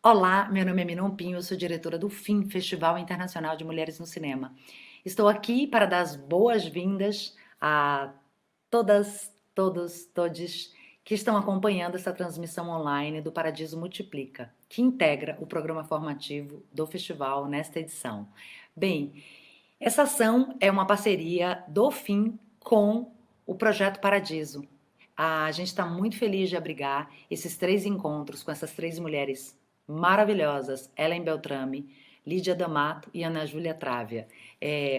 Olá, meu nome é Minon Pinho, eu sou diretora do FIM, Festival Internacional de Mulheres no Cinema. Estou aqui para dar as boas-vindas a todas, todos, todes que estão acompanhando essa transmissão online do Paradiso Multiplica, que integra o programa formativo do festival nesta edição. Bem, essa ação é uma parceria do FIM com o Projeto Paradiso. A gente está muito feliz de abrigar esses 3 encontros com essas 3 mulheres maravilhosas, Ellen Beltrame, Lídia D'Amato e Ana Júlia Trávia.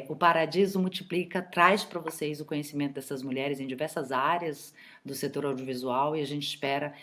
O Paradiso Multiplica traz para vocês o conhecimento dessas mulheres em diversas áreas do setor audiovisual e a gente espera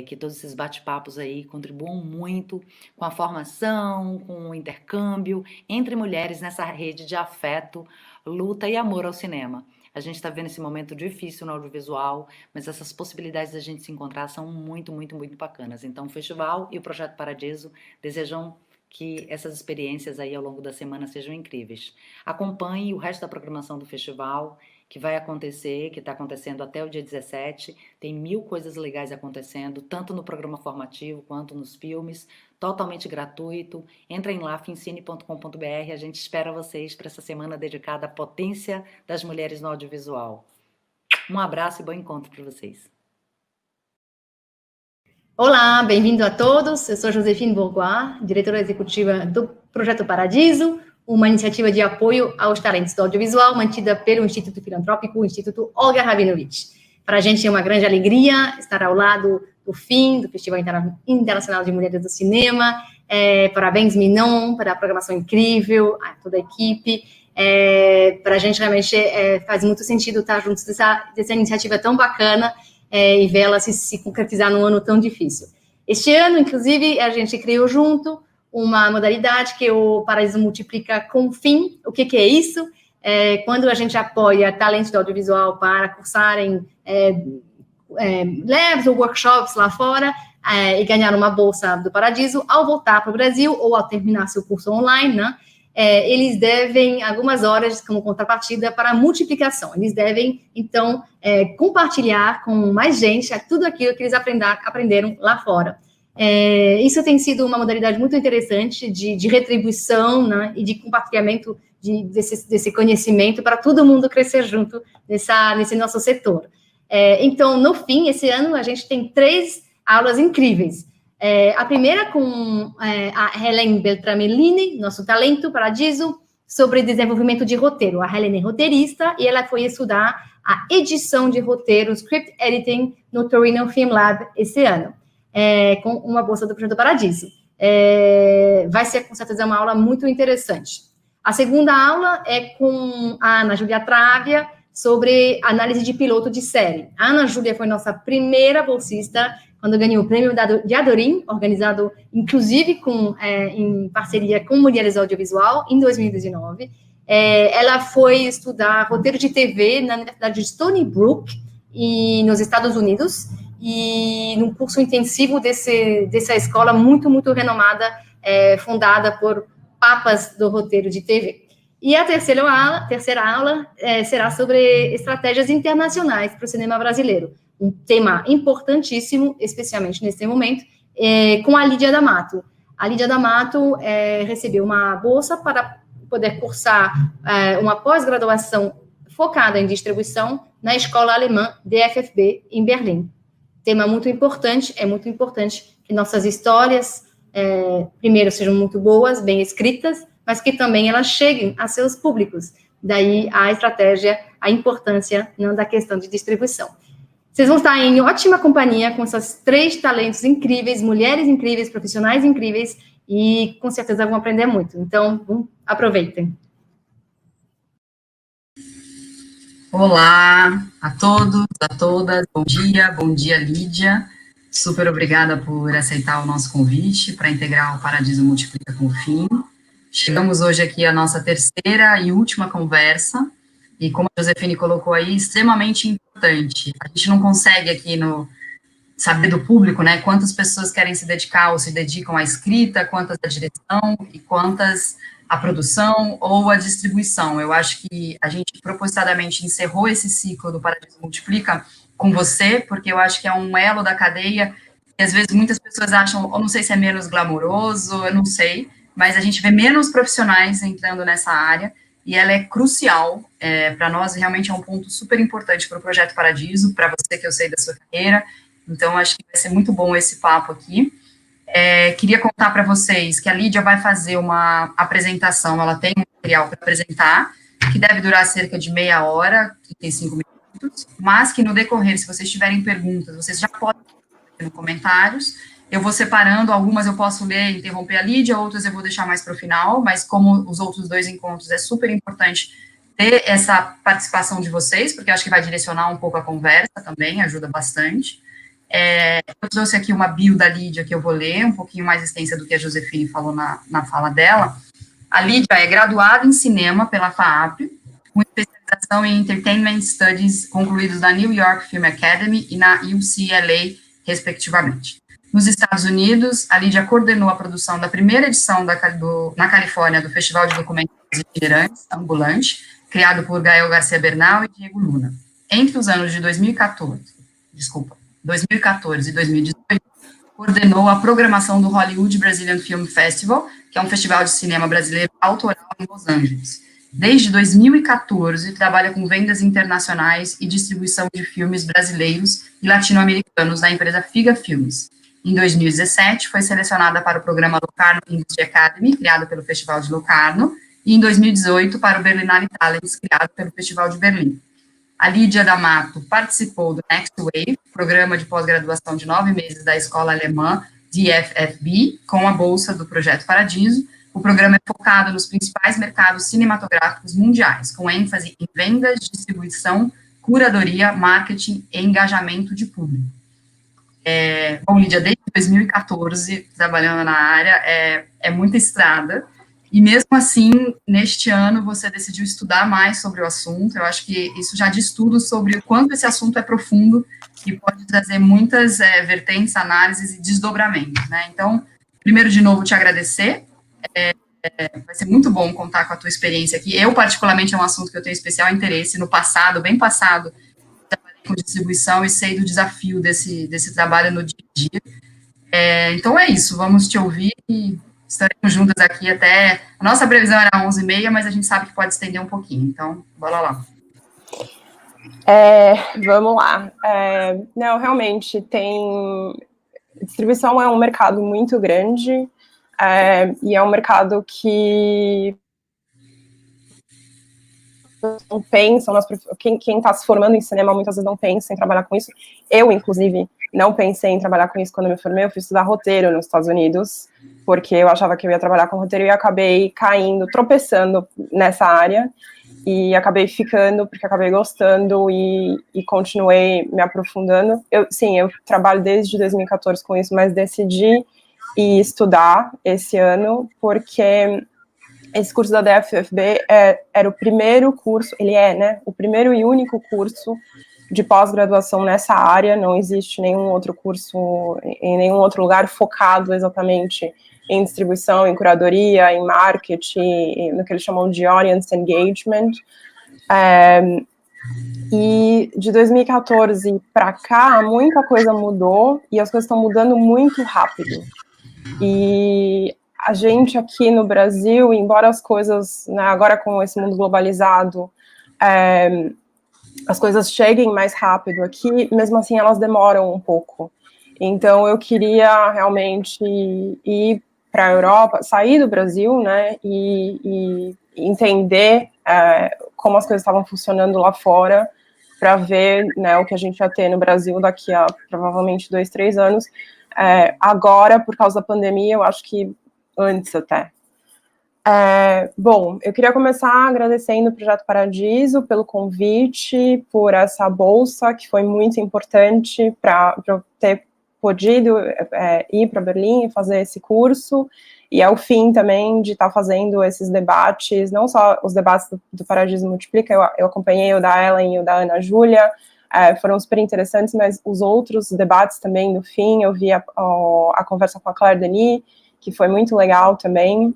que todos esses bate-papos aí contribuam muito com a formação, com o intercâmbio entre mulheres nessa rede de afeto, luta e amor ao cinema. A gente está vendo esse momento difícil no audiovisual, mas essas possibilidades da gente se encontrar são muito, muito, muito bacanas. Então, o festival e o Projeto Paradiso desejam que essas experiências aí ao longo da semana sejam incríveis. Acompanhe o resto da programação do festival, que vai acontecer, que está acontecendo até o dia 17. Tem 1000 coisas legais acontecendo, tanto no programa formativo quanto nos filmes, totalmente gratuito. Entrem lá, fincine.com.br, a gente espera vocês para essa semana dedicada à potência das mulheres no audiovisual. Um abraço e bom encontro para vocês. Olá, bem-vindo a todos. Eu sou Josefine Bourgois, diretora executiva do Projeto Paradiso, uma iniciativa de apoio aos talentos do audiovisual mantida pelo Instituto Filantrópico, o Instituto Olga Rabinovich. Para a gente é uma grande alegria estar ao lado do FIM, do Festival Internacional de Mulheres do Cinema. Parabéns, Minon, pela programação incrível, a toda a equipe. Para a gente realmente faz muito sentido estar juntos dessa iniciativa tão bacana e vê-la se concretizar num ano tão difícil. Este ano, inclusive, a gente criou junto uma modalidade que o Paradiso Multiplica com FIM. O que é isso? Quando a gente apoia talentos do audiovisual para cursarem labs ou workshops lá fora e ganhar uma bolsa do Paradiso, ao voltar para o Brasil ou ao terminar seu curso online, né? Eles devem algumas horas como contrapartida para a multiplicação. Eles devem, então, compartilhar com mais gente tudo aquilo que eles aprenderam lá fora. Isso tem sido uma modalidade muito interessante de retribuição, né, e de compartilhamento desse conhecimento para todo mundo crescer junto nesse nosso setor. Então, no fim, esse ano, a gente tem 3 aulas incríveis. A primeira com a Helen Beltramelini, nosso talento Paradiso, sobre desenvolvimento de roteiro. A Helen é roteirista e ela foi estudar a edição de roteiro, script editing, no Torino Film Lab esse ano, com uma bolsa do Projeto Paradiso. Vai ser, com certeza, uma aula muito interessante. A segunda aula é com a Ana Júlia Trávia, sobre análise de piloto de série. A Ana Júlia foi nossa primeira bolsista quando ganhou o prêmio de Adorim, organizado inclusive em parceria com Mulheres Audiovisual, em 2019. Ela foi estudar roteiro de TV na Universidade de Stony Brook, nos Estados Unidos, e num curso intensivo dessa escola muito, muito renomada, fundada por papas do roteiro de TV. E a terceira aula será sobre estratégias internacionais para o cinema brasileiro, um tema importantíssimo, especialmente nesse momento, com a Lídia D'Amato. A Lídia D'Amato recebeu uma bolsa para poder cursar uma pós-graduação focada em distribuição na escola alemã DFFB, em Berlim. Tema muito importante, é muito importante que nossas histórias, primeiro, sejam muito boas, bem escritas, mas que também elas cheguem a seus públicos. Daí a estratégia, a importância da questão de distribuição. Vocês vão estar em ótima companhia com essas 3 talentos incríveis, mulheres incríveis, profissionais incríveis, e com certeza vão aprender muito. Então, aproveitem. Olá a todos, a todas, bom dia Lídia, super obrigada por aceitar o nosso convite para integrar o Paradiso Multiplica com o FIM. Chegamos hoje aqui à nossa terceira e última conversa, e como a Josefine colocou aí, extremamente importante. A gente não consegue aqui saber do público, né, quantas pessoas querem se dedicar ou se dedicam à escrita, quantas à direção e quantas à produção ou à distribuição. Eu acho que a gente propositadamente encerrou esse ciclo do Paradiso Multiplica com você, porque eu acho que é um elo da cadeia, e às vezes muitas pessoas acham, ou não sei se é menos glamouroso, eu não sei, mas a gente vê menos profissionais entrando nessa área, e ela é crucial para nós, realmente é um ponto super importante para o Projeto Paradiso, para você que eu sei da sua carreira, então acho que vai ser muito bom esse papo aqui. Queria contar para vocês que a Lídia vai fazer uma apresentação, ela tem um material para apresentar, que deve durar cerca de meia hora, 35 minutos, mas que no decorrer, se vocês tiverem perguntas, vocês já podem fazer nos comentários, eu vou separando, algumas eu posso ler e interromper a Lídia, outras eu vou deixar mais para o final, mas como os outros 2 encontros é super importante ter essa participação de vocês, porque acho que vai direcionar um pouco a conversa também, ajuda bastante. Eu trouxe aqui uma bio da Lídia que eu vou ler, um pouquinho mais extensa do que a Josefine falou na fala dela. A Lídia é graduada em cinema pela FAAP, com especialização em Entertainment Studies, concluídos na New York Film Academy e na UCLA, respectivamente. Nos Estados Unidos, a Lídia coordenou a produção da primeira edição na Califórnia do Festival de Documentários Itinerantes, Ambulante, criado por Gael Garcia Bernal e Diego Luna. Entre os anos de 2014 e 2018, coordenou a programação do Hollywood Brazilian Film Festival, que é um festival de cinema brasileiro autoral em Los Angeles. Desde 2014, trabalha com vendas internacionais e distribuição de filmes brasileiros e latino-americanos na empresa Figa Filmes. Em 2017, foi selecionada para o programa Locarno Industry Academy, criado pelo Festival de Locarno, e em 2018 para o Berlinale Talents, criado pelo Festival de Berlim. A Lídia D'Amato participou do Next Wave, programa de pós-graduação de 9 meses da escola alemã DFFB, com a bolsa do Projeto Paradiso. O programa é focado nos principais mercados cinematográficos mundiais, com ênfase em vendas, distribuição, curadoria, marketing e engajamento de público. Bom, Lídia, desde 2014, trabalhando na área, é muita estrada, e mesmo assim, neste ano, você decidiu estudar mais sobre o assunto. Eu acho que isso já diz tudo sobre o quanto esse assunto é profundo e pode trazer muitas vertentes, análises e desdobramentos, né? Então, primeiro, de novo, te agradecer. Vai ser muito bom contar com a tua experiência aqui. Eu, particularmente, é um assunto que eu tenho especial interesse. No passado, bem passado, trabalhei com distribuição e sei do desafio desse trabalho no dia a dia. Então, é isso. Vamos te ouvir e estaremos juntas aqui até... A nossa previsão era 11h30, mas a gente sabe que pode estender um pouquinho. Então, bora lá. Vamos lá. Não, realmente, distribuição é um mercado muito grande, e é um mercado que não pensam, quem está se formando em cinema muitas vezes não pensa em trabalhar com isso. Eu, inclusive, não pensei em trabalhar com isso quando eu me formei. Eu fui estudar roteiro nos Estados Unidos, porque eu achava que eu ia trabalhar com roteiro, e eu acabei tropeçando nessa área. e acabei ficando, porque acabei gostando e continuei me aprofundando. Eu trabalho desde 2014 com isso, mas decidi ir estudar esse ano, porque esse curso da DFUFB era o primeiro curso, ele é, né, o primeiro e único curso de pós-graduação nessa área, não existe nenhum outro curso em nenhum outro lugar focado exatamente em distribuição, em curadoria, em marketing, no que eles chamam de audience engagement. E de 2014 para cá, muita coisa mudou e as coisas estão mudando muito rápido. E a gente aqui no Brasil, embora as coisas, né, agora com esse mundo globalizado, as coisas cheguem mais rápido aqui, mesmo assim elas demoram um pouco. Então eu queria realmente ir para a Europa, sair do Brasil, né, e entender como as coisas estavam funcionando lá fora, para ver, né, o que a gente ia ter no Brasil daqui a provavelmente 2, 3 anos. Agora, por causa da pandemia, eu acho que antes até. Bom, eu queria começar agradecendo o Projeto Paradiso pelo convite, por essa bolsa, que foi muito importante para eu ter podido ir para Berlim e fazer esse curso, e é o fim também de estar fazendo esses debates, não só os debates do Paradiso Multiplica, eu acompanhei o da Ellen e o da Ana Júlia, foram super interessantes, mas os outros debates também no fim, eu vi a conversa com a Claire Denis, que foi muito legal também.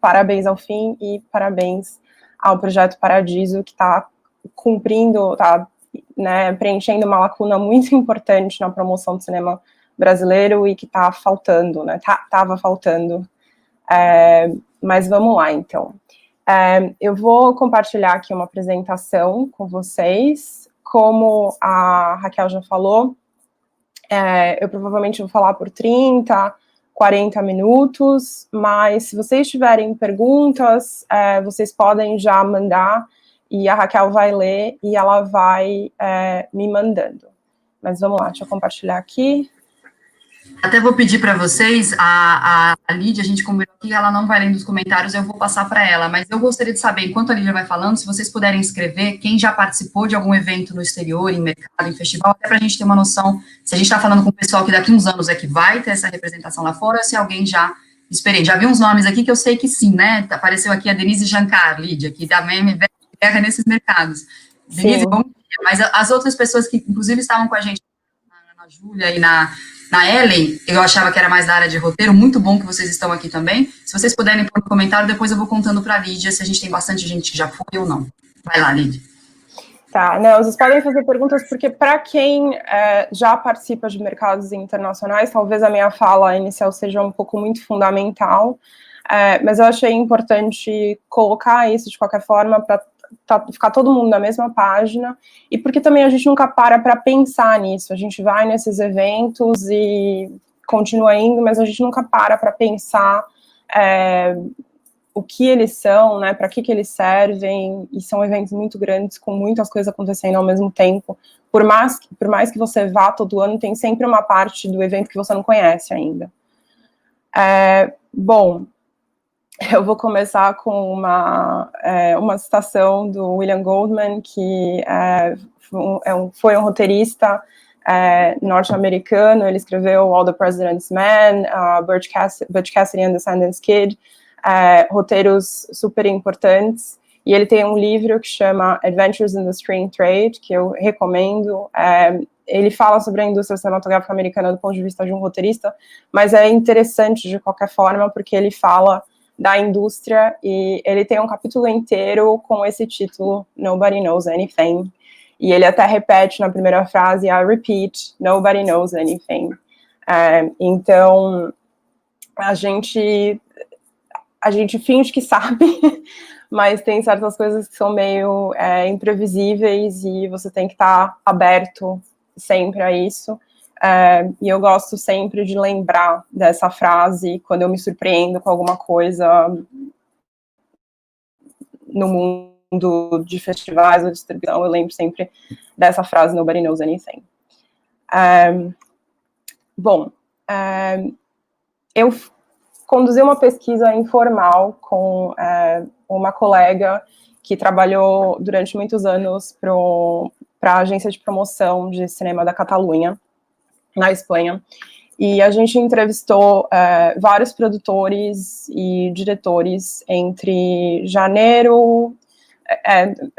Parabéns ao fim e parabéns ao Projeto Paradiso, que está cumprindo, está, né, preenchendo uma lacuna muito importante na promoção do cinema brasileiro e que está faltando, né, estava faltando. Mas vamos lá, então. Eu vou compartilhar aqui uma apresentação com vocês. Como a Raquel já falou, eu provavelmente vou falar por 30, 40 minutos, mas se vocês tiverem perguntas, vocês podem já mandar, e a Raquel vai ler, e ela vai me mandando. Mas vamos lá, deixa eu compartilhar aqui. Até vou pedir para vocês, a Lídia, a gente combinou que ela não vai lendo os comentários, eu vou passar para ela, mas eu gostaria de saber, enquanto a Lídia vai falando, se vocês puderem escrever quem já participou de algum evento no exterior, em mercado, em festival, até para a gente ter uma noção, se a gente está falando com o pessoal que daqui uns anos é que vai ter essa representação lá fora, ou se alguém já experiente. Já vi uns nomes aqui que eu sei que sim, né? Apareceu aqui a Denise Jancar, Lídia, que também me pega nesses mercados. Denise, bom dia. Mas as outras pessoas que, inclusive, estavam com a gente, na Júlia e na Ellen, eu achava que era mais da área de roteiro, muito bom que vocês estão aqui também. Se vocês puderem pôr no comentário, depois eu vou contando para a Lídia se a gente tem bastante gente que já foi ou não. Vai lá, Lídia. Tá, não, vocês podem fazer perguntas, porque para quem já participa de mercados internacionais, talvez a minha fala inicial seja um pouco muito fundamental, mas eu achei importante colocar isso de qualquer forma para ficar todo mundo na mesma página, e porque também a gente nunca para pensar nisso, a gente vai nesses eventos e continua indo, mas a gente nunca para pensar o que eles são, né, para que eles servem, e são eventos muito grandes, com muitas coisas acontecendo ao mesmo tempo. Por mais que você vá todo ano, tem sempre uma parte do evento que você não conhece ainda. Bom, eu vou começar com uma citação do William Goldman, que foi um roteirista norte-americano. Ele escreveu All the President's Men, Butch Cassidy and the Sundance Kid, roteiros super importantes, e ele tem um livro que chama Adventures in the Screen Trade, que eu recomendo. Ele fala sobre a indústria cinematográfica americana do ponto de vista de um roteirista, mas é interessante de qualquer forma, porque ele fala da indústria, e ele tem um capítulo inteiro com esse título, Nobody Knows Anything, e ele até repete na primeira frase, I repeat, nobody knows anything. Então, a gente finge que sabe, mas tem certas coisas que são meio imprevisíveis, e você tem que estar aberto sempre a isso. E eu gosto sempre de lembrar dessa frase quando eu me surpreendo com alguma coisa no mundo de festivais ou distribuição. Eu lembro sempre dessa frase, Nobody knows anything. Bom, eu conduzi uma pesquisa informal com uma colega que trabalhou durante muitos anos para a agência de promoção de cinema da Catalunha, na Espanha, e a gente entrevistou vários produtores e diretores entre janeiro,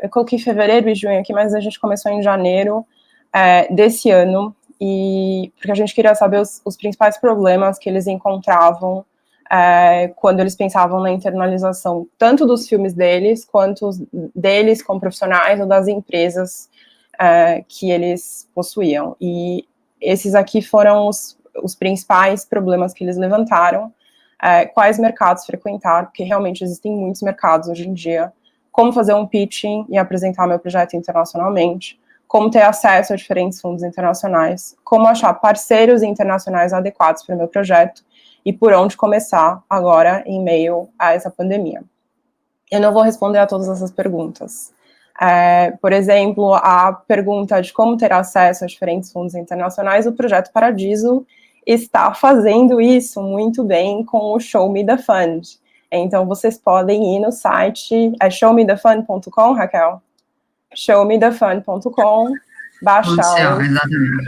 eu coloquei fevereiro e junho aqui, mas a gente começou em janeiro desse ano, e porque a gente queria saber os principais problemas que eles encontravam quando eles pensavam na internalização, tanto dos filmes deles, quanto deles como profissionais ou das empresas que eles possuíam. E esses aqui foram os principais problemas que eles levantaram, quais mercados frequentar, porque realmente existem muitos mercados hoje em dia, como fazer um pitching e apresentar meu projeto internacionalmente, como ter acesso a diferentes fundos internacionais, como achar parceiros internacionais adequados para o meu projeto, e por onde começar agora em meio a essa pandemia. Eu não vou responder a todas essas perguntas. Por exemplo, a pergunta de como ter acesso a diferentes fundos internacionais, o Projeto Paradiso está fazendo isso muito bem com o Show Me the Fund. Então, vocês podem ir no site, showmethefund.com, Raquel? showmethefund.com, baixar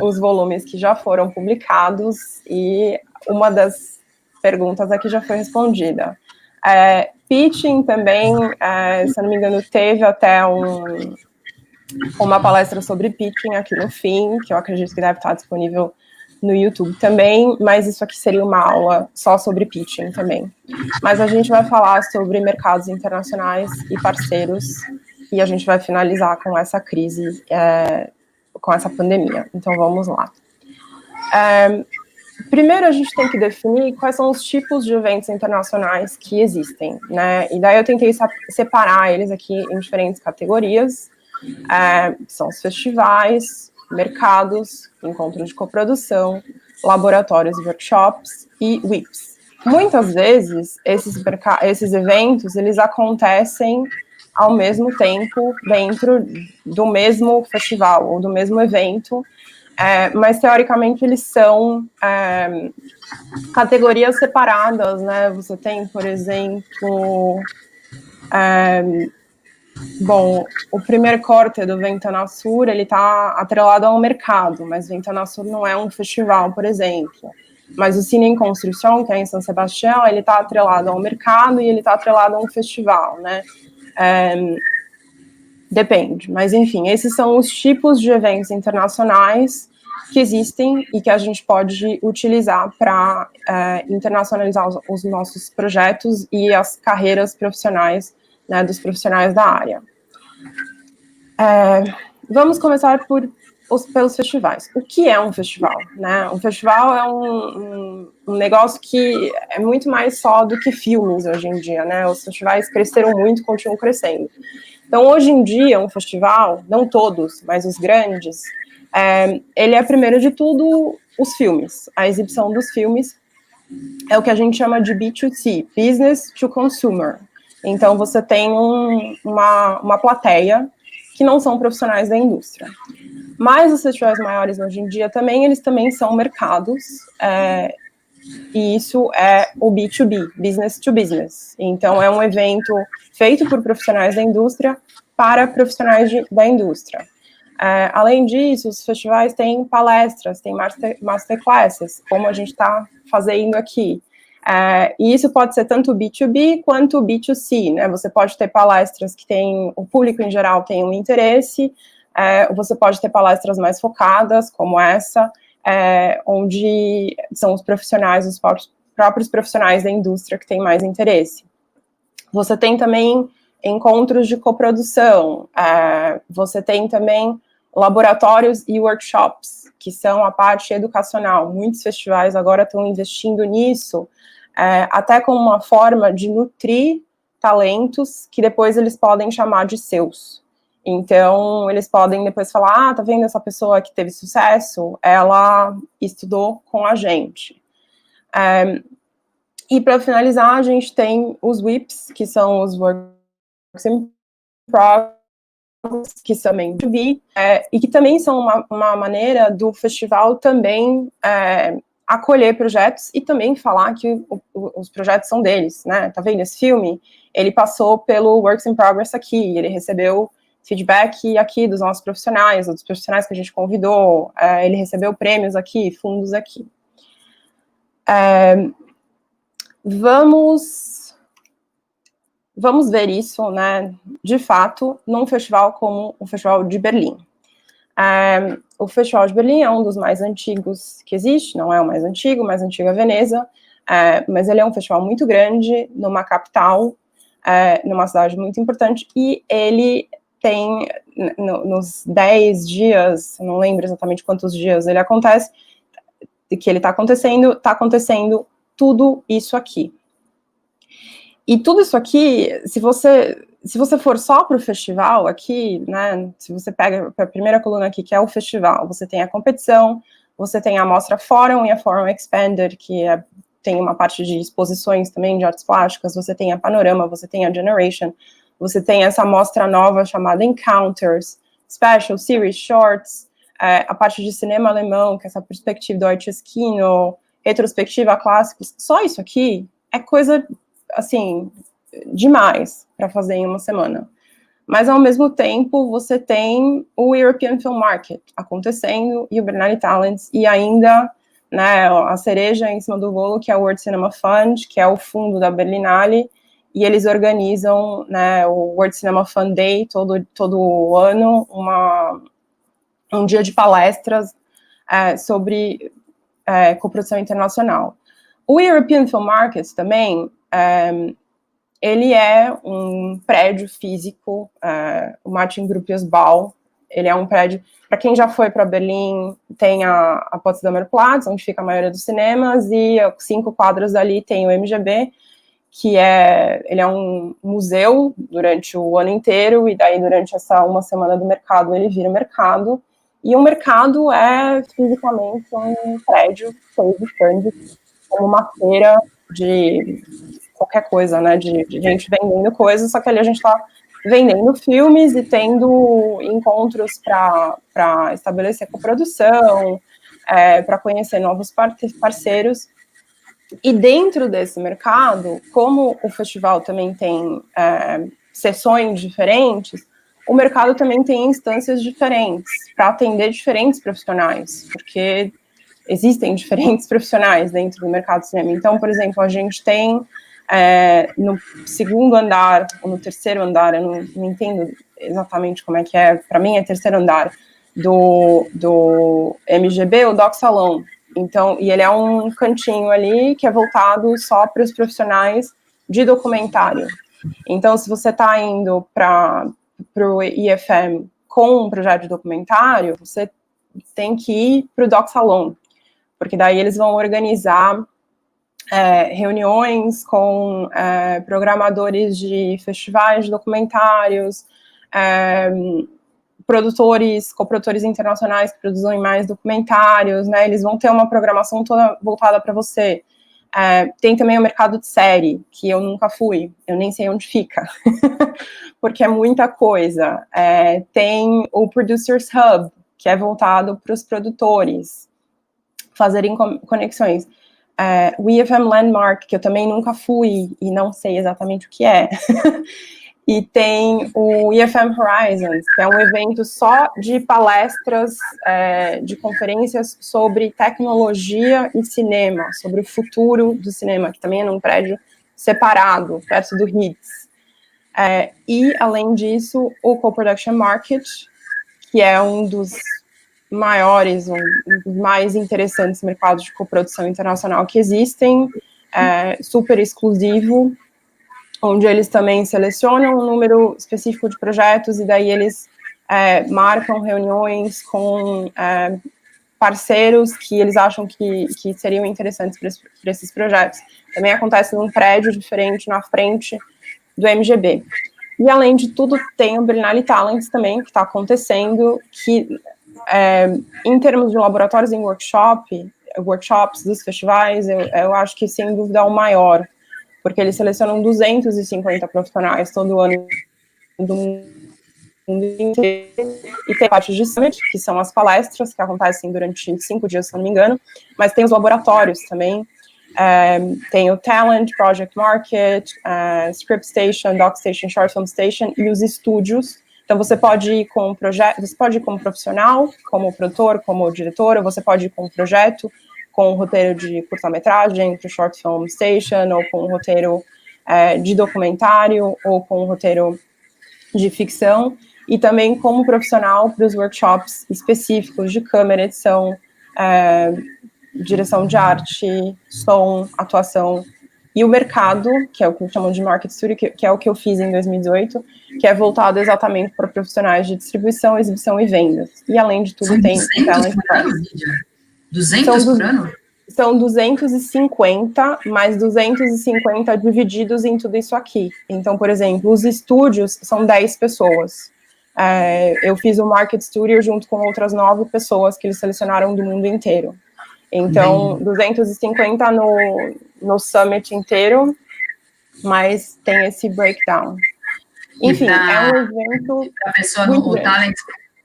os volumes que já foram publicados, e uma das perguntas aqui já foi respondida. Pitching também, se eu não me engano, teve até uma palestra sobre pitching aqui no fim, que eu acredito que deve estar disponível no YouTube também, mas isso aqui seria uma aula só sobre pitching também. Mas a gente vai falar sobre mercados internacionais e parceiros, e a gente vai finalizar com essa crise, com essa pandemia. Então, vamos lá. Primeiro, a gente tem que definir quais são os tipos de eventos internacionais que existem, né? E daí eu tentei separar eles aqui em diferentes categorias. São os festivais, mercados, encontros de coprodução, laboratórios e workshops e WIPs. Muitas vezes, esses eventos, eles acontecem ao mesmo tempo dentro do mesmo festival ou do mesmo evento, mas teoricamente eles são categorias separadas, né? Você tem, por exemplo, o primeiro corte do Ventana Sur, ele está atrelado ao mercado, mas Ventana Sur não é um festival, por exemplo. Mas o Cine em Construção, que é em São Sebastião, ele está atrelado ao mercado e ele está atrelado a um festival, né? Depende, mas enfim, esses são os tipos de eventos internacionais que existem e que a gente pode utilizar para internacionalizar os nossos projetos e as carreiras profissionais, né, dos profissionais da área. Vamos começar pelos festivais. O que é um festival? Né? Um festival é um negócio que é muito mais só do que filmes hoje em dia, né? Os festivais cresceram muito e continuam crescendo. Então, hoje em dia, um festival, não todos, mas os grandes, ele é, primeiro de tudo, os filmes. A exibição dos filmes é o que a gente chama de B2C, Business to Consumer. Então, você tem uma plateia que não são profissionais da indústria. Mas os festivais maiores, hoje em dia, eles também são mercados, e isso é o B2B, Business to Business. Então, é um evento feito por profissionais da indústria para profissionais da indústria. Além disso, os festivais têm palestras, têm masterclasses, como a gente está fazendo aqui. E isso pode ser tanto B2B quanto B2C, né? Você pode ter palestras que o público em geral tem um interesse, você pode ter palestras mais focadas, como essa, onde são os profissionais, os próprios profissionais da indústria que têm mais interesse. Você tem também encontros de coprodução, você tem também laboratórios e workshops, que são a parte educacional. Muitos festivais agora estão investindo nisso, até como uma forma de nutrir talentos que depois eles podem chamar de seus. Então, eles podem depois falar, tá vendo essa pessoa que teve sucesso? Ela estudou com a gente. E para finalizar, a gente tem os WIPs, que são os Works in Progress, que também B2B, e que também são uma maneira do festival também acolher projetos e também falar que os projetos são deles, né? Tá vendo esse filme? Ele passou pelo Works in Progress aqui, ele recebeu feedback aqui dos nossos profissionais, dos profissionais que a gente convidou, ele recebeu prêmios aqui, fundos aqui. Vamos ver isso, né, de fato, num festival como o Festival de Berlim. O Festival de Berlim é um dos mais antigos que existe, não é o mais antigo é Veneza, mas ele é um festival muito grande, numa capital, numa cidade muito importante, e ele tem, nos 10 dias, não lembro exatamente quantos dias ele acontece, que ele está acontecendo tudo isso aqui. E tudo isso aqui, se você for só para o festival aqui, né, se você pega a primeira coluna aqui, que é o festival, você tem a competição, você tem a Mostra Fórum e a Fórum Expanded, que tem uma parte de exposições também de artes plásticas, você tem a Panorama, você tem a Generation, você tem essa mostra nova chamada Encounters, Special Series, Shorts, a parte de cinema alemão, que é essa perspectiva do Artesquino, retrospectiva clássicos, só isso aqui é coisa, assim, demais para fazer em uma semana. Mas, ao mesmo tempo, você tem o European Film Market acontecendo, e o Berlinale Talents, e ainda, né, a cereja em cima do bolo, que é o World Cinema Fund, que é o fundo da Berlinale, e eles organizam, né, o World Cinema Fund Day todo ano, um dia de palestras sobre coprodução internacional. O European Film Market também, ele é um prédio físico, o Martin Gropius Bau, ele é um prédio, para quem já foi para Berlim, tem a Potsdamer Platz, onde fica a maioria dos cinemas, e 5 quadras dali tem o MGB, que ele é um museu durante o ano inteiro, e daí durante essa uma semana do mercado ele vira mercado, e o mercado é fisicamente um prédio cheio de stands, como uma feira de qualquer coisa, né, de gente vendendo coisas, só que ali a gente está vendendo filmes e tendo encontros para estabelecer coprodução, para conhecer novos parceiros. E dentro desse mercado, como o festival também tem sessões diferentes, o mercado também tem instâncias diferentes para atender diferentes profissionais, porque existem diferentes profissionais dentro do mercado de cinema. Então, por exemplo, a gente tem no segundo andar, ou no terceiro andar, eu não entendo exatamente como é que é, para mim é terceiro andar, do MGB, o Doc Salon. Então, e ele é um cantinho ali que é voltado só para os profissionais de documentário. Então, se você está indo para o IFM com um projeto de documentário, você tem que ir para o Doc Salon, porque daí eles vão organizar reuniões com programadores de festivais de documentários, coprodutores internacionais que produzem mais documentários, né, eles vão ter uma programação toda voltada para você. Tem também o mercado de série, que eu nunca fui, eu nem sei onde fica, porque é muita coisa. Tem o Producers Hub, que é voltado para os produtores fazerem conexões. O IFM Landmark, que eu também nunca fui e não sei exatamente o que é. E tem o IFM Horizons, que é um evento só de palestras, de conferências sobre tecnologia e cinema, sobre o futuro do cinema, que também é num prédio separado, perto do HITS. E, além disso, o Co-Production Market, que é um dos maiores, um dos mais interessantes mercados de coprodução internacional que existem, super exclusivo, onde eles também selecionam um número específico de projetos e daí eles marcam reuniões com parceiros que eles acham que seriam interessantes para esses projetos. Também acontece num prédio diferente na frente do MGB. E, além de tudo, tem o Berlinale Talents também, que está acontecendo, que, em termos de laboratórios em workshops dos festivais, eu acho que, sem dúvida, é o maior, porque eles selecionam 250 profissionais todo ano do mundo inteiro, e tem partes de Summit, que são as palestras, que acontecem durante 5 dias, se não me engano, mas tem os laboratórios também, tem o Talent, Project Market, Script Station, Doc Station, Short Film Station, e os estúdios. Então, você pode ir com um projeto, você pode ir como profissional, como produtor, como diretor, ou você pode ir com um projeto, com um roteiro de curta-metragem, para o Short Film Station, ou com um roteiro de documentário, ou com um roteiro de ficção, e também como profissional para os workshops específicos de câmera, edição, direção de arte, som, atuação, e o mercado, que é o que chamam de Market Studio, que é o que eu fiz em 2018, que é voltado exatamente para profissionais de distribuição, exibição e vendas. E, além de tudo, São tem 200 Talent por ano, Press. Lídia? 200 por ano? São 250, mais 250 divididos em tudo isso aqui. Então, por exemplo, os estúdios são 10 pessoas. Eu fiz o Market Studio junto com outras 9 pessoas que eles selecionaram do mundo inteiro. Então, Bem. 250 no Summit inteiro, mas tem esse breakdown. Enfim, é um evento a pessoa muito no grande. Talent,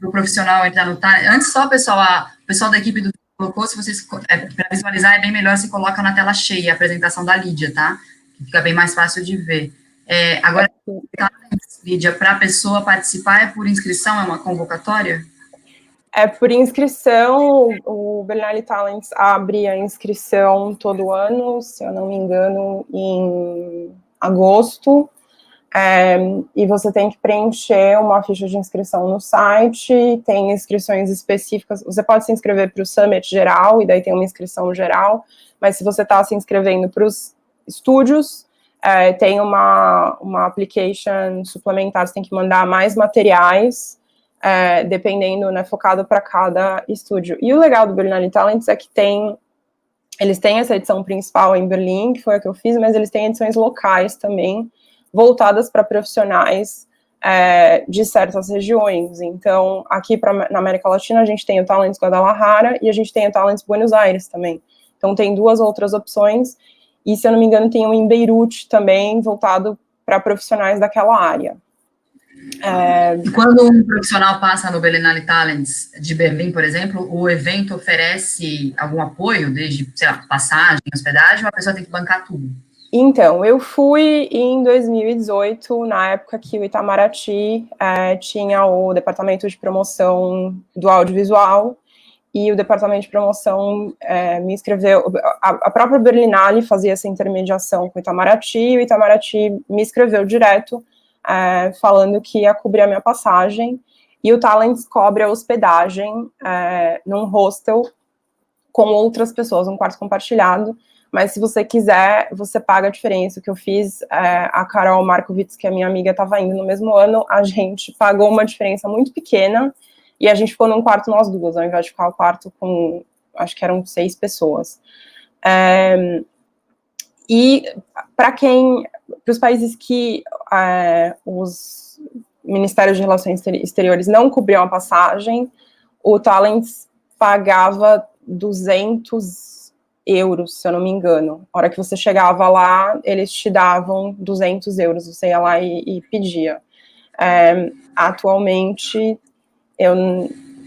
o profissional entrar no Talent. Antes só, pessoal, o pessoal da equipe do colocou, se vocês, para visualizar, é bem melhor se coloca na tela cheia a apresentação da Lídia, tá? Que fica bem mais fácil de ver. Agora, Lídia, para a pessoa participar, é por inscrição, é uma convocatória? É por inscrição, o Berlinale Talents abre a inscrição todo ano, se eu não me engano, em agosto, e você tem que preencher uma ficha de inscrição no site, tem inscrições específicas, você pode se inscrever para o Summit geral, e daí tem uma inscrição geral, mas se você está se inscrevendo para os estúdios, tem uma application suplementar, você tem que mandar mais materiais, dependendo, né, focado para cada estúdio. E o legal do Berlinale Talents é que eles têm essa edição principal em Berlim, que foi a que eu fiz, mas eles têm edições locais também, voltadas para profissionais de certas regiões. Então, aqui na América Latina, a gente tem o Talents Guadalajara e a gente tem o Talents Buenos Aires também. Então, tem 2 outras opções, e, se eu não me engano, tem um em Beirute também, voltado para profissionais daquela área. E quando um profissional passa no Berlinale Talents de Berlim, por exemplo, o evento oferece algum apoio, desde, sei lá, passagem, hospedagem, ou a pessoa tem que bancar tudo? Então, eu fui em 2018, na época que o Itamaraty tinha o departamento de promoção do audiovisual, e o departamento de promoção me inscreveu, a própria Berlinale fazia essa intermediação com o Itamaraty, e o Itamaraty me escreveu direto, falando que ia cobrir a minha passagem, e o Talents cobre a hospedagem num hostel com outras pessoas, um quarto compartilhado, mas se você quiser, você paga a diferença. O que eu fiz, a Carol Markovits, que é minha amiga, estava indo no mesmo ano, a gente pagou uma diferença muito pequena, e a gente ficou num quarto nós duas, ao invés de ficar o quarto com, acho que eram 6 pessoas. E para os países que os Ministérios de Relações Exteriores não cobriam a passagem, o Talents pagava 200 euros, se eu não me engano. A hora que você chegava lá, eles te davam 200 euros, você ia lá e pedia. Atualmente, eu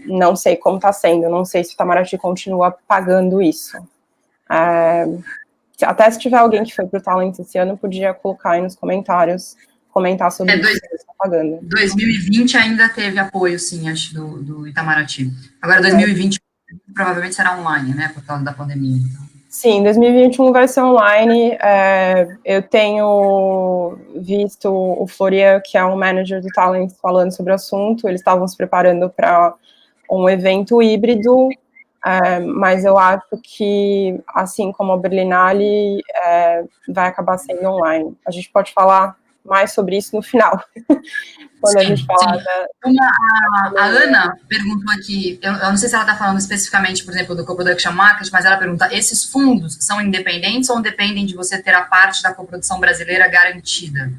não sei como está sendo, não sei se o Itamaraty continua pagando isso. Até se tiver alguém que foi para o Talent esse ano, podia colocar aí nos comentários, comentar sobre isso que eles estão pagando. 2020 ainda teve apoio, sim, acho, do Itamaraty. Agora, 2020 provavelmente será online, né, por causa da pandemia. Sim, 2021 vai ser online. Eu tenho visto o Florian, que é um manager do Talent, falando sobre o assunto. Eles estavam se preparando para um evento híbrido, mas eu acho que, assim como a Berlinale, vai acabar sendo online. A gente pode falar mais sobre isso no final, quando a gente falar a Ana perguntou aqui, eu não sei se ela está falando especificamente, por exemplo, do Co-Production Market, mas ela pergunta, esses fundos são independentes ou dependem de você ter a parte da coprodução brasileira garantida?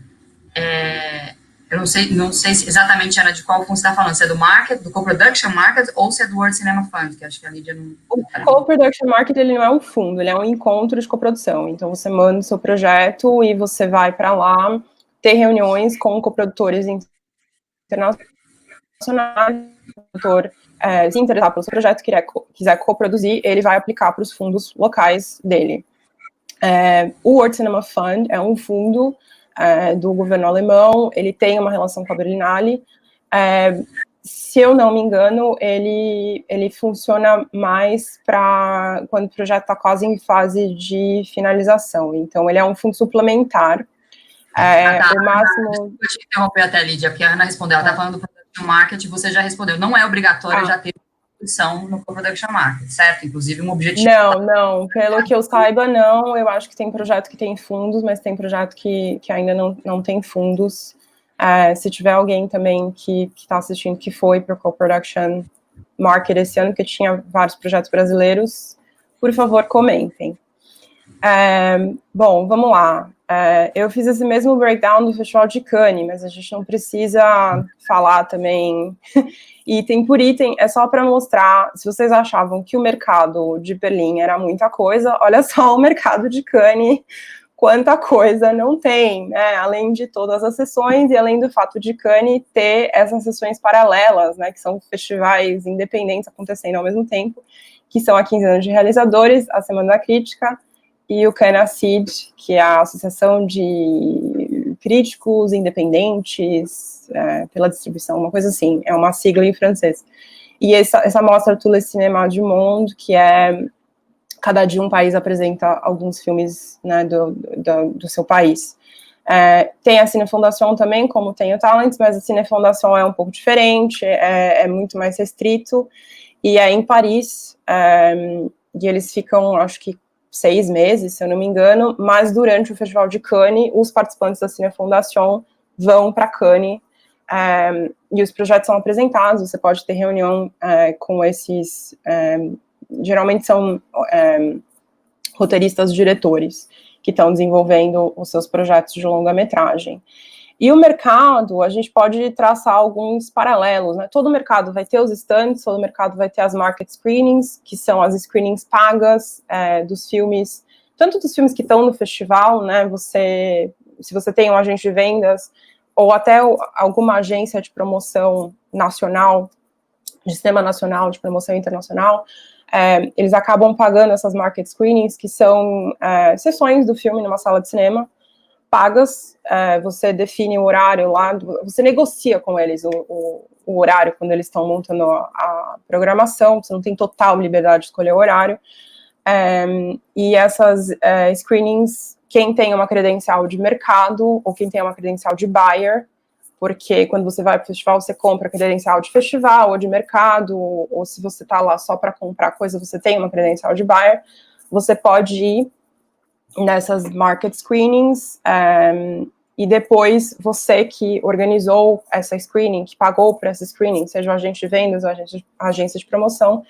Eu não sei se exatamente, Ana, de qual fundo você está falando, se é do Market, do Co-Production Market, ou se é do World Cinema Fund, que acho que a Lídia não... O Co-Production Market, ele não é um fundo, ele é um encontro de coprodução. Então, você manda o seu projeto e você vai para lá ter reuniões com coprodutores internacionais o autor se interessar pelo seu projeto, quiser coproduzir, ele vai aplicar para os fundos locais dele. O World Cinema Fund é um fundo do governo alemão, ele tem uma relação com a Berlinale. Se eu não me engano, ele funciona mais para quando o projeto está quase em fase de finalização. Então, ele é um fundo suplementar. O máximo... Desculpa te interromper até, Lídia, porque a Ana respondeu, ela está falando do Production Market, você já respondeu. Não é obrigatório já ter posição no Production Market, certo? Inclusive, um objetivo... Não. Pelo que eu saiba, não. Eu acho que tem projeto que tem fundos, mas tem projeto que ainda não tem fundos. Se tiver alguém também que está assistindo que foi para o Co-Production Market esse ano, que tinha vários projetos brasileiros, por favor, comentem. Bom, vamos lá. Eu fiz esse mesmo breakdown do Festival de Cannes, mas a gente não precisa falar também item por item, é só para mostrar, se vocês achavam que o mercado de Berlim era muita coisa, olha só o mercado de Cannes, quanta coisa não tem, né? Além de todas as sessões e além do fato de Cannes ter essas sessões paralelas, né, que são festivais independentes acontecendo ao mesmo tempo, que são a Quinzena de Realizadores, a Semana da Crítica e o Cannes ACID, que é a Associação de Críticos Independentes pela Distribuição, uma coisa assim, é uma sigla em francês. E essa mostra Tous les Cinémas du Monde, que cada dia um país apresenta alguns filmes, né, do seu país. Tem a Cinefundação também, como tem o Talents, mas a Cinefundação é um pouco diferente, é muito mais restrito, e é em Paris, e eles ficam, acho que, 6 meses, se eu não me engano, mas durante o Festival de Cannes, os participantes da Cinefundação vão para Cannes, e os projetos são apresentados, você pode ter reunião com esses... geralmente são roteiristas, diretores, que estão desenvolvendo os seus projetos de longa-metragem. E o mercado, a gente pode traçar alguns paralelos, né? Todo mercado vai ter os stands, todo mercado vai ter as market screenings, que são as screenings pagas dos filmes, tanto dos filmes que estão no festival, né? Se você tem um agente de vendas, ou até alguma agência de promoção nacional, de cinema nacional, de promoção internacional, eles acabam pagando essas market screenings, que são sessões do filme numa sala de cinema, pagas, você define o horário lá, você negocia com eles o horário quando eles estão montando a programação, você não tem total liberdade de escolher o horário, e essas screenings, quem tem uma credencial de mercado, ou quem tem uma credencial de buyer, porque quando você vai para o festival, você compra credencial de festival ou de mercado, ou se você está lá só para comprar coisa, você tem uma credencial de buyer, você pode ir nessas market screenings, e depois você que organizou essa screening, que pagou por essa screening, seja o agente de vendas ou agência de promoção,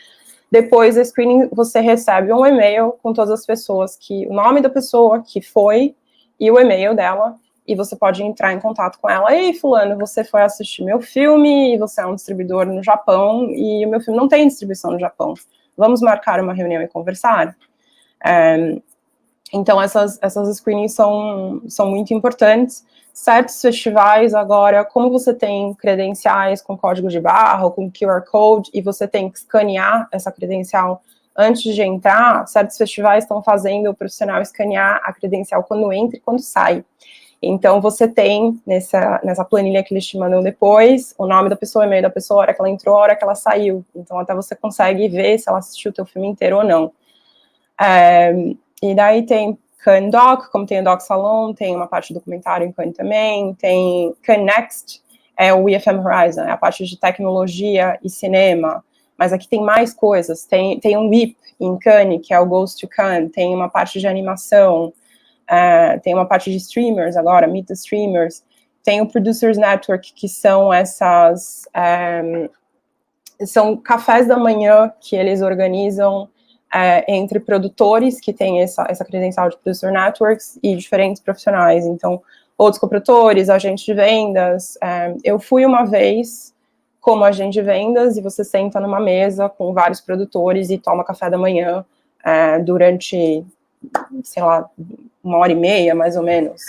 depois da screening você recebe um e-mail com todas as pessoas, o nome da pessoa que foi e o e-mail dela, e você pode entrar em contato com ela. Ei, fulano, você foi assistir meu filme, e você é um distribuidor no Japão, e o meu filme não tem distribuição no Japão. Vamos marcar uma reunião e conversar? Então, essas screenings são muito importantes. Certos festivais, agora, como você tem credenciais com código de barra ou com QR Code, e você tem que escanear essa credencial antes de entrar, certos festivais estão fazendo o profissional escanear a credencial quando entra e quando sai. Então, você tem nessa planilha que eles te mandam depois, o nome da pessoa, o e-mail da pessoa, a hora que ela entrou, a hora que ela saiu. Então, até você consegue ver se ela assistiu o teu filme inteiro ou não. E daí tem Cannes Doc, como tem o Doc Salon, tem uma parte de documentário em Cannes também, tem Cannes Next, o IFM Horizon, a parte de tecnologia e cinema, mas aqui tem mais coisas, tem um WIP em Cannes, que é o Goes to Cannes, tem uma parte de animação, tem uma parte de streamers agora, Meet the Streamers, tem o Producers Network, que são são cafés da manhã que eles organizam entre produtores que têm essa credencial de Producer Networks e diferentes profissionais, então, outros coprodutores, agentes de vendas. Eu fui uma vez como agente de vendas e você senta numa mesa com vários produtores e toma café da manhã durante, sei lá, 1h30, mais ou menos,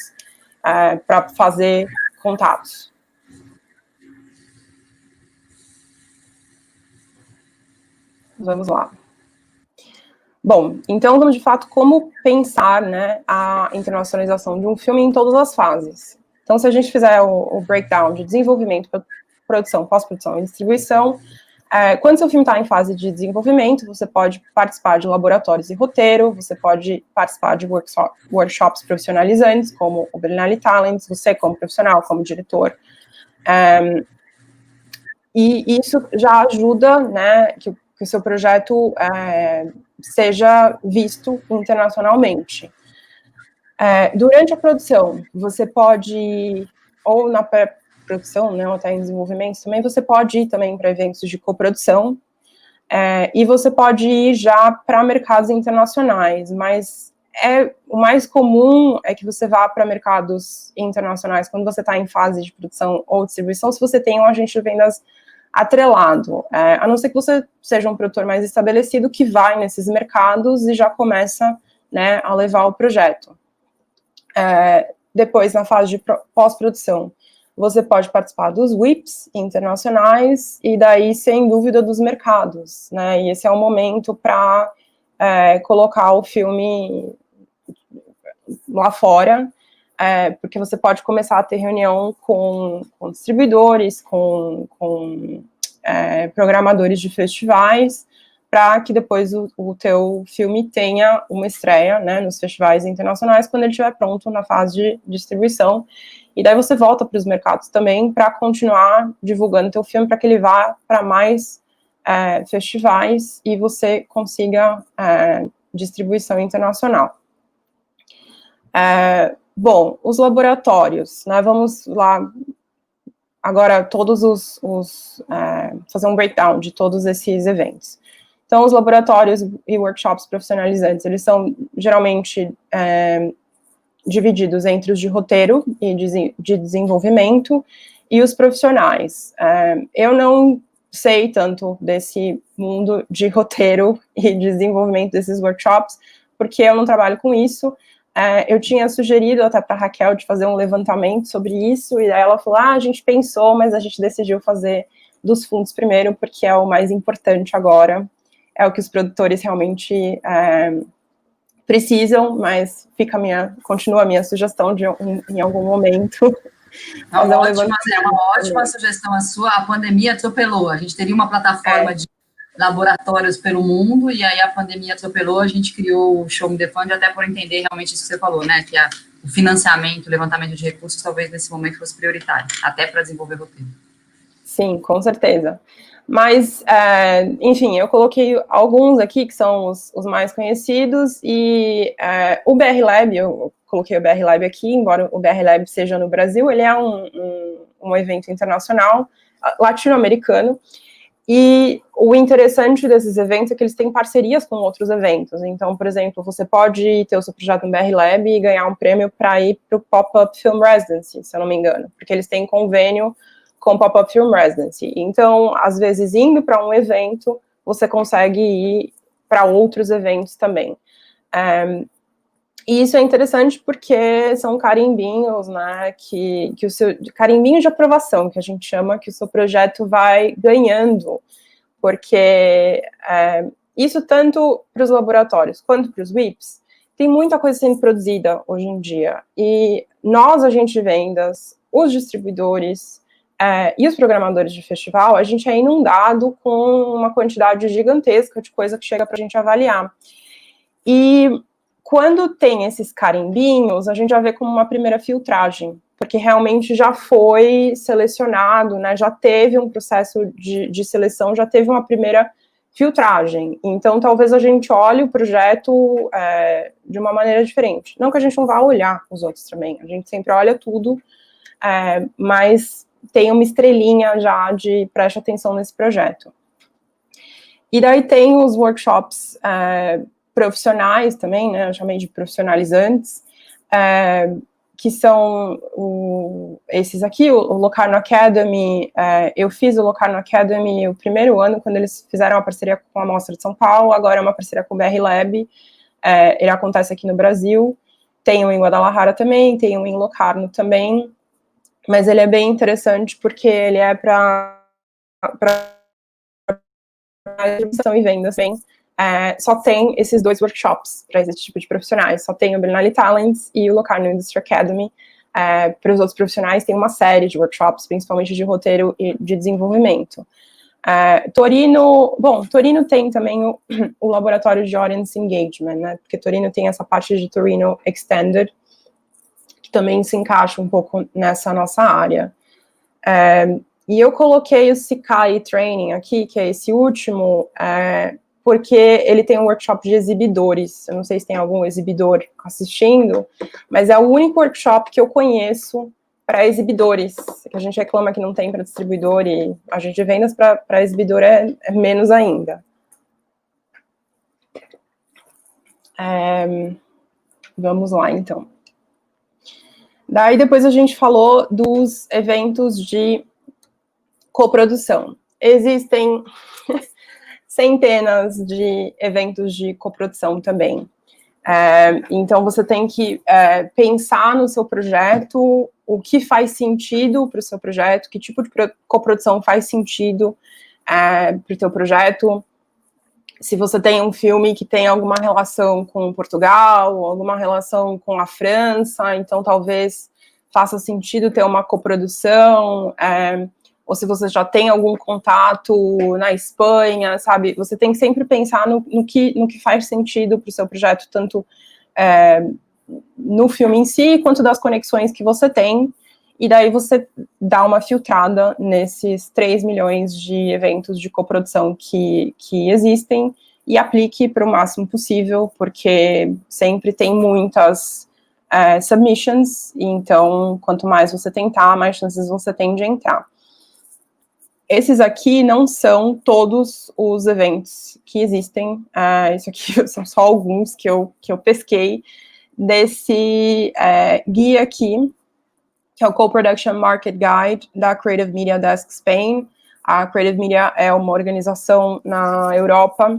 para fazer contatos. Vamos lá. Bom, então vamos de fato como pensar, né, a internacionalização de um filme em todas as fases. Então, se a gente fizer o breakdown de desenvolvimento, produção, pós-produção e distribuição, quando seu filme está em fase de desenvolvimento, você pode participar de laboratórios de roteiro, você pode participar de workshops profissionalizantes, como o Berlinale Talents, você como profissional, como diretor. E isso já ajuda, né, que o seu projeto seja visto internacionalmente. Durante a produção, você pode, ou na pré-produção, né, ou até em desenvolvimento também, você pode ir também para eventos de coprodução, e você pode ir já para mercados internacionais, mas o mais comum é que você vá para mercados internacionais quando você está em fase de produção ou distribuição, se você tem um agente de vendas atrelado, a não ser que você seja um produtor mais estabelecido que vai nesses mercados e já começa, né, a levar o projeto. Depois, na fase de pós-produção, você pode participar dos WIPs internacionais e daí, sem dúvida, dos mercados, né, e esse é o momento para colocar o filme lá fora, porque você pode começar a ter reunião com distribuidores, com programadores de festivais, para que depois o teu filme tenha uma estreia, né, nos festivais internacionais, quando ele estiver pronto na fase de distribuição, e daí você volta para os mercados também, para continuar divulgando teu filme, para que ele vá para mais festivais, e você consiga distribuição internacional. Bom, os laboratórios, né, vamos lá, agora todos fazer um breakdown de todos esses eventos. Então, os laboratórios e workshops profissionalizantes, eles são geralmente divididos entre os de roteiro e de desenvolvimento e os profissionais. Eu não sei tanto desse mundo de roteiro e de desenvolvimento desses workshops, porque eu não trabalho com isso. Eu tinha sugerido até para a Raquel de fazer um levantamento sobre isso, e aí ela falou, a gente pensou, mas a gente decidiu fazer dos fundos primeiro, porque é o mais importante agora, é o que os produtores realmente precisam, mas continua a minha sugestão de em algum momento. É uma ótima sugestão a sua. A pandemia atropelou, a gente teria uma plataforma de laboratórios pelo mundo, e aí a pandemia atropelou, a gente criou o Show Me the Fund, até por entender realmente isso que você falou, né, que o financiamento, o levantamento de recursos, talvez nesse momento fosse prioritário, até para desenvolver roteiro. Sim, com certeza. Mas, enfim, eu coloquei alguns aqui que são os mais conhecidos, e o BR Lab, eu coloquei o BR Lab aqui, embora o BR Lab seja no Brasil, ele é um evento internacional, latino-americano, e o interessante desses eventos é que eles têm parcerias com outros eventos. Então, por exemplo, você pode ter o seu projeto no BR Lab e ganhar um prêmio para ir para o Pop-Up Film Residency, se eu não me engano, porque eles têm convênio com Pop-Up Film Residency. Então, às vezes, indo para um evento, você consegue ir para outros eventos também. E isso é interessante porque são carimbinhos, né, que o seu carimbinho de aprovação, que a gente chama, que o seu projeto vai ganhando, porque isso tanto para os laboratórios quanto para os WIPs, tem muita coisa sendo produzida hoje em dia, e nós, agentes de vendas, os distribuidores e os programadores de festival, a gente é inundado com uma quantidade gigantesca de coisa que chega para a gente avaliar. E quando tem esses carimbinhos, a gente já vê como uma primeira filtragem, porque realmente já foi selecionado, né, já teve um processo de seleção, já teve uma primeira filtragem. Então, talvez a gente olhe o projeto de uma maneira diferente. Não que a gente não vá olhar os outros também, a gente sempre olha tudo, mas tem uma estrelinha já de preste atenção nesse projeto. E daí tem os workshops profissionais também, né, eu chamei de profissionalizantes, que são esses aqui, o Locarno Academy. Eu fiz o Locarno Academy o primeiro ano, quando eles fizeram a parceria com a Mostra de São Paulo, agora é uma parceria com o BR Lab, ele acontece aqui no Brasil, tem um em Guadalajara também, tem um em Locarno também, mas ele é bem interessante porque ele é para produção e vendas bem, só tem esses 2 workshops para esse tipo de profissionais, só tem o Berlinale Talents e o Locarno Industry Academy. Para os outros profissionais tem uma série de workshops, principalmente de roteiro e de desenvolvimento. Torino tem também o laboratório de Audience Engagement, né, porque Torino tem essa parte de Torino Extended, que também se encaixa um pouco nessa nossa área. E eu coloquei o Sikai Training aqui, que é esse último, porque ele tem um workshop de exibidores. Eu não sei se tem algum exibidor assistindo, mas é o único workshop que eu conheço para exibidores, que a gente reclama que não tem para distribuidor, e a gente de vendas para exibidor é menos ainda. Vamos lá, então. Daí depois a gente falou dos eventos de coprodução. Existem centenas de eventos de coprodução também. Então, você tem que pensar no seu projeto, o que faz sentido para o seu projeto, que tipo de coprodução faz sentido para o teu projeto. Se você tem um filme que tem alguma relação com Portugal, alguma relação com a França, então talvez faça sentido ter uma coprodução, ou se você já tem algum contato na Espanha, sabe? Você tem que sempre pensar no que faz sentido para o seu projeto, tanto no filme em si, quanto das conexões que você tem, e daí você dá uma filtrada nesses 3 milhões de eventos de coprodução que existem, e aplique para o máximo possível, porque sempre tem muitas submissions, e então, quanto mais você tentar, mais chances você tem de entrar. Esses aqui não são todos os eventos que existem, isso aqui são só alguns que eu pesquei desse guia aqui, que é o Co-Production Market Guide da Creative Media Desk Spain. A Creative Media é uma organização na Europa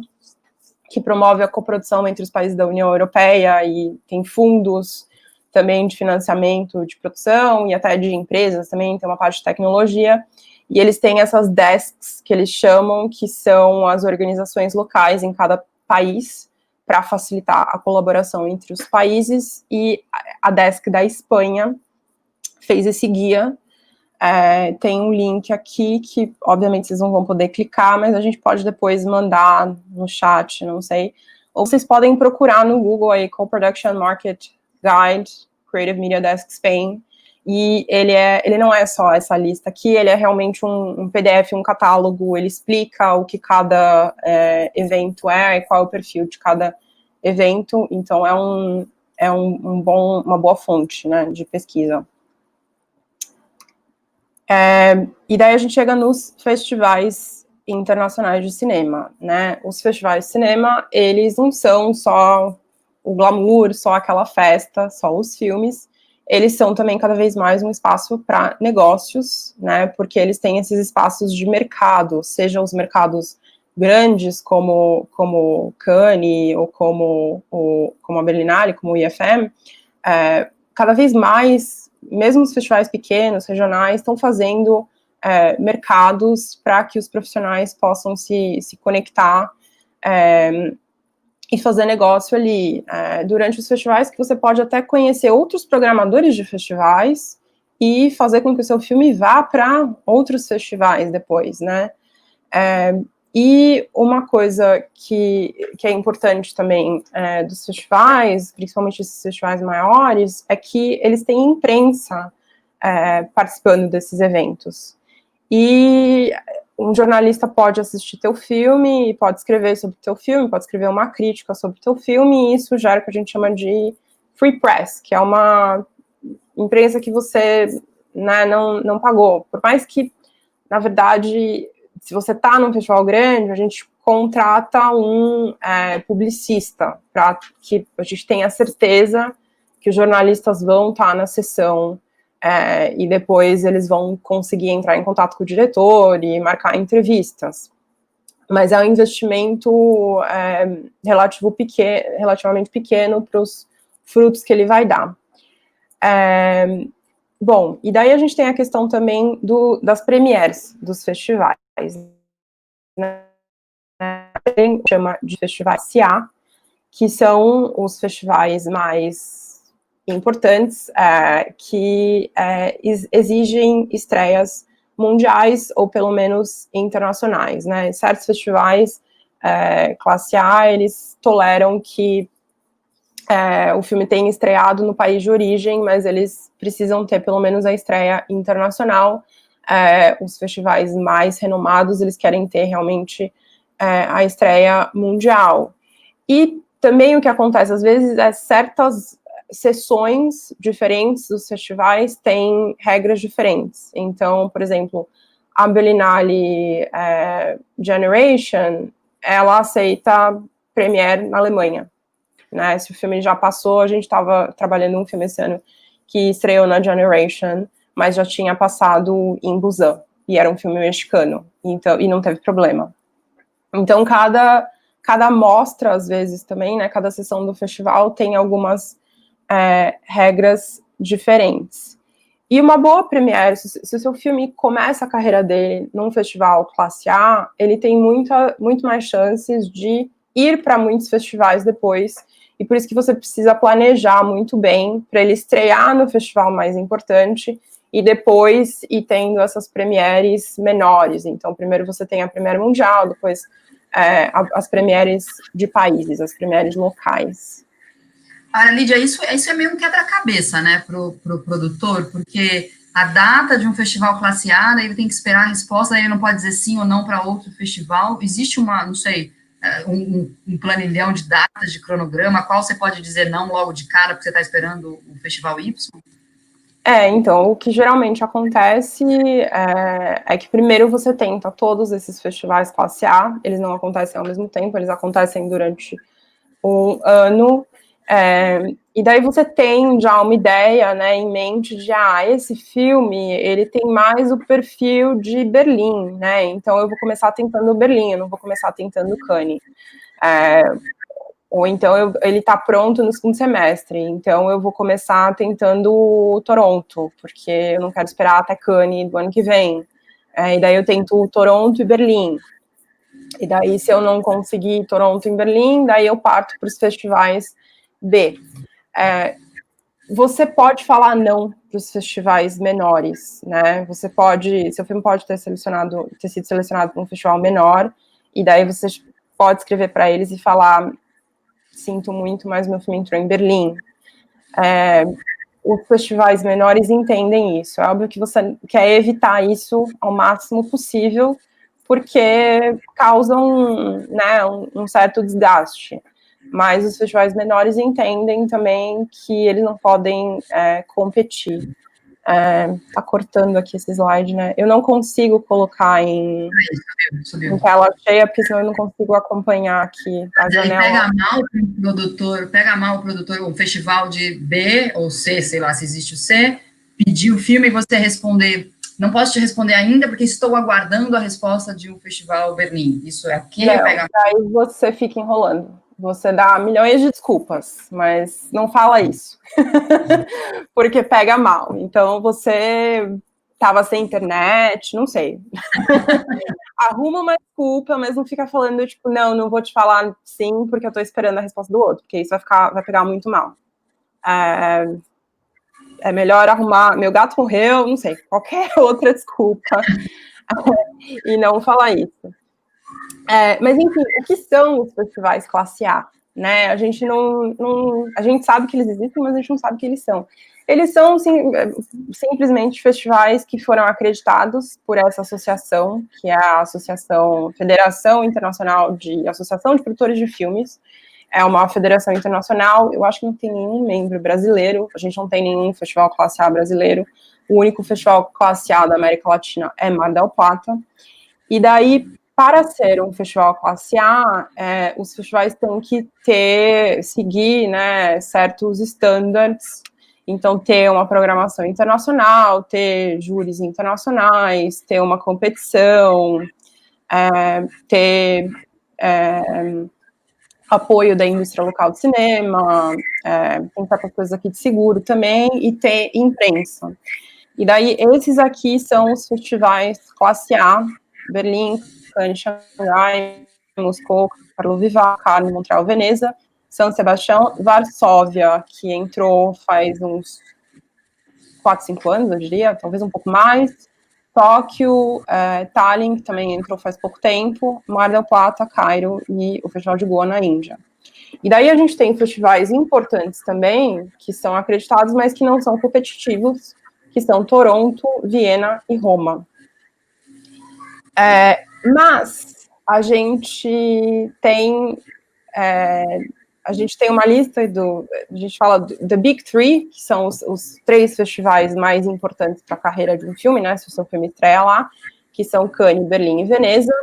que promove a coprodução entre os países da União Europeia e tem fundos também de financiamento de produção e até de empresas também, tem uma parte de tecnologia. E eles têm essas desks, que eles chamam, que são as organizações locais em cada país, para facilitar a colaboração entre os países, e a desk da Espanha fez esse guia. Tem um link aqui, que obviamente vocês não vão poder clicar, mas a gente pode depois mandar no chat, não sei. Ou vocês podem procurar no Google aí, Co-Production Market Guide, Creative Media Desk Spain, e ele não é só essa lista aqui, ele é realmente um PDF, um catálogo, ele explica o que cada evento e qual é o perfil de cada evento, então uma boa fonte, né, de pesquisa. E daí a gente chega nos festivais internacionais de cinema, né, os festivais de cinema, eles não são só o glamour, só aquela festa, só os filmes, eles são também cada vez mais um espaço para negócios, né, porque eles têm esses espaços de mercado, sejam os mercados grandes como Cannes, ou como a Berlinale, como o IFM, cada vez mais, mesmo os festivais pequenos, regionais, estão fazendo mercados para que os profissionais possam se conectar e fazer negócio ali. Durante os festivais, que você pode até conhecer outros programadores de festivais e fazer com que o seu filme vá para outros festivais depois, né? E uma coisa que é importante também dos festivais, principalmente esses festivais maiores, é que eles têm imprensa participando desses eventos. E um jornalista pode assistir teu filme, pode escrever sobre teu filme, pode escrever uma crítica sobre teu filme, e isso gera o que a gente chama de free press, que é uma imprensa que você, né, não pagou. Por mais que, na verdade, se você está num festival grande, a gente contrata um publicista, para que a gente tenha certeza que os jornalistas vão estar na sessão, e depois eles vão conseguir entrar em contato com o diretor e marcar entrevistas. Mas é um investimento relativamente pequeno para os frutos que ele vai dar. Bom, e daí a gente tem a questão também das premieres dos festivais, né? chama de festivais CA, que são os festivais mais importantes, que exigem estreias mundiais ou pelo menos internacionais, né? Certos festivais classe A, eles toleram que o filme tenha estreado no país de origem, mas eles precisam ter pelo menos a estreia internacional. Os festivais mais renomados, eles querem ter realmente a estreia mundial. E também o que acontece, às vezes, certas sessões diferentes dos festivais têm regras diferentes. Então, por exemplo, a Berlinale Generation, ela aceita premiere na Alemanha, né? Se o filme já passou, a gente estava trabalhando um filme esse ano que estreou na Generation, mas já tinha passado em Busan, e era um filme mexicano, então, e não teve problema. Então, cada mostra, às vezes, também, né, cada sessão do festival tem algumas regras diferentes. E uma boa premiere, se o seu filme começa a carreira dele num festival classe A, ele tem muito mais chances de ir para muitos festivais depois, e por isso que você precisa planejar muito bem para ele estrear no festival mais importante e depois ir tendo essas premieres menores. Então, primeiro você tem a premiere mundial, depois as premieres de países, as premieres locais. Olha, Lídia, isso é meio um quebra-cabeça, né, pro produtor, porque a data de um festival classe A, daí ele tem que esperar a resposta, daí ele não pode dizer sim ou não para outro festival. Existe não sei, um planilhão de datas, de cronograma, qual você pode dizer não logo de cara, porque você está esperando o festival Y? Então, o que geralmente acontece é que primeiro você tenta todos esses festivais classe A, eles não acontecem ao mesmo tempo, eles acontecem durante um ano, e daí você tem já uma ideia, né, em mente de, esse filme, ele tem mais o perfil de Berlim, né, então eu vou começar tentando Berlim, eu não vou começar tentando Cannes. Ou então ele está pronto no segundo semestre, então eu vou começar tentando Toronto, porque eu não quero esperar até Cannes do ano que vem. E daí eu tento Toronto e Berlim. E daí, se eu não conseguir Toronto e Berlim, daí eu parto para os festivais B. Você pode falar não para os festivais menores, né? Seu filme pode ter sido selecionado para um festival menor, e daí você pode escrever para eles e falar: sinto muito, mas meu filme entrou em Berlim. Os festivais menores entendem isso. É óbvio que você quer evitar isso ao máximo possível, porque causam, né, um certo desgaste. Mas os festivais menores entendem também que eles não podem competir. Tá cortando aqui esse slide, né? Eu não consigo colocar em tela cheia, porque senão eu não consigo acompanhar aqui a janela. Pega mal o produtor, o festival de B ou C, sei lá se existe o C, pedir o filme e você responder, não posso te responder ainda, porque estou aguardando a resposta de um festival Berlim. Isso é aqui? Aí você fica enrolando. Você dá milhões de desculpas, mas não fala isso. Porque pega mal. Então, você estava sem internet, não sei. Arruma uma desculpa, mas não fica falando, tipo, não vou te falar sim, porque eu tô esperando a resposta do outro, porque isso vai pegar muito mal. É melhor arrumar, meu gato morreu, não sei, qualquer outra desculpa, e não falar isso. Mas, enfim, o que são os festivais classe A? Né? A gente a gente sabe que eles existem, mas a gente não sabe o que eles são. Eles são simplesmente festivais que foram acreditados por essa associação, que é a Federação Internacional de Associação de Produtores de Filmes. É uma federação internacional, eu acho que não tem nenhum membro brasileiro, a gente não tem nenhum festival classe A brasileiro, o único festival classe A da América Latina é Mar del Plata, e daí, para ser um festival classe A, os festivais têm que seguir, né, certos estándares, então ter uma programação internacional, ter júris internacionais, ter uma competição, ter apoio da indústria local de cinema, tem certas coisas aqui de seguro também, e ter imprensa. E daí, esses aqui são os festivais classe A, Berlim, Cannes, Xangai, Moscou, Karlovy Vary, Cannes, Montreal, Veneza, São Sebastião, Varsóvia, que entrou faz uns 4, 5 anos, eu diria, talvez um pouco mais, Tóquio, Tallinn, que também entrou faz pouco tempo, Mar del Plata, Cairo e o Festival de Goa na Índia. E daí a gente tem festivais importantes também, que são acreditados, mas que não são competitivos, que são Toronto, Viena e Roma. Mas a gente tem uma lista a gente fala The Big Three, que são os 3 festivais mais importantes para a carreira de um filme, né, se o seu filme estreia lá, que são Cannes, Berlim e Veneza.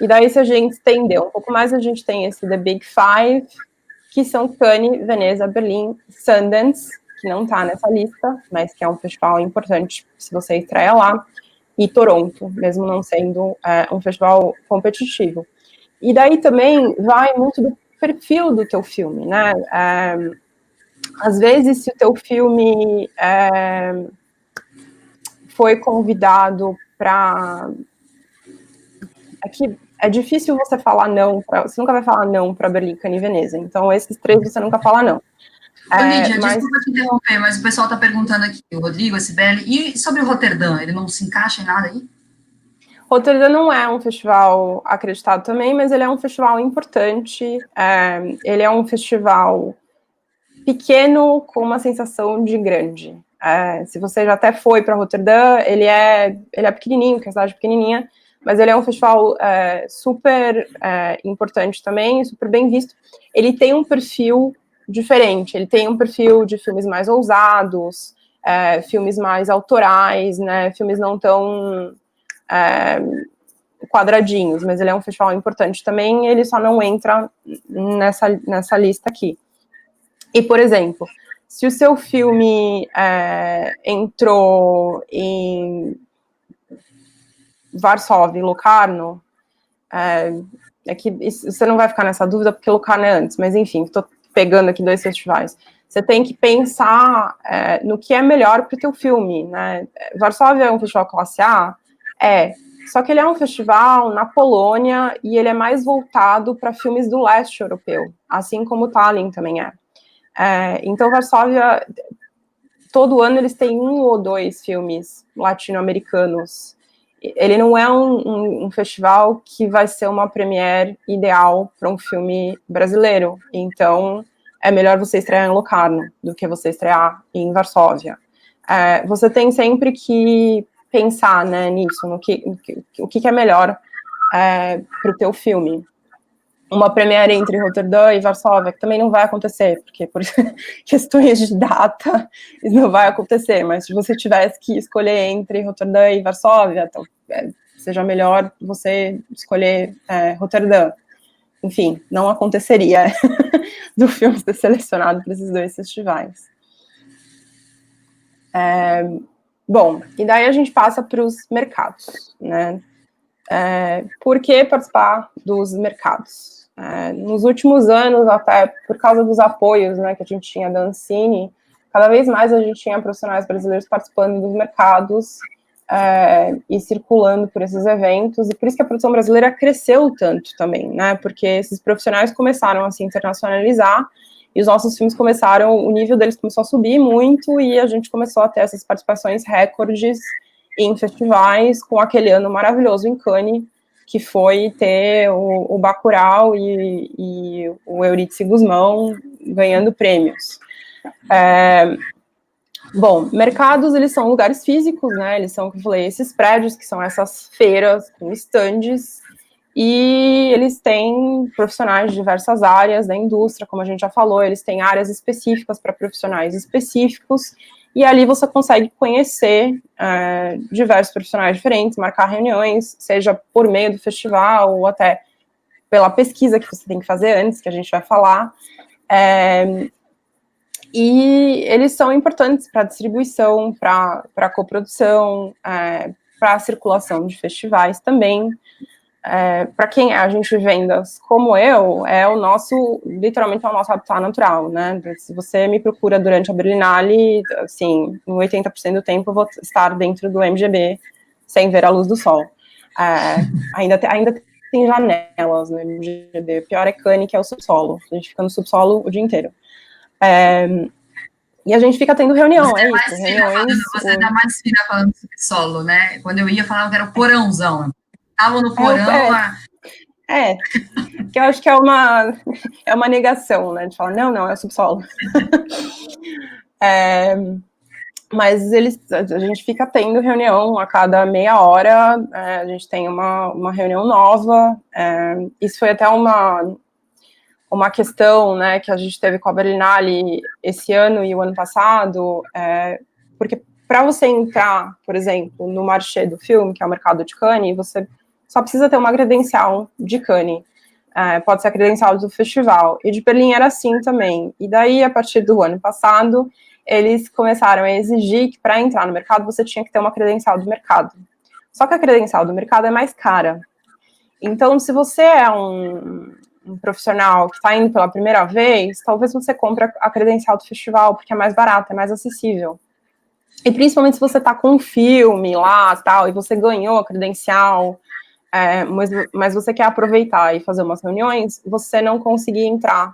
E daí, se a gente estender um pouco mais, a gente tem esse The Big Five, que são Cannes, Veneza, Berlim, Sundance, que não está nessa lista, mas que é um festival importante se você estreia lá, e Toronto, mesmo não sendo um festival competitivo. E daí também vai muito do perfil do teu filme, né? Às vezes, se o teu filme foi convidado para... Aqui é difícil você falar não, você nunca vai falar não para Berlim, Cannes e Veneza, então esses 3 você nunca fala não. Lídia, desculpa te interromper, mas o pessoal está perguntando aqui, o Rodrigo, a Sibeli, e sobre o Roterdã, ele não se encaixa em nada aí? Roterdã não é um festival acreditado também, mas ele é um festival importante, ele é um festival pequeno com uma sensação de grande. Se você já até foi para Roterdã, ele é pequenininho, que é uma cidade pequenininha, mas ele é um festival super importante também, super bem visto. Ele tem um perfil diferente, ele tem um perfil de filmes mais ousados, filmes mais autorais, né, filmes não tão quadradinhos, mas ele é um festival importante também, ele só não entra nessa lista aqui. E, por exemplo, se o seu filme entrou em Varsóvia e Locarno, que você não vai ficar nessa dúvida, porque Locarno é antes, mas enfim, estou pegando aqui 2 festivais. Você tem que pensar no que é melhor para o teu filme, né? Varsóvia é um festival classe A? Só que ele é um festival na Polônia e ele é mais voltado para filmes do leste europeu, assim como Tallinn também é. Então, Varsóvia, todo ano eles têm 1 ou 2 filmes latino-americanos. Ele não é um festival que vai ser uma premiere ideal para um filme brasileiro. Então, é melhor você estrear em Locarno do que você estrear em Varsóvia. Você tem sempre que pensar, né, nisso, o que é melhor para o teu filme. Uma premiere entre Roterdã e Varsóvia, que também não vai acontecer, porque por questões de data, isso não vai acontecer, mas se você tivesse que escolher entre Roterdã e Varsóvia, então, seja melhor você escolher Roterdã. Enfim, não aconteceria do filme ser selecionado para esses 2 festivais. Bom, e daí a gente passa para os mercados, né? Por que participar dos mercados? Nos últimos anos, até por causa dos apoios, né, que a gente tinha da Ancine, cada vez mais a gente tinha profissionais brasileiros participando dos mercados e circulando por esses eventos, e por isso que a produção brasileira cresceu tanto também, né, porque esses profissionais começaram a se internacionalizar, e os nossos filmes o nível deles começou a subir muito, e a gente começou a ter essas participações recordes em festivais, com aquele ano maravilhoso em Cannes, que foi ter o Bacurau e o Eurídice Guzmão ganhando prêmios. Bom, mercados, eles são lugares físicos, né, eles são, como eu falei, esses prédios, que são essas feiras com estandes, e eles têm profissionais de diversas áreas da indústria, como a gente já falou, eles têm áreas específicas para profissionais específicos, e ali você consegue conhecer diversos profissionais diferentes, marcar reuniões, seja por meio do festival, ou até pela pesquisa que você tem que fazer antes, que a gente vai falar. E eles são importantes para a distribuição, para a coprodução, para a circulação de festivais também. Para quem é agente de vendas como eu, literalmente é o nosso habitat natural, né? Se você me procura durante a Berlinale, assim, em 80% do tempo eu vou estar dentro do MGB, sem ver a luz do sol. Ainda tem janelas no MGB. O pior é Cannes, que é o subsolo. A gente fica no subsolo o dia inteiro. E a gente fica tendo reunião, Você é é mais isso. fina Reuniões. você tá mais fina falando subsolo, né? Quando eu ia, falava que era o porãozão. Estavam no porão, Que eu acho que é uma negação, né? De falar, não, é o subsolo. Mas a gente fica tendo reunião a cada meia hora, a gente tem uma reunião nova. Isso foi até uma questão, né, que a gente teve com a Berlinale esse ano e o ano passado, porque para você entrar, por exemplo, no marché do filme, que é o mercado de Cannes, você só precisa ter uma credencial de Cannes. Pode ser a credencial do festival. E de Berlim era assim também. E daí, a partir do ano passado, eles começaram a exigir que para entrar no mercado você tinha que ter uma credencial do mercado. Só que a credencial do mercado é mais cara. Então, se você é um profissional que está indo pela primeira vez, talvez você compre a credencial do festival, porque é mais barata, é mais acessível. E principalmente se você está com um filme lá, tal, e você ganhou a credencial, mas você quer aproveitar e fazer umas reuniões, você não conseguir entrar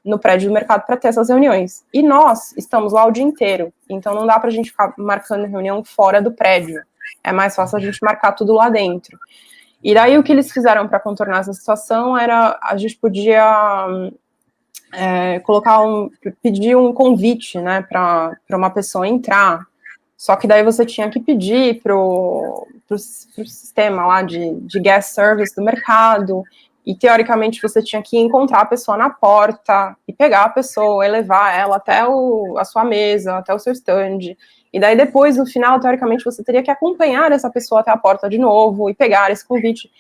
no prédio do mercado para ter essas reuniões. E nós estamos lá o dia inteiro, então não dá para a gente ficar marcando reunião fora do prédio. É mais fácil a gente marcar tudo lá dentro. E daí o que eles fizeram para contornar essa situação era, a gente podia pedir um convite, né, para uma pessoa entrar, só que daí você tinha que pedir pro sistema lá de guest service do mercado, e teoricamente você tinha que encontrar a pessoa na porta, e pegar a pessoa, e levar ela até a sua mesa, até o seu stand. E daí depois, no final, teoricamente, você teria que acompanhar essa pessoa até a porta de novo e pegar esse convite.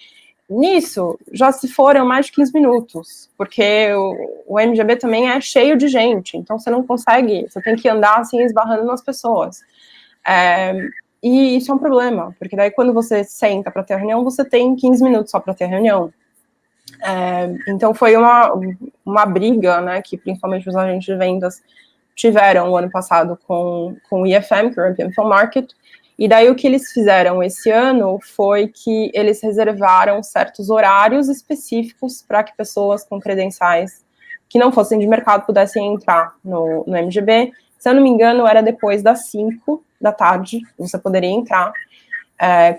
Nisso, já se foram mais de 15 minutos, porque o MGB também é cheio de gente, então você não consegue, você tem que andar assim, esbarrando nas pessoas. E isso é um problema, porque daí quando você senta para ter a reunião, você tem 15 minutos só para ter a reunião. Então foi uma briga, né, que principalmente os agentes de vendas tiveram o ano passado com o IFM, que é o European Film Market, e daí o que eles fizeram esse ano foi que eles reservaram certos horários específicos para que pessoas com credenciais que não fossem de mercado pudessem entrar no MGB. Se eu não me engano, era depois das 5 da tarde, você poderia entrar,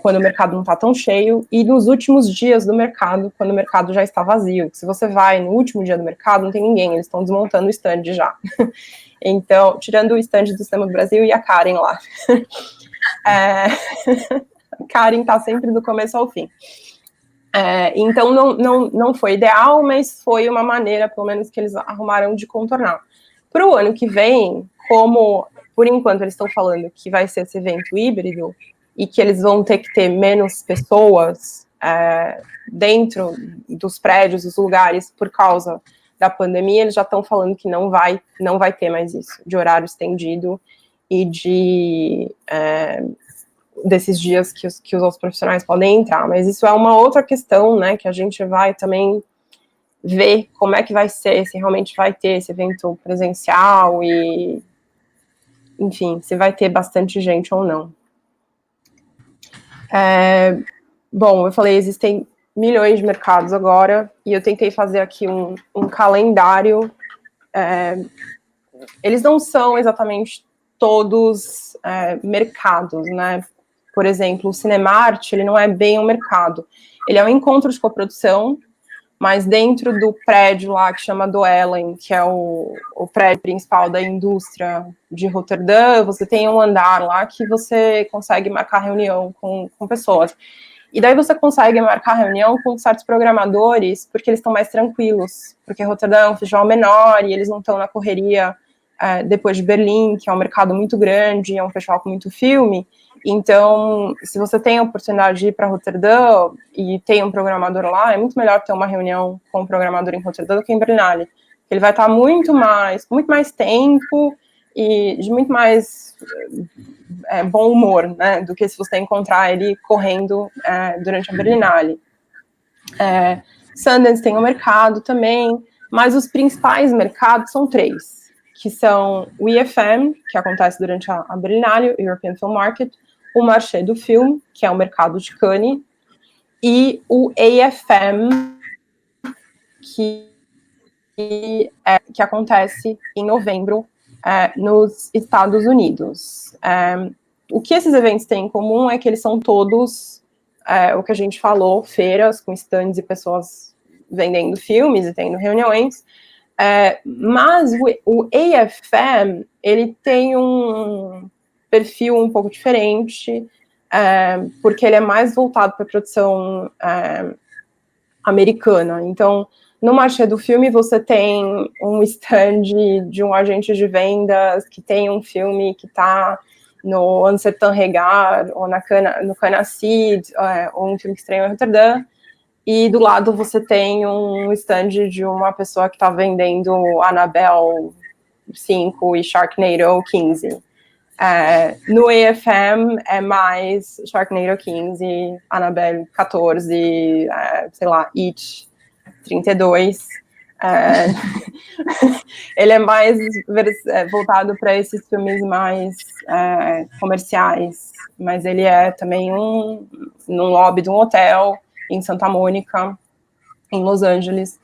quando o mercado não está tão cheio, e nos últimos dias do mercado, quando o mercado já está vazio. Se você vai no último dia do mercado, não tem ninguém, eles estão desmontando o stand já. Então, tirando o stand do Cinema do Brasil e a Karen lá. A Karen está sempre do começo ao fim. Então, não foi ideal, mas foi uma maneira, pelo menos, que eles arrumaram de contornar. Para o ano que vem, como, por enquanto, eles estão falando que vai ser esse evento híbrido, e que eles vão ter que ter menos pessoas dentro dos prédios, dos lugares, por causa da pandemia, eles já estão falando que não vai ter mais isso, de horário estendido e desses dias que os outros profissionais podem entrar. Mas isso é uma outra questão, né, que a gente vai também ver como é que vai ser, se realmente vai ter esse evento presencial e, enfim, se vai ter bastante gente ou não. Bom, eu falei, existem milhões de mercados agora, e eu tentei fazer aqui um calendário. Eles não são exatamente todos mercados, né? Por exemplo, o Cinemark, ele não é bem um mercado. Ele é um encontro de coprodução, mas dentro do prédio lá que chama Doelen, que é o prédio principal da indústria de Roterdã, você tem um andar lá que você consegue marcar reunião com pessoas. E daí você consegue marcar reunião com certos programadores, porque eles estão mais tranquilos, porque Roterdã é um festival menor e eles não estão na correria depois de Berlim, que é um mercado muito grande, é um festival com muito filme. Então, se você tem a oportunidade de ir para Roterdã e tem um programador lá, é muito melhor ter uma reunião com um programador em Roterdã do que em Berlinale. Ele vai estar com muito mais tempo e de muito mais bom humor, né, do que se você encontrar ele correndo durante a Berlinale. Sundance tem um mercado também, mas os principais mercados são 3, que são o IFM, que acontece durante a Berlinale, o European Film Market, o Marché do Film, que é o mercado de Cannes, e o AFM, que acontece em novembro nos Estados Unidos. O que esses eventos têm em comum é que eles são todos o que a gente falou, feiras com stands e pessoas vendendo filmes e tendo reuniões, mas o AFM, ele tem um perfil um pouco diferente, porque ele é mais voltado para a produção americana. Então, no Marché do Filme, você tem um stand de um agente de vendas que tem um filme que está no Un Certain Regard, ou no Canacid, ou um filme que estreia em Rotterdam, e do lado você tem um stand de uma pessoa que está vendendo Annabelle 5 e Sharknado 15. No AFM é mais Sharknado 15, Annabelle 14, sei lá, It 32. Ele é mais voltado para esses filmes mais comerciais, mas ele é também num lobby de um hotel em Santa Mônica, em Los Angeles,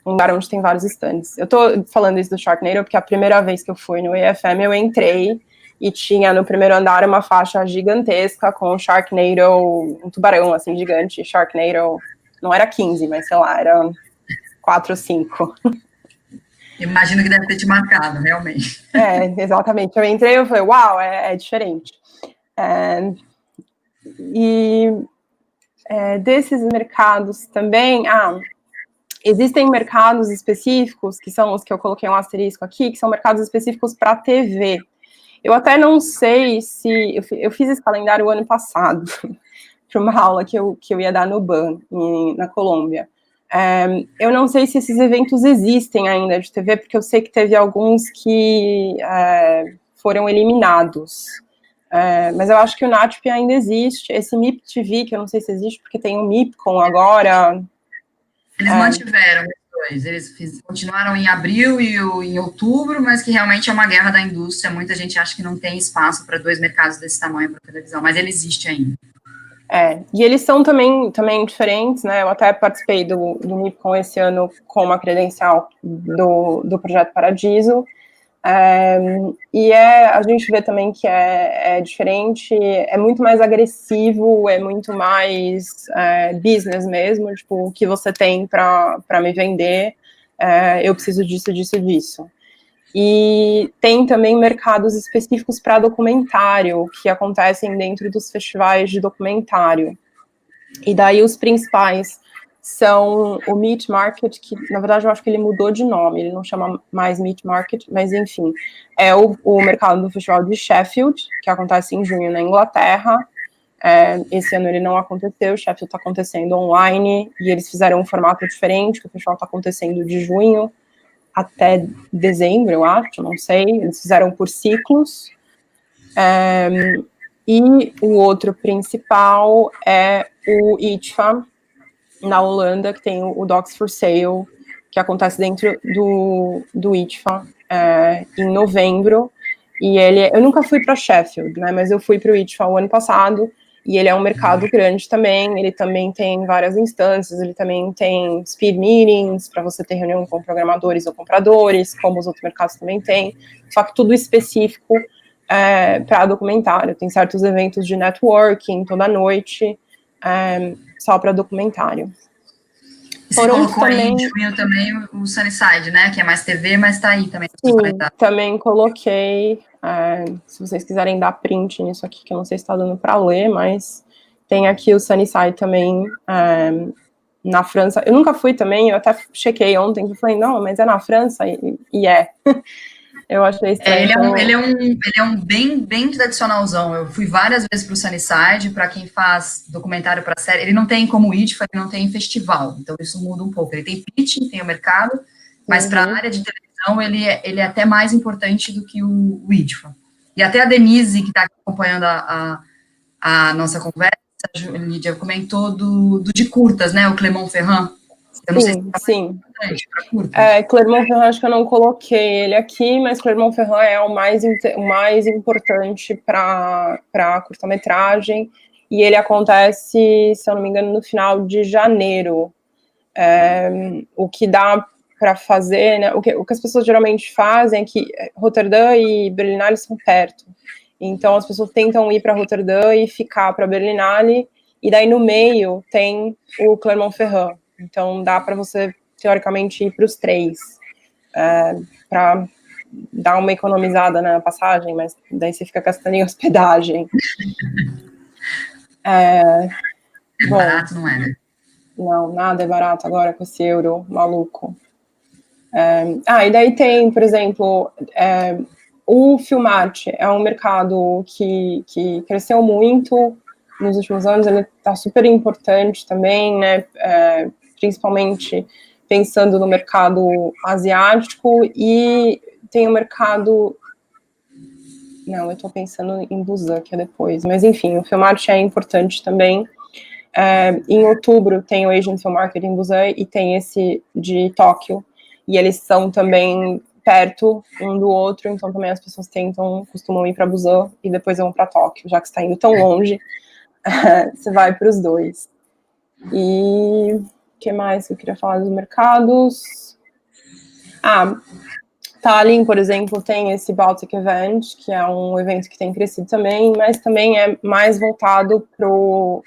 um lugar onde tem vários stands. Eu tô falando isso do Sharknado porque a primeira vez que eu fui no AFM, eu entrei e tinha no primeiro andar uma faixa gigantesca com Sharknado, um tubarão assim gigante, Sharknado, não era 15, mas sei lá, era 4 ou 5. Imagino que deve ter te marcado, realmente. Exatamente. Eu entrei e falei, uau, é diferente. Desses mercados também, existem mercados específicos, que são os que eu coloquei um asterisco aqui, que são mercados específicos para TV. Eu até não sei se... Eu fiz esse calendário o ano passado, para uma aula que eu ia dar no BAN, na Colômbia. Eu não sei se esses eventos existem ainda de TV, porque eu sei que teve alguns que foram eliminados. Mas eu acho que o NATP ainda existe. Esse MIP TV, que eu não sei se existe, porque tem o MIPCOM agora. Eles mantiveram os dois, eles continuaram em abril e em outubro, mas que realmente é uma guerra da indústria. Muita gente acha que não tem espaço para 2 mercados desse tamanho para televisão, mas ele existe ainda. E eles são também diferentes, né? Eu até participei do MIPCOM esse ano com uma credencial do Projeto Paradiso. A gente vê também que é diferente, é muito mais agressivo, é muito mais business mesmo, tipo, o que você tem para me vender, eu preciso disso. E tem também mercados específicos para documentário, que acontecem dentro dos festivais de documentário. E daí os principais são o Meat Market, que na verdade eu acho que ele mudou de nome, ele não chama mais Meat Market, mas enfim, é o mercado do Festival de Sheffield, que acontece em junho na Inglaterra. Esse ano ele não aconteceu, o Sheffield está acontecendo online, e eles fizeram um formato diferente, que o festival está acontecendo de junho até dezembro, eu acho, não sei, eles fizeram por ciclos. E o outro principal é o ITFA, na Holanda, que tem o Docs for Sale, que acontece dentro do ITFA em novembro, e eu nunca fui para Sheffield, né, mas eu fui para o ITFA o ano passado, e ele é um mercado grande também, ele também tem várias instâncias, ele também tem speed meetings, para você ter reunião com programadores ou compradores, como os outros mercados também têm, só que tudo específico para documentário. Tem certos eventos de networking toda noite, só para documentário. E você colocou aí em junho também o Sunnyside, né, que é mais TV, mas está aí também. Sim, também coloquei, se vocês quiserem dar print nisso aqui, que eu não sei se está dando para ler, mas tem aqui o Sunnyside também, na França. Eu nunca fui também, eu até chequei ontem, eu falei, não, mas é na França, e é. Eu achei estranho. Ele é um bem tradicionalzão. Eu fui várias vezes para o Sunnyside, para quem faz documentário para série. Ele não tem como o ITFA, ele não tem festival, então isso muda um pouco. Ele tem pitching, tem o mercado, mas para a área de televisão ele é até mais importante do que o ITFA. E até a Denise, que está acompanhando a nossa conversa, a Lídia comentou do de curtas, né? O Clermont-Ferrand. Eu não sei se sim. Clermont-Ferrand, acho que eu não coloquei ele aqui, mas Clermont-Ferrand é o mais importante para curta-metragem, e ele acontece, se eu não me engano, no final de janeiro. O que dá para fazer, né, o que as pessoas geralmente fazem é que Roterdã e Berlinale são perto, então as pessoas tentam ir para Roterdã e ficar para Berlinale, e daí no meio tem o Clermont-Ferrand, então dá para você, teoricamente, ir para os três, para dar uma economizada na passagem, mas daí você fica gastando em hospedagem. Bom, Barato não é, né? não, nada é barato agora com esse euro maluco. E daí tem, por exemplo, o Filmart é um mercado que cresceu muito nos últimos anos, ele está super importante também, né, principalmente pensando no mercado asiático, e tem o mercado... Não, eu estou pensando em Busan, que é depois, mas enfim, o Filmart é importante também. Em outubro tem o Asian Film Market em Busan e tem esse de Tóquio, e eles são também perto um do outro, então também as pessoas costumam ir para Busan e depois vão para Tóquio, já que está indo tão longe, você vai para os dois. E o que mais que eu queria falar dos mercados? Tallinn, por exemplo, tem esse Baltic Event, que é um evento que tem crescido também, mas também é mais voltado pro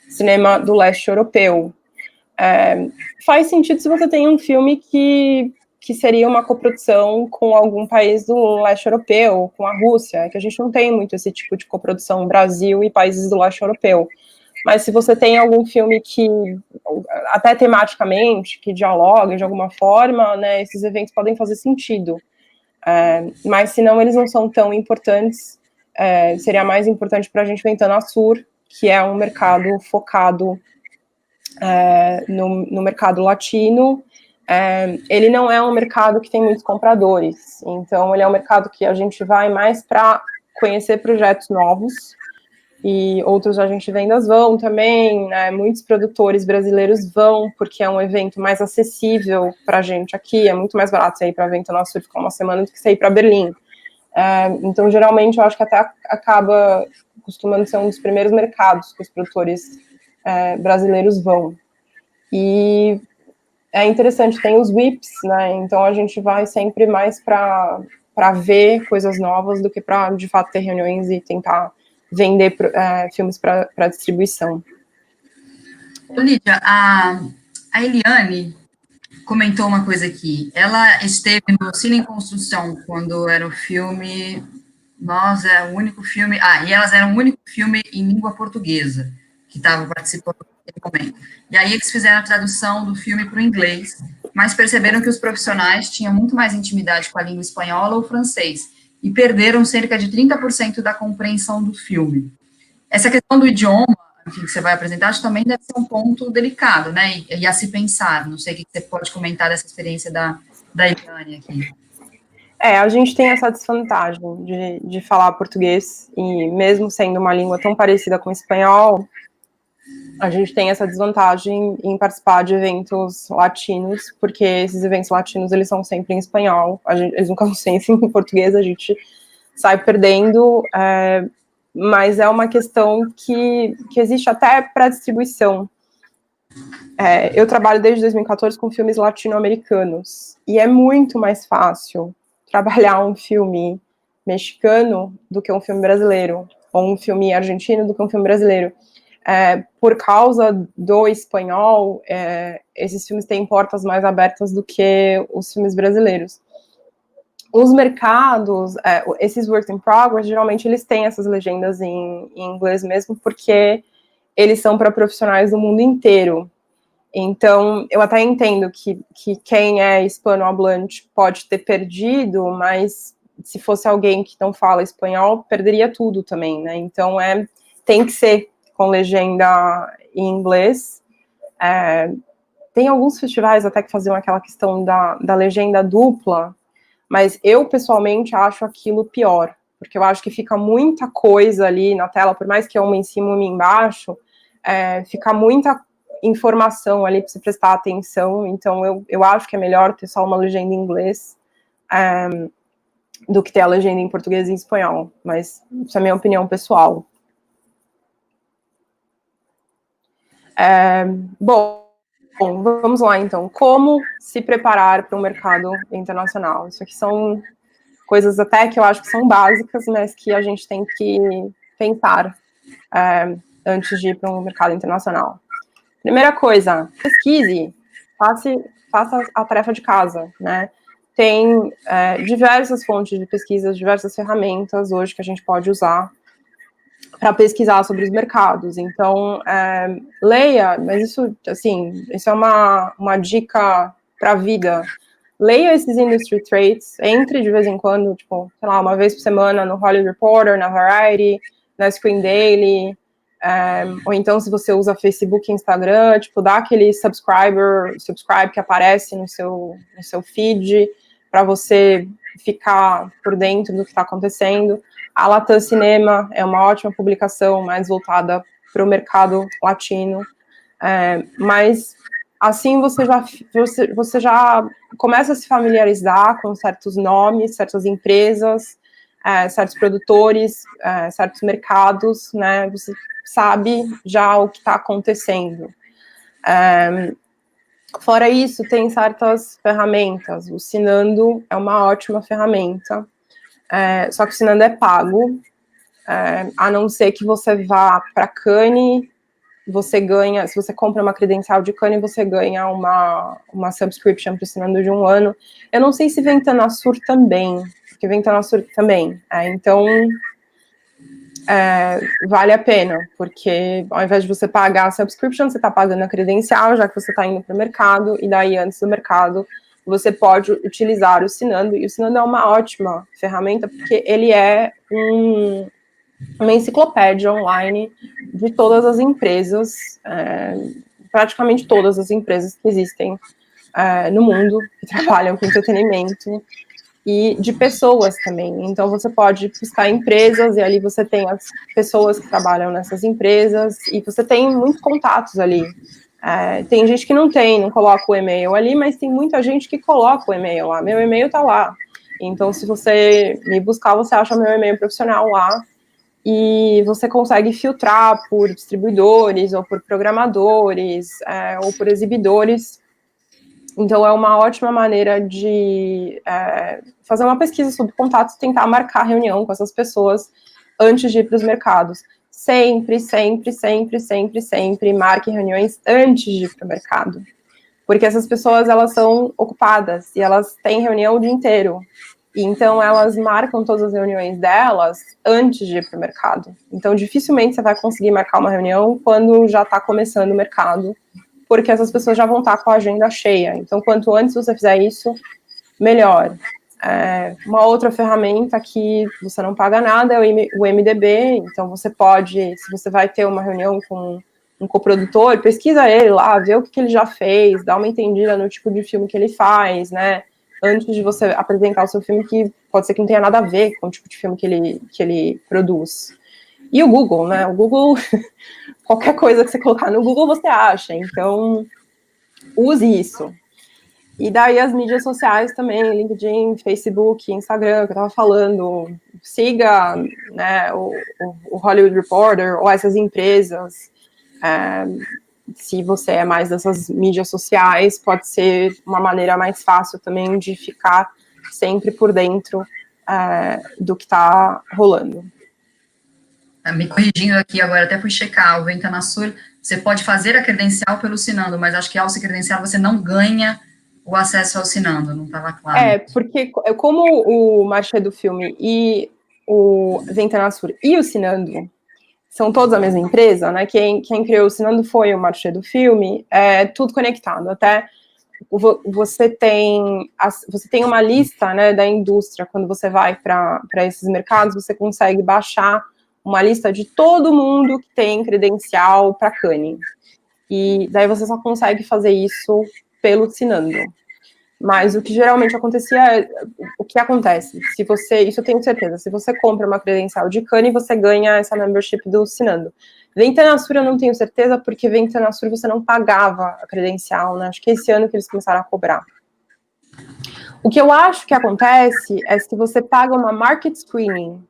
cinema do leste europeu. Faz sentido se você tem um filme que seria uma coprodução com algum país do leste europeu, com a Rússia, que a gente não tem muito esse tipo de coprodução, Brasil e países do leste europeu. Mas se você tem algum filme que, até tematicamente, que dialoga de alguma forma, né, esses eventos podem fazer sentido. Mas se não, eles não são tão importantes. Seria mais importante para a gente Ventana Sur, que é um mercado focado no mercado latino. Ele não é um mercado que tem muitos compradores, então ele é um mercado que a gente vai mais para conhecer projetos novos, e outros agentes de vendas vão também, né? Muitos produtores brasileiros vão, porque é um evento mais acessível para a gente aqui, é muito mais barato você ir para Ventana Sur ficar uma semana do que você ir para Berlim. Então, geralmente, eu acho que até acaba costumando ser um dos primeiros mercados que os produtores brasileiros vão. E é interessante, tem os WIPs, né? Então a gente vai sempre mais para ver coisas novas do que para, de fato, ter reuniões e tentar vender filmes para distribuição. Lídia, a Eliane comentou uma coisa aqui. Ela esteve no Cine em Construção quando era o filme... Nós é o único filme... e elas eram o único filme em língua portuguesa que estavam participando naquele momento. E aí eles fizeram a tradução do filme para o inglês, mas perceberam que os profissionais tinham muito mais intimidade com a língua espanhola ou francês, e perderam cerca de 30% da compreensão do filme. Essa questão do idioma, enfim, que você vai apresentar, acho que também deve ser um ponto delicado, né, e a se pensar. Não sei o que você pode comentar dessa experiência da Eliane aqui. A gente tem essa desvantagem de falar português, e mesmo sendo uma língua tão parecida com o espanhol, a gente tem essa desvantagem em participar de eventos latinos, porque esses eventos latinos, eles são sempre em espanhol, eles nunca vão ser em português, a gente sai perdendo, mas é uma questão que existe até para distribuição. Eu trabalho desde 2014 com filmes latino-americanos, e é muito mais fácil trabalhar um filme mexicano do que um filme brasileiro, ou um filme argentino do que um filme brasileiro. Por causa do espanhol, esses filmes têm portas mais abertas do que os filmes brasileiros. Os mercados, esses works in progress, geralmente eles têm essas legendas em inglês mesmo, porque eles são para profissionais do mundo inteiro. Então, eu até entendo que quem é hispanohablante pode ter perdido, mas se fosse alguém que não fala espanhol, perderia tudo também, né? Então, tem que ser com legenda em inglês. Tem alguns festivais até que faziam aquela questão da legenda dupla, mas eu, pessoalmente, acho aquilo pior, porque eu acho que fica muita coisa ali na tela, por mais que é uma em cima e uma embaixo, fica muita informação ali para você prestar atenção, então eu acho que é melhor ter só uma legenda em inglês. do que ter a legenda em português e em espanhol, mas isso é a minha opinião pessoal. Bom, vamos lá então. Como se preparar para um mercado internacional? Isso aqui são coisas até que eu acho que são básicas, mas que a gente tem que pensar antes de ir para um mercado internacional. Primeira coisa, pesquise, faça a tarefa de casa, né? Tem diversas fontes de pesquisa, diversas ferramentas hoje que a gente pode usar para pesquisar sobre os mercados. Então, leia, mas isso, assim, isso é uma dica para a vida. Leia esses industry traits, entre de vez em quando, tipo, sei lá, uma vez por semana no Hollywood Reporter, na Variety, na Screen Daily, ou então se você usa Facebook e Instagram, tipo, dá aquele subscribe que aparece no seu feed, para você ficar por dentro do que está acontecendo. A Latam Cinema é uma ótima publicação, mais voltada para o mercado latino, mas assim você já começa a se familiarizar com certos nomes, certas empresas, certos produtores, certos mercados, né? Você sabe já o que está acontecendo. Fora isso, tem certas ferramentas. O Sinando é uma ótima ferramenta, só que o Sinando é pago, a não ser que você vá para Cannes, você ganha, se você compra uma credencial de Cannes, você ganha uma subscription para o Sinando de 1 ano. Eu não sei se Ventana Sur também, porque Ventana Sur também. Então, vale a pena, porque ao invés de você pagar a subscription, você está pagando a credencial, já que você está indo para o mercado, e daí antes do mercado você pode utilizar o Sinando, e o Sinando é uma ótima ferramenta, porque ele é uma enciclopédia online de todas as empresas, praticamente todas as empresas que existem no mundo, que trabalham com entretenimento, e de pessoas também. Então, você pode buscar empresas, e ali você tem as pessoas que trabalham nessas empresas, e você tem muitos contatos ali. Tem gente que não coloca o e-mail ali, mas tem muita gente que coloca o e-mail lá. Meu e-mail tá lá. Então, se você me buscar, você acha meu e-mail profissional lá, e você consegue filtrar por distribuidores, ou por programadores, ou por exibidores. Então, é uma ótima maneira de fazer uma pesquisa sobre contatos, tentar marcar reunião com essas pessoas antes de ir para os mercados. Sempre, sempre, sempre, sempre, sempre marque reuniões antes de ir para o mercado. Porque essas pessoas, elas são ocupadas, e elas têm reunião o dia inteiro. E então, elas marcam todas as reuniões delas antes de ir para o mercado. Então, dificilmente você vai conseguir marcar uma reunião quando já está começando o mercado, porque essas pessoas já vão estar com a agenda cheia. Então, quanto antes você fizer isso, melhor. Uma outra ferramenta que você não paga nada é o MDB. Então, você pode, se você vai ter uma reunião com um coprodutor, pesquisa ele lá, vê o que ele já fez, dá uma entendida no tipo de filme que ele faz, né? Antes de você apresentar o seu filme, que pode ser que não tenha nada a ver com o tipo de filme que ele produz. E o Google, né? O Google, qualquer coisa que você colocar no Google, você acha. Então, use isso. E daí as mídias sociais também, LinkedIn, Facebook, Instagram, que eu estava falando. Siga, né, o Hollywood Reporter ou essas empresas. Se você é mais dessas mídias sociais, pode ser uma maneira mais fácil também de ficar sempre por dentro do que está rolando. Me corrigindo aqui agora, até fui checar, o Ventana Sur, você pode fazer a credencial pelo Sinando, mas acho que ao se credenciar você não ganha o acesso ao Sinando, não estava claro. Porque como o Marché do Filme e o Ventana Sur e o Sinando são todos a mesma empresa, né? Quem criou o Sinando foi o Marché do Filme, tudo conectado. Até você tem uma lista, né, da indústria. Quando você vai para esses mercados, você consegue baixar uma lista de todo mundo que tem credencial para Cannes. E daí você só consegue fazer isso pelo Sinando. Mas o que geralmente acontecia, o que acontece, isso eu tenho certeza, se você compra uma credencial de Cannes, você ganha essa membership do Sinando. Ventana Sur eu não tenho certeza, porque Ventana Sur você não pagava a credencial, né? Acho que esse ano que eles começaram a cobrar. O que eu acho que acontece é se você paga uma market screening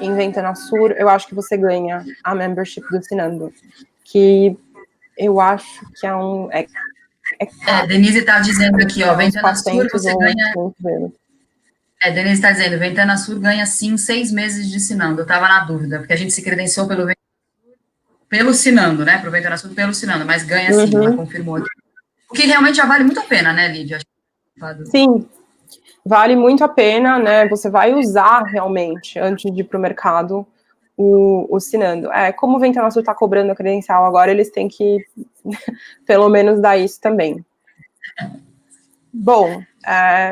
em Ventana Sur, eu acho que você ganha a membership do Cinando, que eu acho que é caro. Denise está dizendo aqui, ó, É uns Ventana Sur 400 você ou ganha... 500 euros. Denise está dizendo, Ventana Sur ganha sim 6 meses de Cinando. Eu estava na dúvida, porque a gente se credenciou pelo Cinando, né? Pro Ventana Sur pelo Cinando, mas ganha sim, ela confirmou aqui. O que realmente já vale muito a pena, né, Lídia? Sim, vale muito a pena, né? Você vai usar realmente, antes de ir para o mercado, o Cinando. Como o Ventana Sul está cobrando a credencial agora, eles têm que, pelo menos, dar isso também. Bom,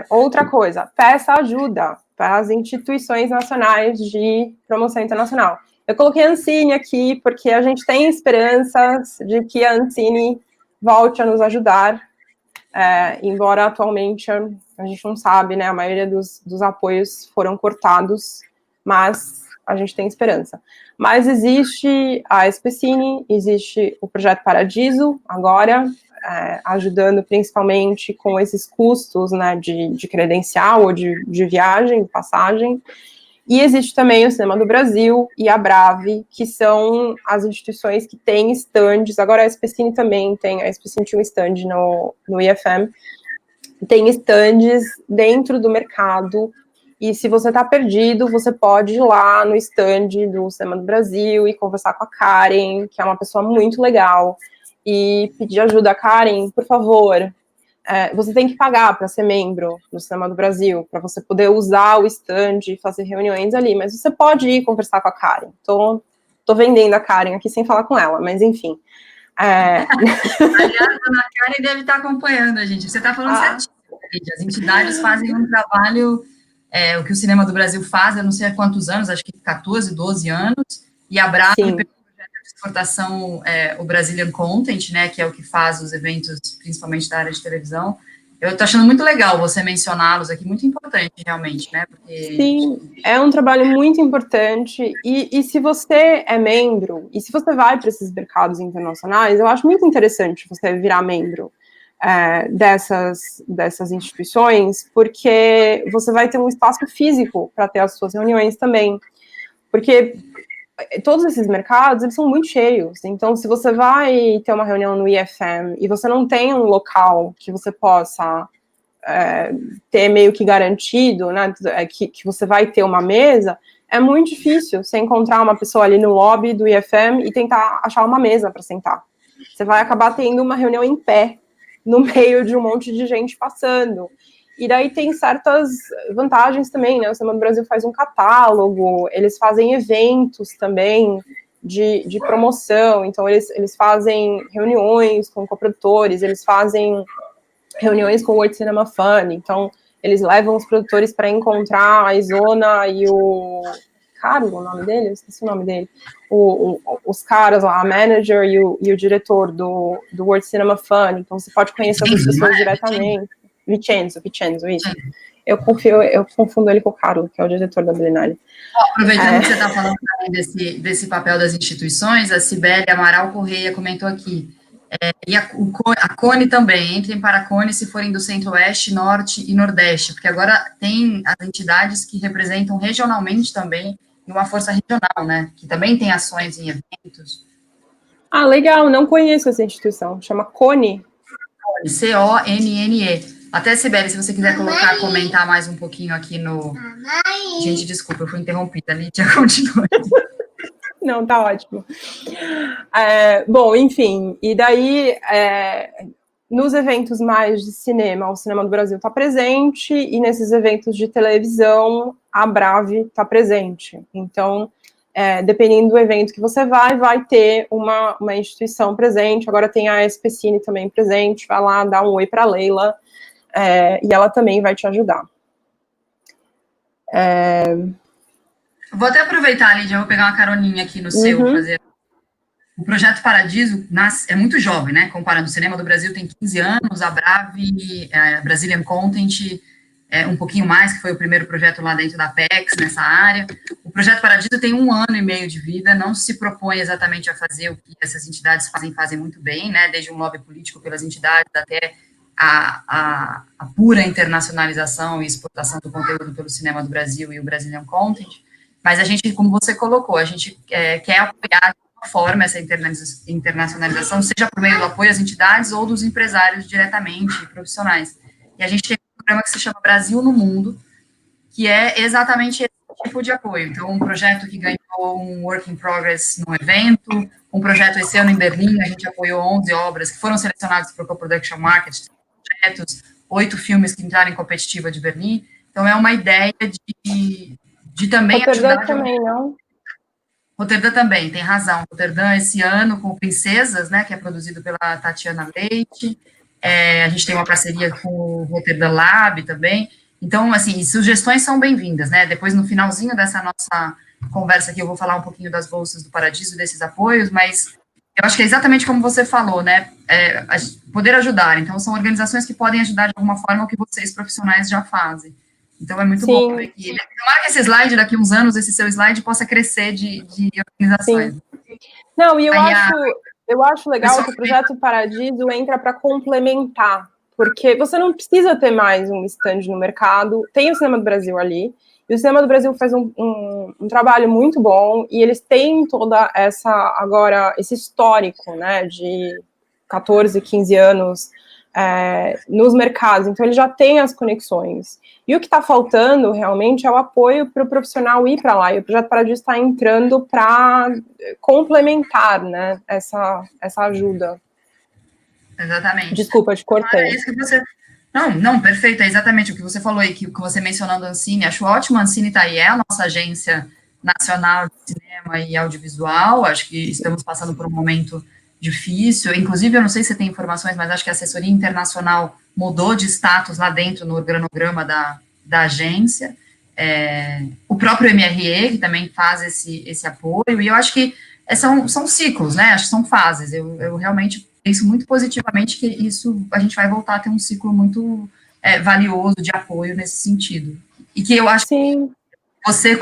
outra coisa, peça ajuda para as instituições nacionais de promoção internacional. Eu coloquei a Ancine aqui porque a gente tem esperanças de que a Ancine volte a nos ajudar, embora atualmente a gente não sabe, né? A maioria dos apoios foram cortados, mas a gente tem esperança. Mas existe a Especine, existe o Projeto Paradiso, agora, ajudando principalmente com esses custos, né, de credencial ou de viagem, passagem. E existe também o Cinema do Brasil e a Brave, que são as instituições que têm estandes. Agora a Especine também tem, a Especine tinha um stand no IFM, tem estandes dentro do mercado, e se você está perdido, você pode ir lá no stand do Cinema do Brasil e conversar com a Karen, que é uma pessoa muito legal, e pedir ajuda. Karen, por favor, você tem que pagar para ser membro do Cinema do Brasil, para você poder usar o stand e fazer reuniões ali, mas você pode ir conversar com a Karen. Tô vendendo a Karen aqui sem falar com ela, mas enfim. Aliás, a Ana Karen deve estar acompanhando a gente. Você está falando certinho, Lídia. As entidades fazem um trabalho, o que o Cinema do Brasil faz, eu não sei há quantos anos, acho que 14, 12 anos, e a Brave, pelo projeto de exportação, o Brazilian Content, né, que é o que faz os eventos, principalmente da área de televisão. Eu estou achando muito legal você mencioná-los aqui, muito importante, realmente, né? Porque... Sim, é um trabalho muito importante, e se você é membro, e se você vai para esses mercados internacionais, eu acho muito interessante você virar membro dessas instituições, porque você vai ter um espaço físico para ter as suas reuniões também, porque todos esses mercados, eles são muito cheios, então se você vai ter uma reunião no IFM e você não tem um local que você possa ter meio que garantido, né, que você vai ter uma mesa, é muito difícil você encontrar uma pessoa ali no lobby do IFM e tentar achar uma mesa para sentar. Você vai acabar tendo uma reunião em pé, no meio de um monte de gente passando. E daí tem certas vantagens também, né? O Cinema do Brasil faz um catálogo, eles fazem eventos também de promoção, então eles fazem reuniões com coprodutores, eles fazem reuniões com o World Cinema Fund, então eles levam os produtores para encontrar a Isona e o... Carlos, o nome dele? Eu esqueci o nome dele. Os caras lá, a manager e o diretor do World Cinema Fund, então você pode conhecer essas pessoas diretamente. Vicenzo, isso. Eu confundo ele com o Carlos, que é o diretor da Bienale. Aproveitando que você está falando também desse papel das instituições, a Cibele Amaral Correia comentou aqui, e a Cone também, entrem para a Cone se forem do Centro-Oeste, Norte e Nordeste, porque agora tem as entidades que representam regionalmente também, e uma força regional, né, que também tem ações em eventos. Ah, legal, não conheço essa instituição, chama Cone. C-O-N-N-E. Até, Sibeli, se você quiser comentar mais um pouquinho aqui no... Gente, desculpa, eu fui interrompida, Lídia, continua. Não, tá ótimo. Bom, enfim, e daí, nos eventos mais de cinema, o Cinema do Brasil está presente, e nesses eventos de televisão, a Brave está presente. Então, dependendo do evento que você vai ter uma instituição presente. Agora tem a Especine também presente, vai lá dar um oi para a Leila, e ela também vai te ajudar. Vou até aproveitar, Lídia, vou pegar uma caroninha aqui no seu, fazer... O Projeto Paradiso é muito jovem, né? Comparando, o Cinema do Brasil tem 15 anos, a Brave, a Brazilian Content, um pouquinho mais, que foi o primeiro projeto lá dentro da PEX, nessa área. O Projeto Paradiso tem 1 ano e meio de vida, não se propõe exatamente a fazer o que essas entidades fazem muito bem, né? Desde um lobby político pelas entidades até a pura internacionalização e exportação do conteúdo pelo cinema do Brasil e o Brazilian Content, mas a gente, como você colocou, a gente quer apoiar de alguma forma essa internacionalização, seja por meio do apoio às entidades ou dos empresários diretamente, profissionais. E a gente tem um programa que se chama Brasil no Mundo, que é exatamente esse tipo de apoio. Então, um projeto que ganhou um Work in Progress num evento, um projeto esse ano em Berlim, a gente apoiou 11 obras que foram selecionadas para o Co-Production Market, projetos, 8 filmes que entraram em competitiva de Berlim. Então, é uma ideia de também Roterdã ajudar... também, não? Roterdã também, tem razão. Roterdã, esse ano, com Princesas, né, que é produzido pela Tatiana Leite. A gente tem uma parceria com o Roterdã Lab também. Então, assim, sugestões são bem-vindas, né? Depois, no finalzinho dessa nossa conversa aqui, eu vou falar um pouquinho das bolsas do Paradiso, desses apoios, mas eu acho que é exatamente como você falou, né? Poder ajudar. Então, são organizações que podem ajudar de alguma forma o que vocês, profissionais, já fazem. Então, é muito bom ver que... Tomara que esse slide, daqui a uns anos, esse seu slide, possa crescer de organizações. Sim. Não, e eu acho legal que o Projeto Paradiso entra para complementar, porque você não precisa ter mais um stand no mercado, tem o Cinema do Brasil ali, e o Cinema do Brasil faz um trabalho muito bom, e eles têm toda esse histórico, né, de 14, 15 anos nos mercados, então ele já tem as conexões. E o que está faltando realmente é o apoio para o profissional ir para lá, e o Projeto Paradiso está entrando para complementar, né, essa ajuda. Exatamente. Desculpa, te cortei. É isso que você... Não, perfeito, é exatamente o que você falou aí, que você mencionando a Ancine, acho ótimo, a Ancine está aí, é a nossa agência nacional de cinema e audiovisual, acho que estamos passando por um momento difícil, inclusive, eu não sei se você tem informações, mas acho que a assessoria internacional mudou de status lá dentro no organograma da agência, o próprio MRE, que também faz esse apoio, e eu acho que são ciclos, né, acho que são fases, eu realmente penso muito positivamente que isso, a gente vai voltar a ter um ciclo muito valioso de apoio nesse sentido, e que eu acho Sim. que você,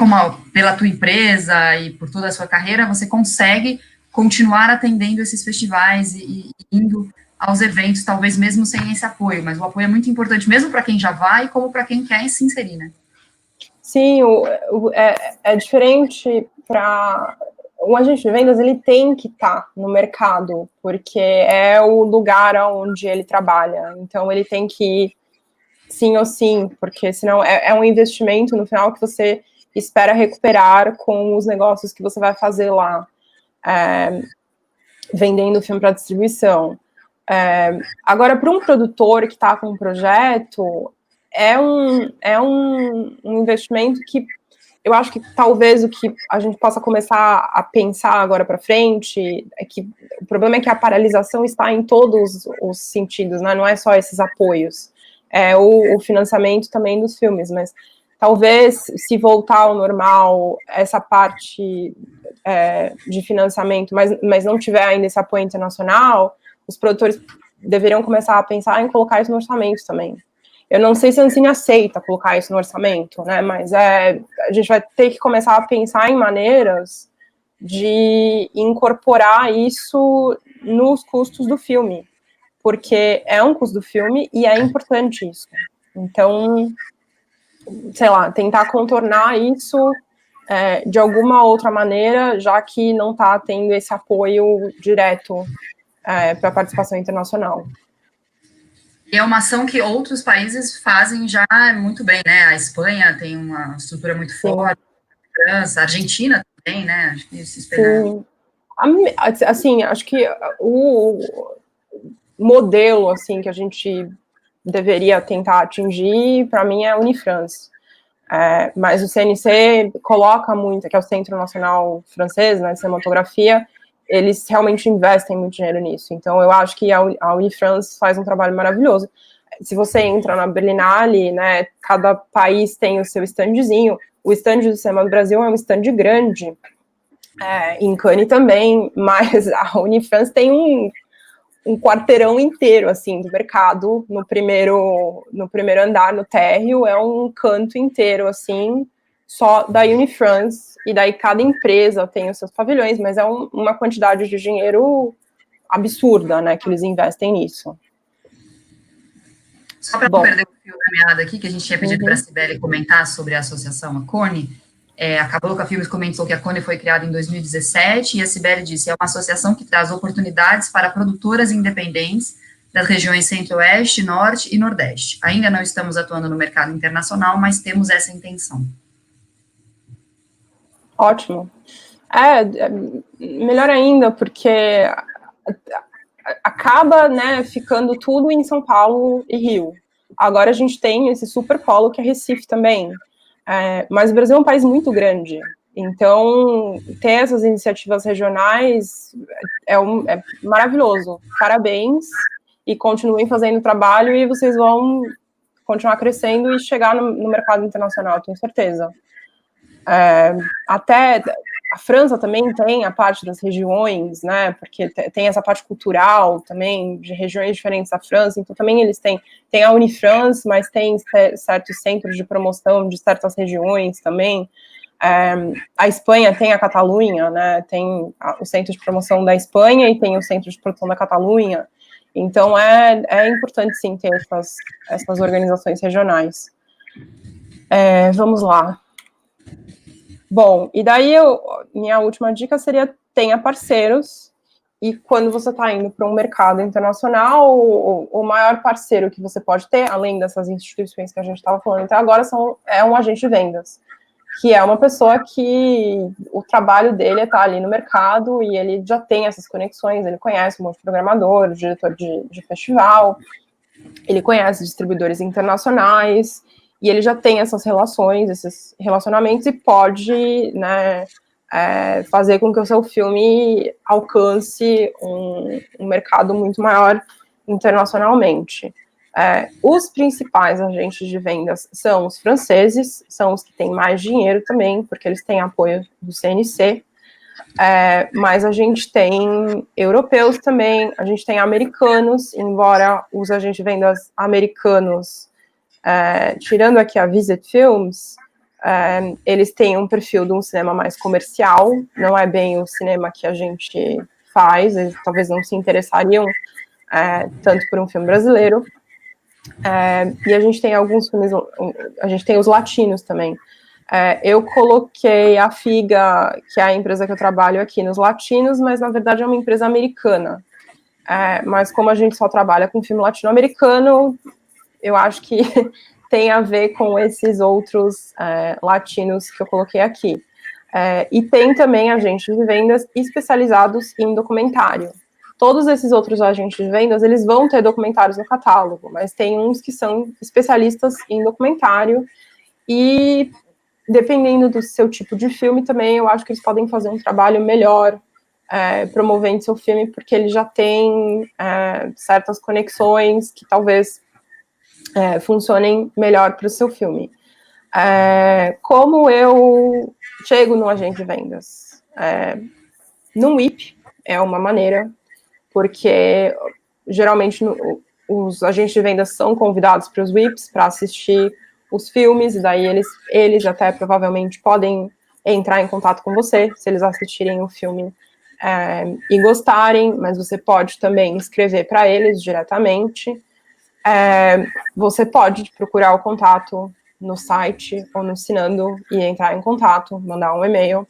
pela tua empresa e por toda a sua carreira, você consegue continuar atendendo esses festivais e indo aos eventos, talvez mesmo sem esse apoio, mas o apoio é muito importante, mesmo para quem já vai, como para quem quer se inserir, né? Sim, é diferente para... O agente de vendas, ele tem que estar no mercado, porque é o lugar onde ele trabalha, então ele tem que ir sim ou sim, porque senão é um investimento no final que você espera recuperar com os negócios que você vai fazer lá. Vendendo filme para distribuição. Agora, para um produtor que está com um projeto, é um investimento que eu acho que talvez o que a gente possa começar a pensar agora para frente é que o problema é que a paralisação está em todos os sentidos, né? Não é só esses apoios, o financiamento também dos filmes, mas talvez se voltar ao normal essa parte de financiamento, mas não tiver ainda esse apoio internacional, os produtores deveriam começar a pensar em colocar isso no orçamento também. Eu não sei se a Ancine aceita colocar isso no orçamento, né, mas a gente vai ter que começar a pensar em maneiras de incorporar isso nos custos do filme, porque é um custo do filme e é importante isso. Então, sei lá, tentar contornar isso de alguma outra maneira, já que não está tendo esse apoio direto para a participação internacional. E é uma ação que outros países fazem já muito bem, né? A Espanha tem uma estrutura muito forte, a França, a Argentina também, né? Acho que se espera. Sim. Assim, acho que o modelo, assim, que a gente deveria tentar atingir, para mim, é a Unifrance. Mas o CNC coloca muito, que é o Centro Nacional Francês, né, de Cinematografia, eles realmente investem muito dinheiro nisso. Então, eu acho que a Unifrance faz um trabalho maravilhoso. Se você entra na Berlinale, né, cada país tem o seu standzinho. O stand do Cinema do Brasil é um stand grande, em Cannes também, mas a Unifrance tem um quarteirão inteiro, assim, do mercado, no primeiro andar, no térreo, é um canto inteiro, assim, só da Unifrance, e daí cada empresa tem os seus pavilhões, mas é uma quantidade de dinheiro absurda, né, que eles investem nisso. Só para não perder o fio da meada aqui, que a gente tinha pedido para a Cibele comentar sobre a associação, a CONE, a Cabocla Filmes comentou que a CONE foi criada em 2017, e a Cibele disse, é uma associação que traz oportunidades para produtoras independentes das regiões Centro-Oeste, Norte e Nordeste. Ainda não estamos atuando no mercado internacional, mas temos essa intenção. Ótimo. Melhor ainda, porque acaba, né, ficando tudo em São Paulo e Rio. Agora a gente tem esse super polo que é Recife também. Mas o Brasil é um país muito grande. Então, ter essas iniciativas regionais é maravilhoso. Parabéns e continuem fazendo o trabalho e vocês vão continuar crescendo e chegar no mercado internacional, tenho certeza. Até a França também tem a parte das regiões, né, porque tem essa parte cultural também, de regiões diferentes da França, então também eles têm a Unifrance, mas tem certos centros de promoção de certas regiões também. A Espanha tem a Catalunha, né, tem o centro de promoção da Espanha e tem o centro de promoção da Catalunha, então é importante sim ter essas organizações regionais. Vamos lá. Bom, e daí minha última dica seria tenha parceiros, e quando você está indo para um mercado internacional, o maior parceiro que você pode ter, além dessas instituições que a gente estava falando até agora, é um agente de vendas, que é uma pessoa que o trabalho dele é estar ali no mercado e ele já tem essas conexões, ele conhece um monte de programador, diretor de festival, ele conhece distribuidores internacionais, e ele já tem essas relações, esses relacionamentos, e pode, né, fazer com que o seu filme alcance um mercado muito maior internacionalmente. Os principais agentes de vendas são os franceses, são os que têm mais dinheiro também, porque eles têm apoio do CNC, mas a gente tem europeus também, a gente tem americanos, embora os agentes de vendas americanos, tirando aqui a Visit Films, eles têm um perfil de um cinema mais comercial, não é bem o cinema que a gente faz, eles talvez não se interessariam tanto por um filme brasileiro, e a gente tem alguns filmes, a gente tem os latinos também. Eu coloquei a Figa, que é a empresa que eu trabalho aqui, nos latinos, mas na verdade é uma empresa americana, mas como a gente só trabalha com filme latino-americano, eu acho que tem a ver com esses outros latinos que eu coloquei aqui. E tem também agentes de vendas especializados em documentário. Todos esses outros agentes de vendas, eles vão ter documentários no catálogo, mas tem uns que são especialistas em documentário, e dependendo do seu tipo de filme também, eu acho que eles podem fazer um trabalho melhor promovendo seu filme, porque ele já tem certas conexões que talvez funcionem melhor para o seu filme. Como eu chego no agente de vendas? No WIP é uma maneira, porque geralmente os agentes de vendas são convidados para os WIPs para assistir os filmes, e daí eles até provavelmente podem entrar em contato com você, se eles assistirem o filme e gostarem, mas você pode também escrever para eles diretamente. Você pode procurar o contato no site ou no Cinando e entrar em contato, mandar um e-mail.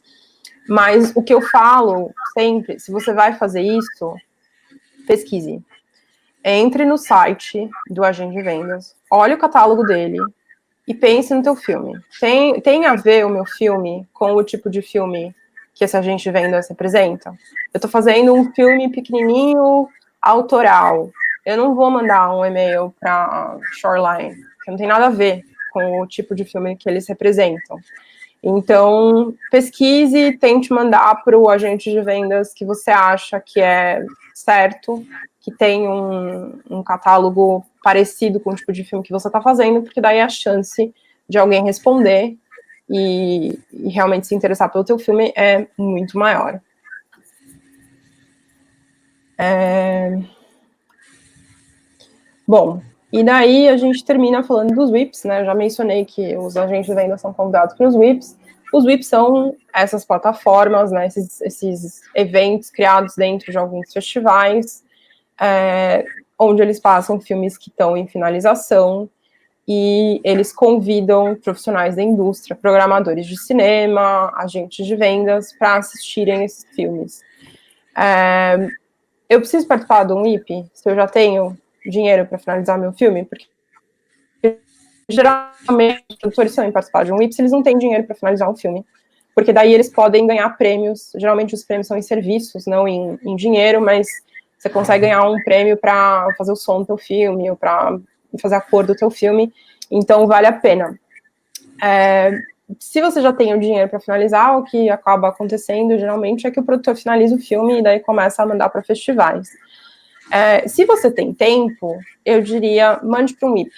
Mas o que eu falo sempre, se você vai fazer isso, pesquise. Entre no site do agente de vendas, olhe o catálogo dele e pense no teu filme. Tem a ver o meu filme com o tipo de filme que esse agente de vendas representa? Eu estou fazendo um filme pequenininho, autoral. Eu não vou mandar um e-mail para Shoreline, que não tem nada a ver com o tipo de filme que eles representam. Então, pesquise, tente mandar para o agente de vendas que você acha que é certo, que tem um catálogo parecido com o tipo de filme que você está fazendo, porque daí a chance de alguém responder e realmente se interessar pelo teu filme é muito maior. Bom, e daí a gente termina falando dos WIPs, né? Eu já mencionei que os agentes de venda são convidados para os WIPs. Os WIPs são essas plataformas, né? Esses eventos criados dentro de alguns festivais, onde eles passam filmes que estão em finalização, e eles convidam profissionais da indústria, programadores de cinema, agentes de vendas, para assistirem esses filmes. Eu preciso participar de um IP, se eu já tenho dinheiro para finalizar meu filme? Porque geralmente os produtores são em participar de um IP se eles não têm dinheiro para finalizar um filme, porque daí eles podem ganhar prêmios. Geralmente os prêmios são em serviços, não em dinheiro, mas você consegue ganhar um prêmio para fazer o som do teu filme, ou para fazer a cor do teu filme, então vale a pena. Se você já tem o dinheiro para finalizar, o que acaba acontecendo geralmente é que o produtor finaliza o filme e daí começa a mandar para festivais. Se você tem tempo, eu diria, mande para um IP.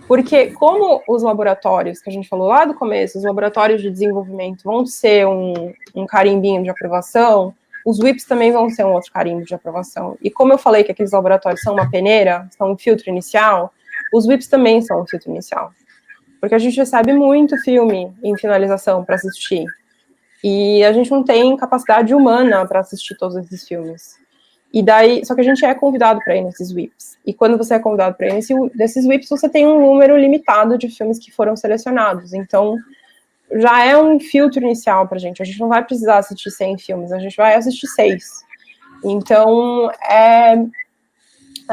Porque como os laboratórios, que a gente falou lá do começo, os laboratórios de desenvolvimento vão ser um carimbinho de aprovação, os WIPs também vão ser um outro carimbo de aprovação. E como eu falei que aqueles laboratórios são uma peneira, são um filtro inicial, os WIPs também são um filtro inicial. Porque a gente recebe muito filme em finalização para assistir. E a gente não tem capacidade humana para assistir todos esses filmes. E daí, só que a gente é convidado para ir nesses WIPs. E quando você é convidado para ir nesses WIPs, você tem um número limitado de filmes que foram selecionados. Então, já é um filtro inicial para a gente. A gente não vai precisar assistir 100 filmes, a gente vai assistir 6. Então, é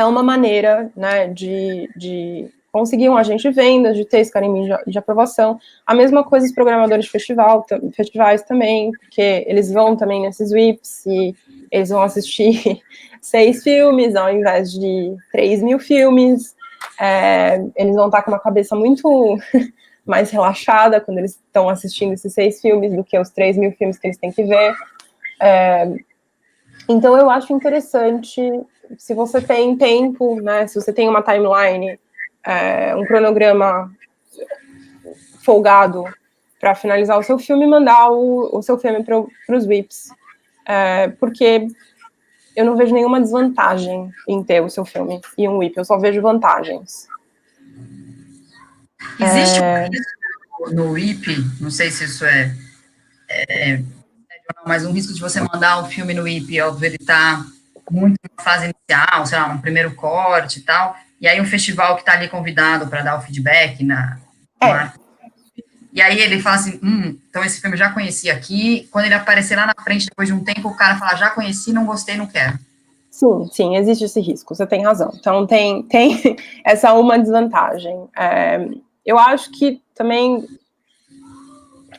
uma maneira, né, de conseguir um agente de vendas, de ter esse carimbo de aprovação. A mesma coisa os programadores de festivais também, porque eles vão também nesses WIPs e eles vão assistir 6 filmes ao invés de 3.000 filmes. Eles vão estar com uma cabeça muito mais relaxada quando eles estão assistindo esses 6 filmes do que os 3.000 filmes que eles têm que ver. Então, eu acho interessante, se você tem tempo, né, se você tem uma timeline, um cronograma folgado para finalizar o seu filme, mandar o seu filme para os WIPs. Porque eu não vejo nenhuma desvantagem em ter o seu filme e um WIP, eu só vejo vantagens. Existe um risco no WIP, não sei se isso mas um risco de você mandar o filme no WIP, óbvio, ele tá muito na fase inicial, sei lá, um primeiro corte e tal, e aí um festival que tá ali convidado para dar o feedback e aí ele fala assim, então esse filme eu já conheci aqui, quando ele aparecer lá na frente, depois de um tempo, o cara fala, já conheci, não gostei, não quero. Sim, existe esse risco, você tem razão. Então, tem essa uma desvantagem. Eu acho que também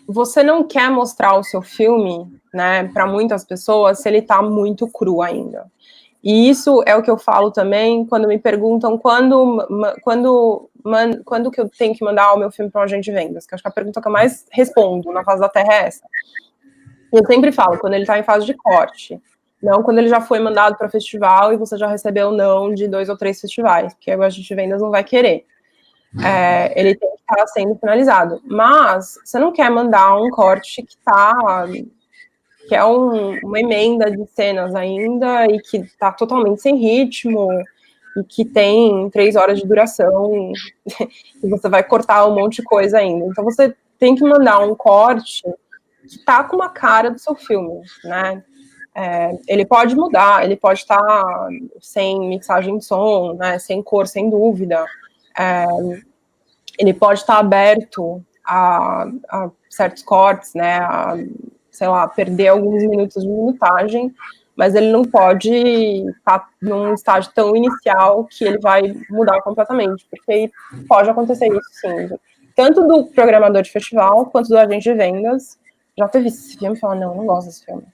você não quer mostrar o seu filme, né, para muitas pessoas se ele está muito cru ainda. E isso é o que eu falo também quando me perguntam quando que eu tenho que mandar o meu filme para um agente de vendas, que acho que a pergunta que eu mais respondo na fase da Terra é essa. Eu sempre falo, quando ele está em fase de corte, não quando ele já foi mandado para festival e você já recebeu não de 2 ou 3 festivais, porque o agente de vendas não vai querer. Ele tem que estar sendo finalizado. Mas você não quer mandar um corte que é uma emenda de cenas ainda e que está totalmente sem ritmo e que tem 3 horas de duração e você vai cortar um monte de coisa ainda. Então você tem que mandar um corte que tá com uma cara do seu filme, né? Ele pode mudar, ele pode estar sem mixagem de som, né, sem cor, sem dúvida. Ele pode estar aberto a certos cortes, né, sei lá, perder alguns minutos de minutagem, mas ele não pode estar num estágio tão inicial que ele vai mudar completamente, porque pode acontecer isso, sim. Tanto do programador de festival, quanto do agente de vendas, já teve esse filme e falou, não gosto desse filme.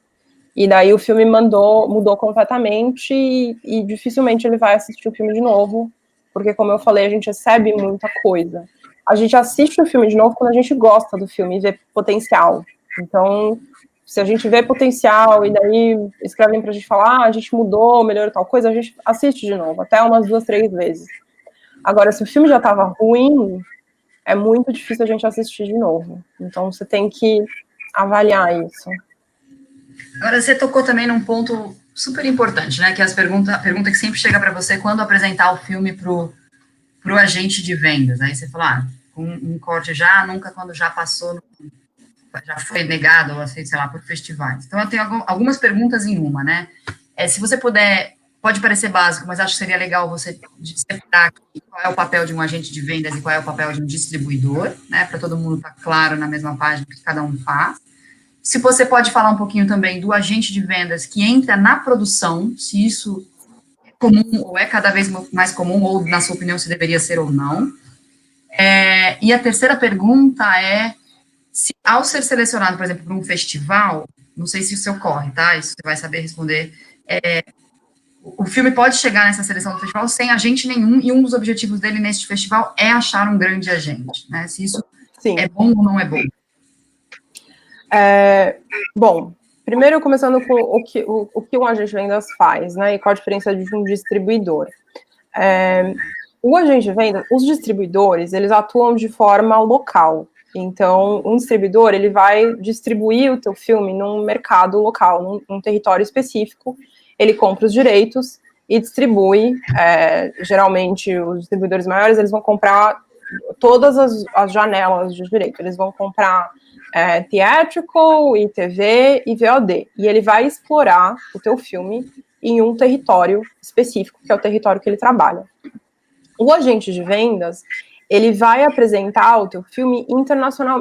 E daí o filme mudou completamente e dificilmente ele vai assistir o filme de novo, porque, como eu falei, a gente recebe muita coisa. A gente assiste o filme de novo quando a gente gosta do filme e vê potencial. Então, se a gente vê potencial e daí escrevem pra gente falar, a gente mudou, melhorou tal coisa, a gente assiste de novo, até umas 2, 3 vezes. Agora, se o filme já tava ruim, é muito difícil a gente assistir de novo. Então, você tem que avaliar isso. Agora, você tocou também num ponto super importante, né, que é a pergunta que sempre chega para você quando apresentar o filme pro agente de vendas. Aí você fala, um corte já, nunca quando já passou, já foi negado ou aceito, sei lá, por festivais. Então, eu tenho algumas perguntas em uma, né? Se você puder pode parecer básico, mas acho que seria legal você separar qual é o papel de um agente de vendas e qual é o papel de um distribuidor, né, para todo mundo estar claro na mesma página que cada um faz. Se você pode falar um pouquinho também do agente de vendas que entra na produção, se isso é comum ou é cada vez mais comum, ou na sua opinião se deveria ser ou não. E a terceira pergunta é, se ao ser selecionado, por exemplo, para um festival, não sei se isso ocorre, tá? Isso você vai saber responder. O filme pode chegar nessa seleção do festival sem agente nenhum, e um dos objetivos dele nesse festival é achar um grande agente, né? Se isso Sim. é bom ou não é bom. Bom, primeiro começando com o que um agente de vendas faz, né? E qual a diferença de um distribuidor. O agente de vendas, os distribuidores, eles atuam de forma local. Então, um distribuidor, ele vai distribuir o teu filme num mercado local, num território específico. Ele compra os direitos e distribui. Geralmente, os distribuidores maiores, eles vão comprar todas as janelas de direito. Eles vão comprar theatrical, ITV e VOD. E ele vai explorar o teu filme em um território específico, que é o território que ele trabalha. O agente de vendas, ele vai apresentar o teu filme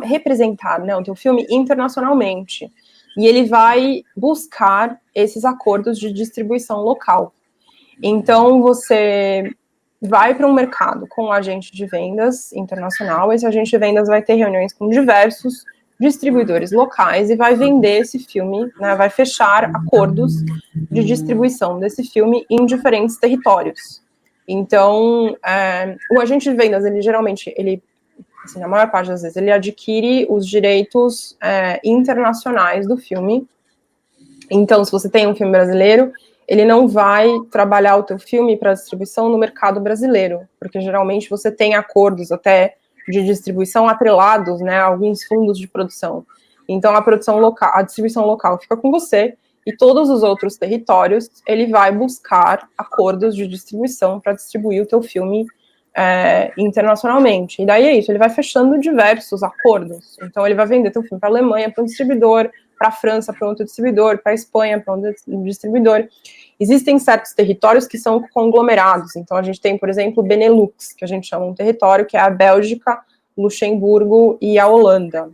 representar, né, o teu filme internacionalmente. E ele vai buscar esses acordos de distribuição local. Então, você vai para um mercado com um agente de vendas internacional, esse agente de vendas vai ter reuniões com diversos distribuidores locais e vai vender esse filme, né, vai fechar acordos de distribuição desse filme em diferentes territórios. Então, o agente de vendas, ele geralmente, assim, na maior parte das vezes, ele adquire os direitos internacionais do filme. Então, se você tem um filme brasileiro, ele não vai trabalhar o teu filme para distribuição no mercado brasileiro, porque geralmente você tem acordos até de distribuição atrelados, né, a alguns fundos de produção. Então, a distribuição local fica com você, e todos os outros territórios, ele vai buscar acordos de distribuição para distribuir o teu filme internacionalmente. E daí é isso, ele vai fechando diversos acordos. Então, ele vai vender teu filme para a Alemanha, para um distribuidor, para a França, para outro distribuidor, para a Espanha, para um distribuidor. Existem certos territórios que são conglomerados. Então, a gente tem, por exemplo, o Benelux, que a gente chama um território, que é a Bélgica, Luxemburgo e a Holanda.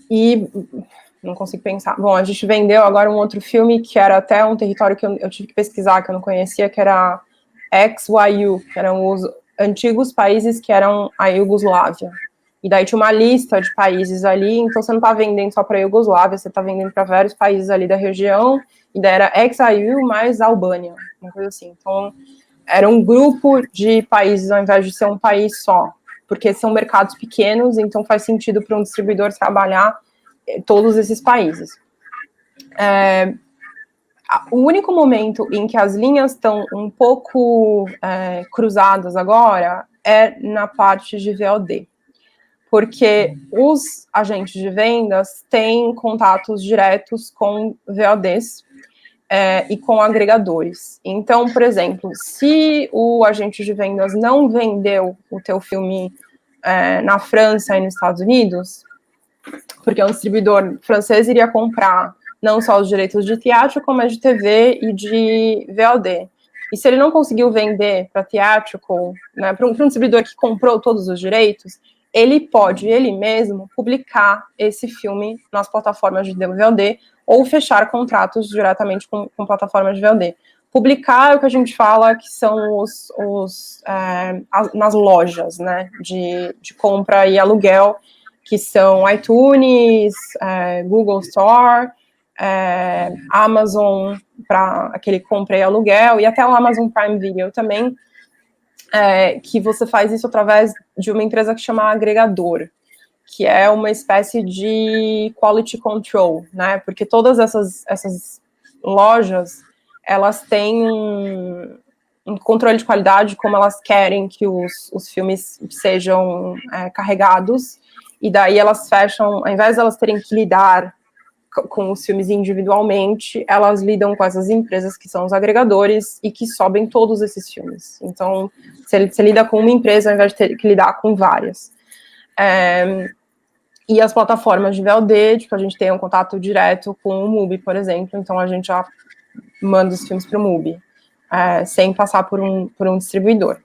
E não consigo pensar. Bom, a gente vendeu agora um outro filme que era até um território que eu tive que pesquisar, que eu não conhecia, que era XYU, que eram os antigos países que eram a Iugoslávia. E daí tinha uma lista de países ali, então você não está vendendo só para a Iugoslávia, você está vendendo para vários países ali da região, e daí era XIU mais Albânia, uma coisa assim. Então, era um grupo de países ao invés de ser um país só, porque são mercados pequenos, então faz sentido para um distribuidor trabalhar todos esses países. O único momento em que as linhas estão um pouco cruzadas agora é na parte de VOD, porque os agentes de vendas têm contatos diretos com VODs e com agregadores. Então, por exemplo, se o agente de vendas não vendeu o teu filme na França e nos Estados Unidos, porque um distribuidor francês iria comprar não só os direitos de theatrical, mas de TV e de VOD. E se ele não conseguiu vender para theatrical, né, para um distribuidor que comprou todos os direitos, ele pode, ele mesmo, publicar esse filme nas plataformas de VOD ou fechar contratos diretamente com plataformas de VOD. Publicar é o que a gente fala que são nas lojas, né, de compra e aluguel, que são iTunes, Google Store, Amazon, para aquele compra e aluguel, e até o Amazon Prime Video também, que você faz isso através de uma empresa que chama Agregador, que é uma espécie de quality control, né? Porque todas essas lojas, elas têm um controle de qualidade, como elas querem que os filmes sejam carregados, e daí elas fecham, ao invés de elas terem que lidar com os filmes individualmente, elas lidam com essas empresas que são os agregadores e que sobem todos esses filmes. Então, você lida com uma empresa ao invés de ter que lidar com várias. E as plataformas de VOD, tipo, a gente tem um contato direto com o MUBI, por exemplo, então a gente já manda os filmes para o MUBI, sem passar por um distribuidor.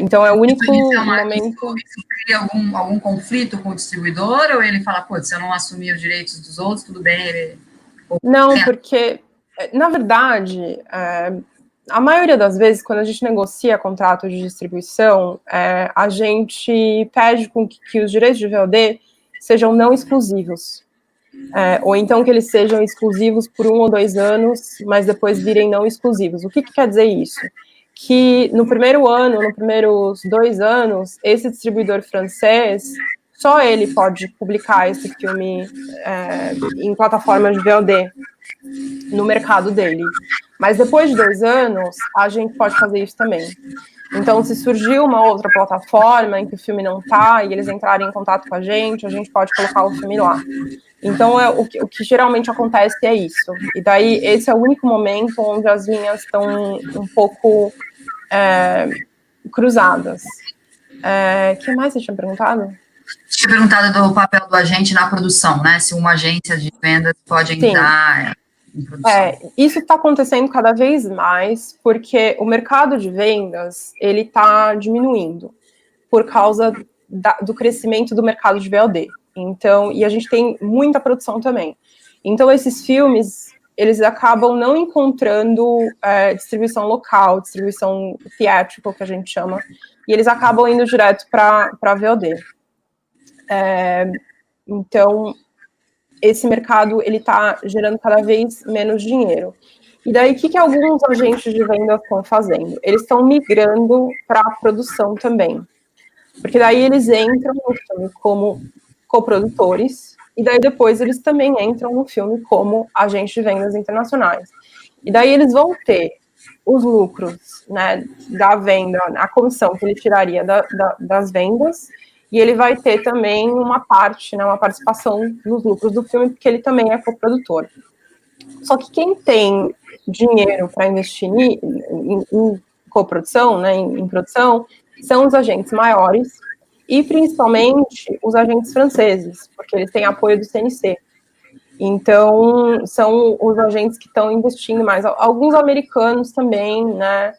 Então, é o único momento... Isso cria algum conflito com o distribuidor, ou ele fala, pô, se eu não assumir os direitos dos outros, tudo bem? Não, porque, na verdade, a maioria das vezes, quando a gente negocia contrato de distribuição, a gente pede que os direitos de VOD sejam não exclusivos. Ou então que eles sejam exclusivos por 1 ou 2 anos, mas depois virem não exclusivos. O que quer dizer isso? Que no primeiro ano, nos primeiros 2 anos, esse distribuidor francês, só ele pode publicar esse filme em plataformas de VOD no mercado dele. Mas depois de 2 anos, a gente pode fazer isso também. Então, se surgir uma outra plataforma em que o filme não está e eles entrarem em contato com a gente pode colocar o filme lá. Então, o que geralmente acontece é isso. E daí, esse é o único momento onde as linhas estão um pouco cruzadas. O que mais você tinha perguntado? Tinha perguntado do papel do agente na produção, né? Se uma agência de vendas pode entrar em produção. Isso está acontecendo cada vez mais, porque o mercado de vendas, ele está diminuindo por causa do crescimento do mercado de VOD. Então, e a gente tem muita produção também. Então, esses filmes, eles acabam não encontrando distribuição local, distribuição theatrical, que a gente chama, e eles acabam indo direto para VOD. Então, esse mercado, ele está gerando cada vez menos dinheiro. E daí, o que alguns agentes de venda estão fazendo? Eles estão migrando para a produção também. Porque daí eles entram no filme como coprodutores, e daí depois eles também entram no filme como agentes de vendas internacionais. E daí eles vão ter os lucros, né, da venda, a comissão que ele tiraria das vendas, e ele vai ter também uma parte, né, uma participação nos lucros do filme, porque ele também é coprodutor. Só que quem tem dinheiro para investir em coprodução, né, em produção, são os agentes maiores, e principalmente os agentes franceses, porque eles têm apoio do CNC. Então, são os agentes que estão investindo mais. Alguns americanos também, né?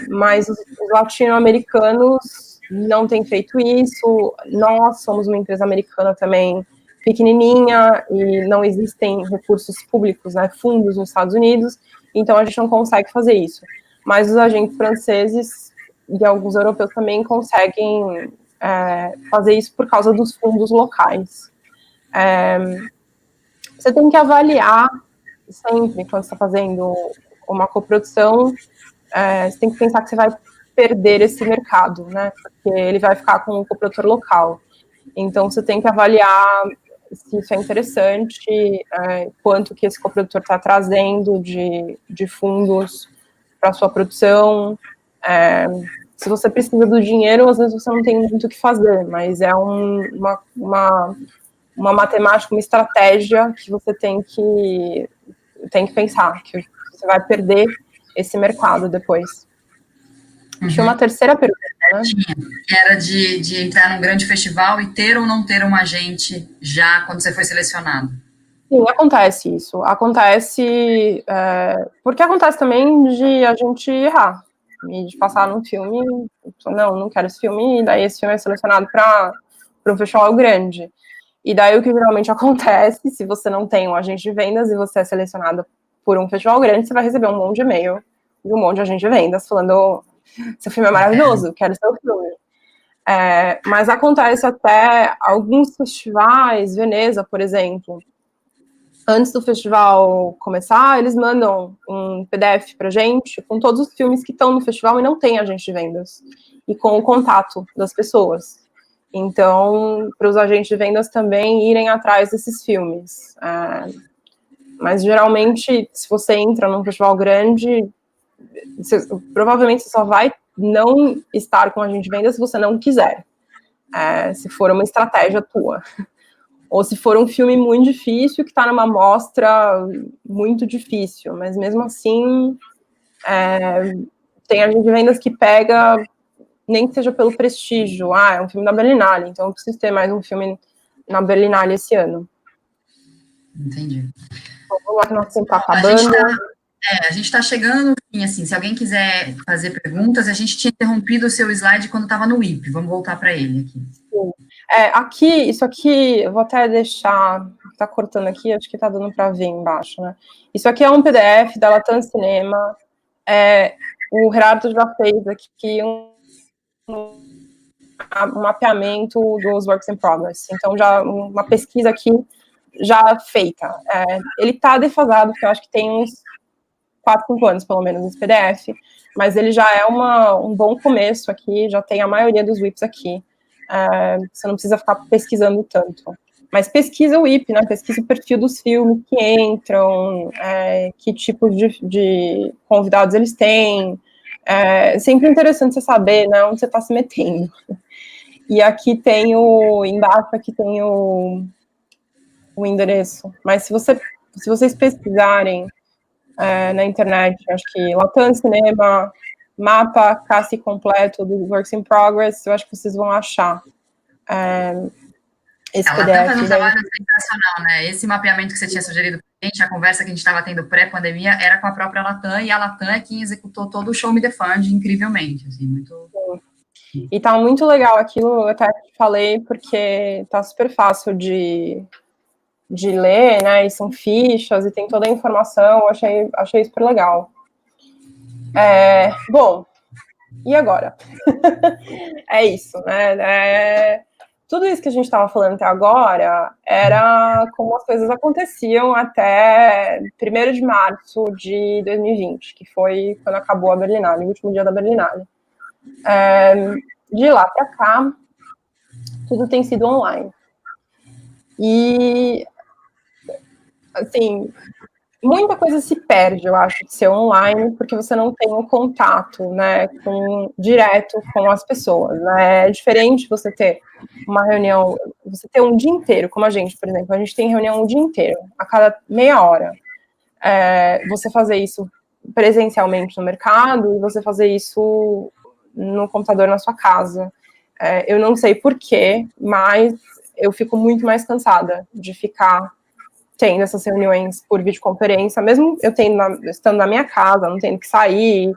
Mas os latino-americanos não têm feito isso. Nós somos uma empresa americana também pequenininha e não existem recursos públicos, né, fundos nos Estados Unidos, então a gente não consegue fazer isso. Mas os agentes franceses e alguns europeus também conseguem fazer isso por causa dos fundos locais. Você tem que avaliar sempre, quando você está fazendo uma coprodução, você tem que pensar que você vai perder esse mercado, né? Porque ele vai ficar com o coprodutor local. Então, você tem que avaliar se isso é interessante, quanto que esse coprodutor está trazendo de fundos para a sua produção. Se você precisa do dinheiro, às vezes você não tem muito o que fazer, mas é uma matemática, uma estratégia que você tem que pensar, que você vai perder esse mercado depois. Tinha uma terceira pergunta, né? Que era de entrar num grande festival e ter ou não ter um agente já quando você foi selecionado. Sim, acontece isso. Acontece, porque acontece também de a gente errar, e de passar num filme, não quero esse filme, e daí esse filme é selecionado para um festival grande. E daí o que geralmente acontece, se você não tem um agente de vendas e você é selecionado por um festival grande, você vai receber um monte de e-mail de um monte de agente de vendas falando: seu filme é maravilhoso, quero seu filme. Mas acontece até alguns festivais, Veneza, por exemplo, antes do festival começar, eles mandam um PDF pra gente com todos os filmes que estão no festival e não tem agente de vendas, e com o contato das pessoas. Então, para os agentes de vendas também irem atrás desses filmes. Mas, geralmente, se você entra num festival grande, provavelmente você só vai não estar com agente de vendas se você não quiser. Se for uma estratégia tua. Ou se for um filme muito difícil, que está numa mostra muito difícil. Mas, mesmo assim, tem agente de vendas que pega, nem que seja pelo prestígio. É um filme da Berlinale, então eu preciso ter mais um filme na Berlinale esse ano. Entendi. Bom, vamos lá, que nosso tempo tá A gente acabando. a gente está chegando no fim, assim, se alguém quiser fazer perguntas, a gente tinha interrompido o seu slide quando estava no WIP, vamos voltar para ele aqui. Aqui, isso aqui, eu vou até deixar, tá cortando aqui, acho que tá dando para ver embaixo, né? Isso aqui é um PDF da Latam Cinema, o Gerardo já fez aqui um mapeamento dos works in progress, então já uma pesquisa aqui já feita. Ele tá defasado, porque eu acho que tem uns 4, 5 anos, pelo menos, esse PDF, mas ele já é um bom começo aqui, já tem a maioria dos WIPs aqui. Você não precisa ficar pesquisando tanto. Mas pesquisa o WIP, né? Pesquisa o perfil dos filmes que entram, que tipo de convidados eles têm. É sempre interessante você saber, né, onde você está se metendo. E aqui tem embaixo aqui tem o endereço. Mas se vocês pesquisarem na internet, acho que Latam Cinema, mapa CASI completo do Works in Progress, eu acho que vocês vão achar esse Ela PDF. faz um trabalho sensacional, né? Esse mapeamento que você tinha sugerido para a gente, a conversa que a gente estava tendo pré-pandemia, era com a própria Latam, e a Latam é quem executou todo o Show Me the Fund incrivelmente, assim, muito... E tá muito legal aquilo, eu até falei, porque tá super fácil de ler, né, e são fichas, e tem toda a informação, achei super legal. Bom, e agora? É isso, né, tudo isso que a gente estava falando até agora era como as coisas aconteciam até 1º de março de 2020, que foi quando acabou a Berlinale, o último dia da Berlinale. De lá para cá, tudo tem sido online. E, assim, muita coisa se perde, eu acho, de ser online, porque você não tem um contato, né, direto com as pessoas, né? É diferente você ter uma reunião, você ter um dia inteiro, como a gente, por exemplo, a gente tem reunião o dia inteiro, a cada meia hora. Você fazer isso presencialmente no mercado e você fazer isso no computador na sua casa. Eu não sei porquê, mas eu fico muito mais cansada de ficar tendo essas reuniões por videoconferência, mesmo eu estando na minha casa, não tendo que sair,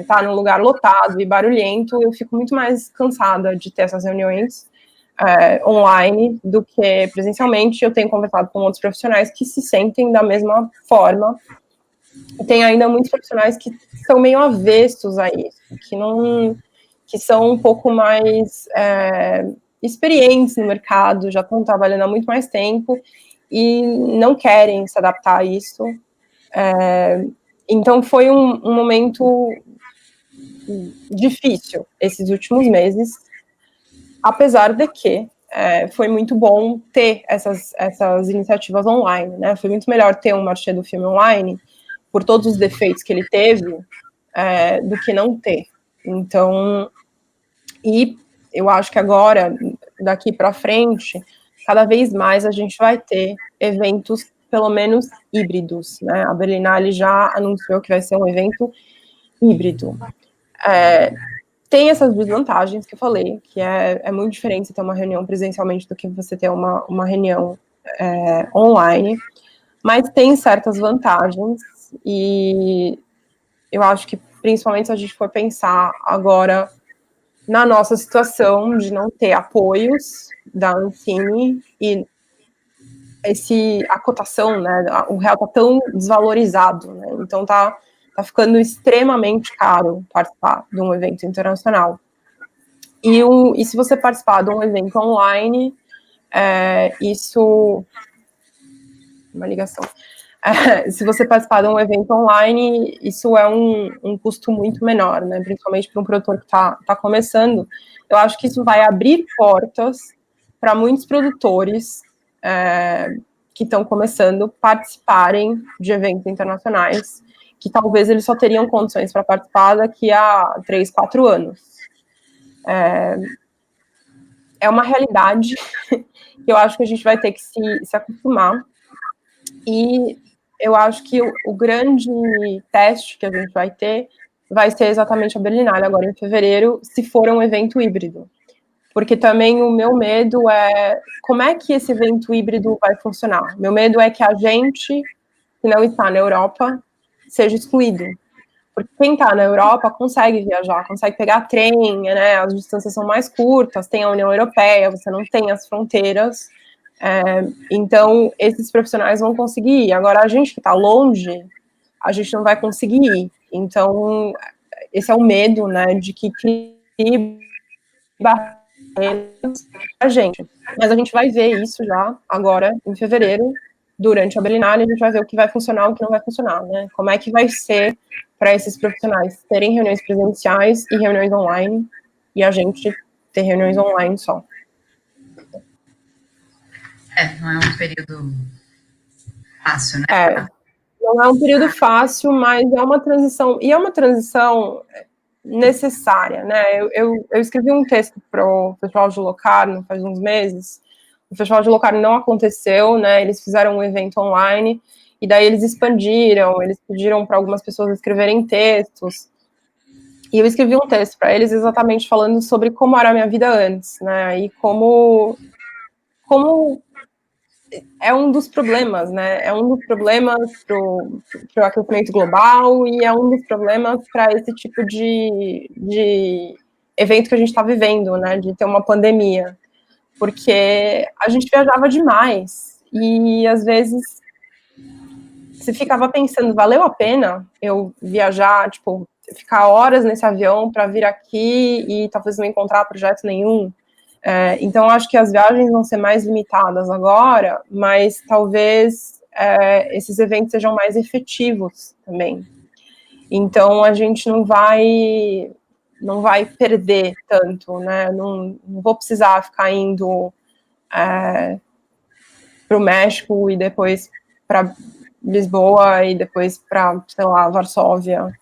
tá num lugar lotado e barulhento, eu fico muito mais cansada de ter essas reuniões online do que presencialmente. Eu tenho conversado com outros profissionais que se sentem da mesma forma. E tem ainda muitos profissionais que são meio avessos a isso, que são um pouco mais experientes no mercado, já estão trabalhando há muito mais tempo e não querem se adaptar a isso. Então foi um momento difícil esses últimos meses, apesar de que foi muito bom ter essas iniciativas online, né? Foi muito melhor ter um Marché do Filme online, por todos os defeitos que ele teve, do que não ter. Então, e eu acho que agora, daqui para frente, cada vez mais a gente vai ter eventos, pelo menos híbridos, né? A Berlinale já anunciou que vai ser um evento híbrido. Tem essas desvantagens que eu falei, que é muito diferente você ter uma reunião presencialmente do que você ter uma reunião online, mas tem certas vantagens, e eu acho que, principalmente se a gente for pensar agora na nossa situação de não ter apoios da Ancine e a cotação, né, o real tá tão desvalorizado, né, então tá ficando extremamente caro participar de um evento internacional. E se você participar de um evento online, isso... Uma ligação. Se você participar de um evento online, isso é um custo muito menor, né? Principalmente para um produtor que está começando. Eu acho que isso vai abrir portas para muitos produtores que estão começando participarem de eventos internacionais, que talvez eles só teriam condições para participar daqui a 3, 4 anos. É uma realidade que eu acho que a gente vai ter que se acostumar. E eu acho que o grande teste que a gente vai ser exatamente a Berlinale, agora em fevereiro, se for um evento híbrido. porque também o meu medo é como é que esse evento híbrido vai funcionar. Meu medo é que a gente, que não está na Europa, seja excluído. Porque quem está na Europa consegue viajar, consegue pegar trem, né? As distâncias são mais curtas, tem a União Europeia, você não tem as fronteiras. Então, esses profissionais vão conseguir ir. Agora, a gente que está longe, a gente não vai conseguir ir. Então, esse é o medo, né, de que crie barreiras para a gente. Mas a gente vai ver isso já agora, em fevereiro, durante a Berlinale, a gente vai ver o que vai funcionar e o que não vai funcionar, né? Como é que vai ser para esses profissionais terem reuniões presenciais e reuniões online, e a gente ter reuniões online só. Não é um período fácil, né? Não é um período fácil, mas é uma transição, e é uma transição necessária, né? Eu escrevi um texto para o Festival de Locarno faz uns meses. O Festival de Locarno não aconteceu, né? Eles fizeram um evento online, e daí eles expandiram, eles pediram para algumas pessoas escreverem textos, e eu escrevi um texto para eles exatamente falando sobre como era a minha vida antes, né? E como é um dos problemas, né? É um dos problemas para o aquecimento global e é um dos problemas para esse tipo de evento que a gente está vivendo, né? De ter uma pandemia. Porque a gente viajava demais e, às vezes, você ficava pensando, valeu a pena eu viajar, tipo, ficar horas nesse avião para vir aqui e talvez não encontrar projeto nenhum? Então, acho que as viagens vão ser mais limitadas agora, mas talvez esses eventos sejam mais efetivos também. Então, a gente não vai perder tanto, né? Não vou precisar ficar indo para o México e depois para Lisboa e depois para, sei lá, Varsóvia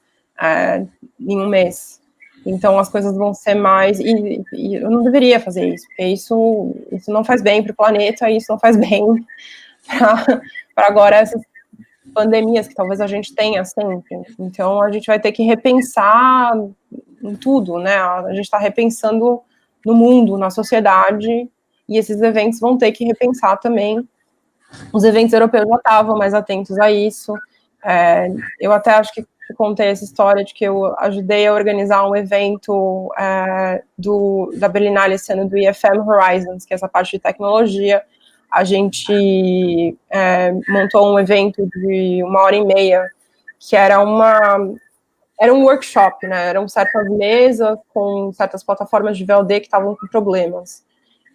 em um mês. Então, as coisas vão ser mais... E eu não deveria fazer isso, porque isso não faz bem para o planeta, isso não faz bem para agora essas pandemias que talvez a gente tenha sempre. Então, a gente vai ter que repensar em tudo, né? A gente está repensando no mundo, na sociedade, e esses eventos vão ter que repensar também. Os eventos europeus já estavam mais atentos a isso. Eu até acho que contei essa história de que eu ajudei a organizar um evento da Berlinale esse ano, do IFM Horizons, que é essa parte de tecnologia. A gente montou um evento de 1h30, que era um workshop, né? Eram certas mesas com certas plataformas de VOD que estavam com problemas.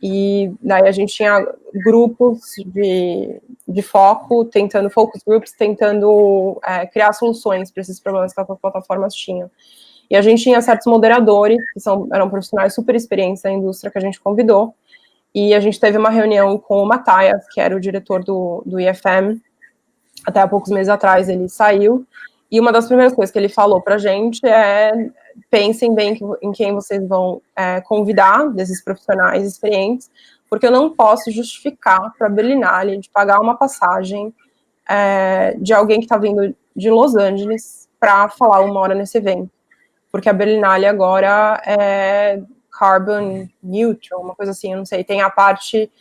E daí a gente tinha grupos de foco, focus groups, tentando criar soluções para esses problemas que as plataformas tinham. E a gente tinha certos moderadores, que eram profissionais super experientes da indústria, que a gente convidou, e a gente teve uma reunião com o Matthias, que era o diretor do IFM, até há poucos meses atrás ele saiu, e uma das primeiras coisas que ele falou para a gente pensem bem em quem vocês vão convidar, desses profissionais experientes, porque eu não posso justificar para a Berlinale de pagar uma passagem de alguém que está vindo de Los Angeles para falar 1 hora nesse evento, porque a Berlinale agora é carbon neutral, uma coisa assim, eu não sei, tem a parte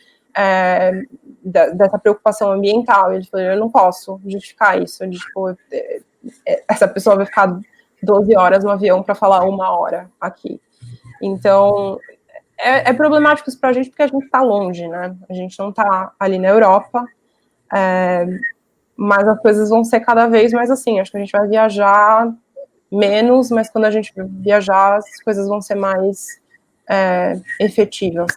dessa preocupação ambiental. Ele falou, eu não posso justificar isso, tipo, essa pessoa vai ficar 12 horas no avião para falar 1 hora aqui. Então, é problemático isso para a gente, porque a gente está longe, né? A gente não está ali na Europa, mas as coisas vão ser cada vez mais assim. Acho que a gente vai viajar menos, mas quando a gente viajar, as coisas vão ser mais efetivas.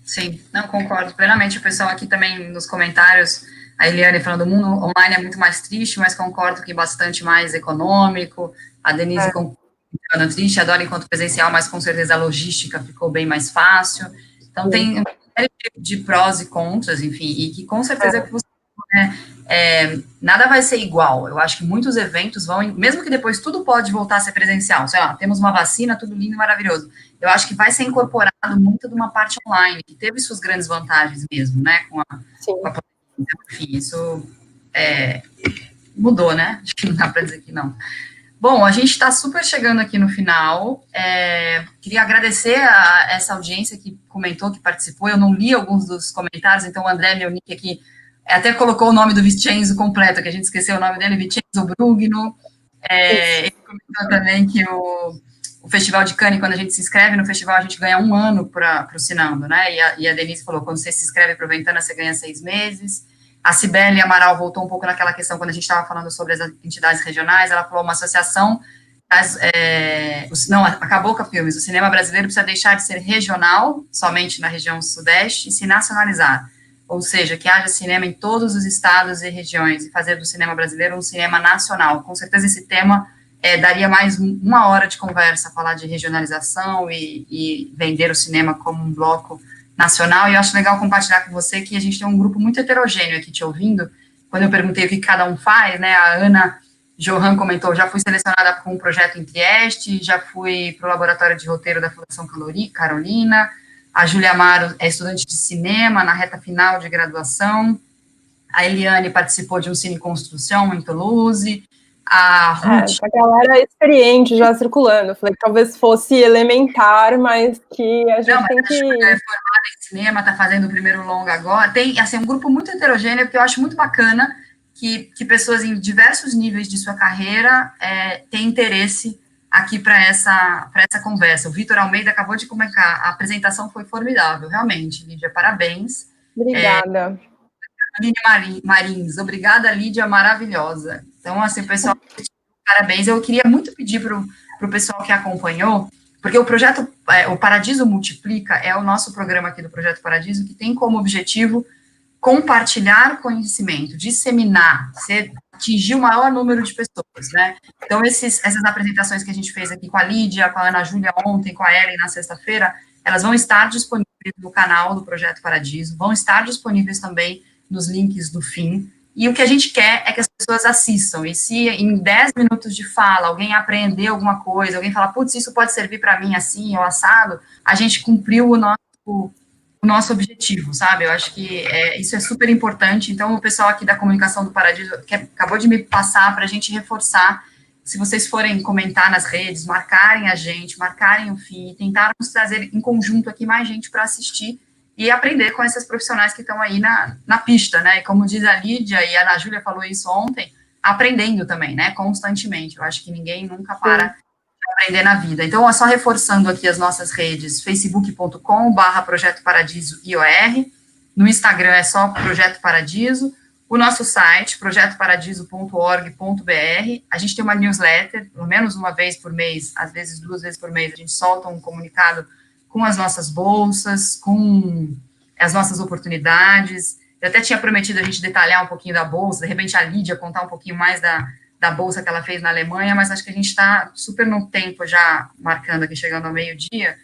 Sim, não, concordo plenamente. O pessoal aqui também nos comentários, a Eliane falando, o mundo online é muito mais triste, mas concordo que bastante mais econômico. A Denise concorda, triste, adora enquanto presencial, mas com certeza a logística ficou bem mais fácil. Então, tem uma série de prós e contras, enfim, e que com certeza que você, nada vai ser igual. Eu acho que muitos eventos mesmo que depois tudo pode voltar a ser presencial, sei lá, temos uma vacina, tudo lindo e maravilhoso. Eu acho que vai ser incorporado muito de uma parte online, que teve suas grandes vantagens mesmo, né, com a pandemia. Enfim, isso mudou, né? Acho que não dá para dizer que não. Bom, a gente está super chegando aqui no final. Queria agradecer a essa audiência que comentou, que participou. Eu não li alguns dos comentários, então o André, meu nick aqui, até colocou o nome do Vincenzo completo, que a gente esqueceu o nome dele, Vincenzo Brugno. Ele comentou também que o Festival de Cannes, quando a gente se inscreve no festival, a gente ganha 1 ano para o Cinando, né? E a Denise falou, quando você se inscreve para o Ventana, você ganha 6 meses. A Cibele Amaral voltou um pouco naquela questão, quando a gente estava falando sobre as entidades regionais, ela falou uma associação, não, acabou com a Filmes, o cinema brasileiro precisa deixar de ser regional, somente na região sudeste, e se nacionalizar, ou seja, que haja cinema em todos os estados e regiões, e fazer do cinema brasileiro um cinema nacional. Com certeza esse tema daria mais 1 hora de conversa, falar de regionalização e vender o cinema como um bloco nacional, e eu acho legal compartilhar com você que a gente tem um grupo muito heterogêneo aqui te ouvindo. Quando eu perguntei o que cada um faz, né, a Ana Johan comentou, já fui selecionada com um projeto em Trieste, já fui para o laboratório de roteiro da Fundação Carolina, a Júlia Amaro é estudante de cinema, na reta final de graduação, a Eliane participou de um Cine Construção em Toulouse, a Ruth... a galera é experiente já circulando. Eu falei que talvez fosse elementar, mas que a gente tem que... É formada em cinema, está fazendo o primeiro longa agora. Tem, assim, um grupo muito heterogêneo, porque eu acho muito bacana que pessoas em diversos níveis de sua carreira têm interesse aqui para essa conversa. O Vitor Almeida acabou de comentar, a apresentação foi formidável, realmente, Lídia, parabéns. Obrigada. Aline Marins, obrigada, Lídia, maravilhosa. Então, assim, pessoal, parabéns. Eu queria muito pedir para o pessoal que acompanhou, porque o projeto, o Paradiso Multiplica, é o nosso programa aqui do Projeto Paradiso, que tem como objetivo compartilhar conhecimento, disseminar, atingir o maior número de pessoas, né? Então, essas apresentações que a gente fez aqui com a Lídia, com a Ana Júlia ontem, com a Ellen na sexta-feira, elas vão estar disponíveis no canal do Projeto Paradiso, vão estar disponíveis também nos links do fim, e o que a gente quer é que as pessoas assistam, e se em 10 minutos de fala alguém aprender alguma coisa, alguém falar, putz, isso pode servir para mim assim, ou assado, a gente cumpriu o nosso objetivo, sabe? Eu acho que isso é super importante. Então, o pessoal aqui da Comunicação do Paradiso, que acabou de me passar para a gente reforçar, se vocês forem comentar nas redes, marcarem a gente, marcarem o FII, tentarmos trazer em conjunto aqui mais gente para assistir e aprender com essas profissionais que estão aí na pista, né? E como diz a Lídia, e a Ana Júlia falou isso ontem, aprendendo também, né? Constantemente. Eu acho que ninguém nunca para aprender na vida. Então, é só reforçando aqui as nossas redes, facebook.com/Projeto Paradiso IOR, no Instagram é só Projeto Paradiso, o nosso site, projetoparadiso.org.br, a gente tem uma newsletter, pelo menos uma vez por mês, às vezes 2 vezes por mês, a gente solta um comunicado com as nossas bolsas, com as nossas oportunidades. Eu até tinha prometido a gente detalhar um pouquinho da bolsa, de repente a Lídia contar um pouquinho mais da bolsa que ela fez na Alemanha, mas acho que a gente está super no tempo já, marcando aqui, chegando ao meio-dia,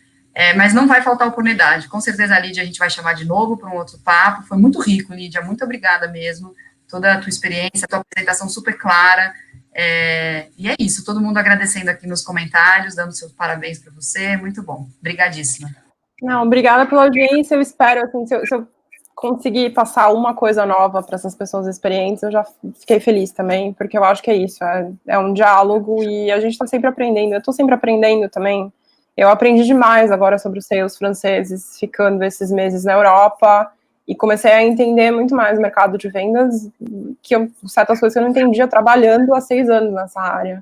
mas não vai faltar oportunidade. Com certeza a Lídia a gente vai chamar de novo para um outro papo. Foi muito rico, Lídia, muito obrigada mesmo, toda a tua experiência, a tua apresentação super clara, e é isso, todo mundo agradecendo aqui nos comentários, dando seus parabéns para você, muito bom, obrigadíssima. Não, obrigada pela audiência, eu espero, assim, se eu conseguir passar uma coisa nova para essas pessoas experientes, eu já fiquei feliz também, porque eu acho que é isso, é um diálogo e a gente está sempre aprendendo, eu estou sempre aprendendo também. Eu aprendi demais agora sobre os sales franceses, ficando esses meses na Europa, e comecei a entender muito mais o mercado de vendas, certas coisas que eu não entendia trabalhando há 6 anos nessa área.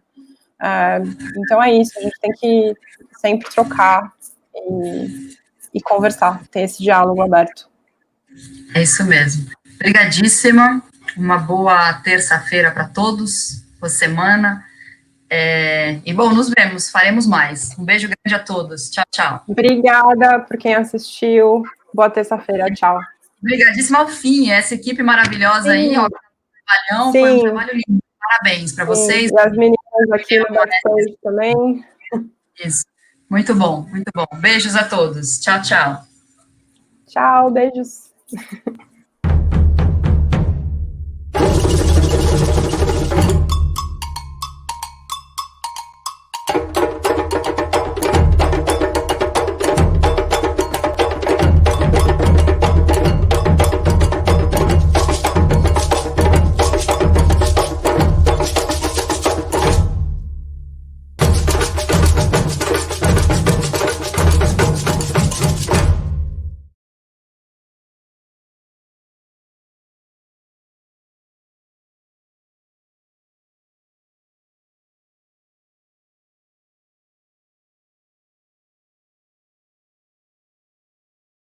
Então é isso, a gente tem que sempre trocar e conversar, ter esse diálogo aberto. É isso mesmo. Obrigadíssima, uma boa terça-feira para todos, boa semana, e bom, nos vemos, faremos mais. Um beijo grande a todos, tchau, tchau. Obrigada por quem assistiu, boa terça-feira, tchau. Obrigadíssima ao fim, essa equipe maravilhosa aí, ó, trabalhão, foi um trabalho lindo, parabéns para vocês. E as meninas aqui no backstage também. Isso, muito bom, beijos a todos, tchau, tchau. Tchau, beijos.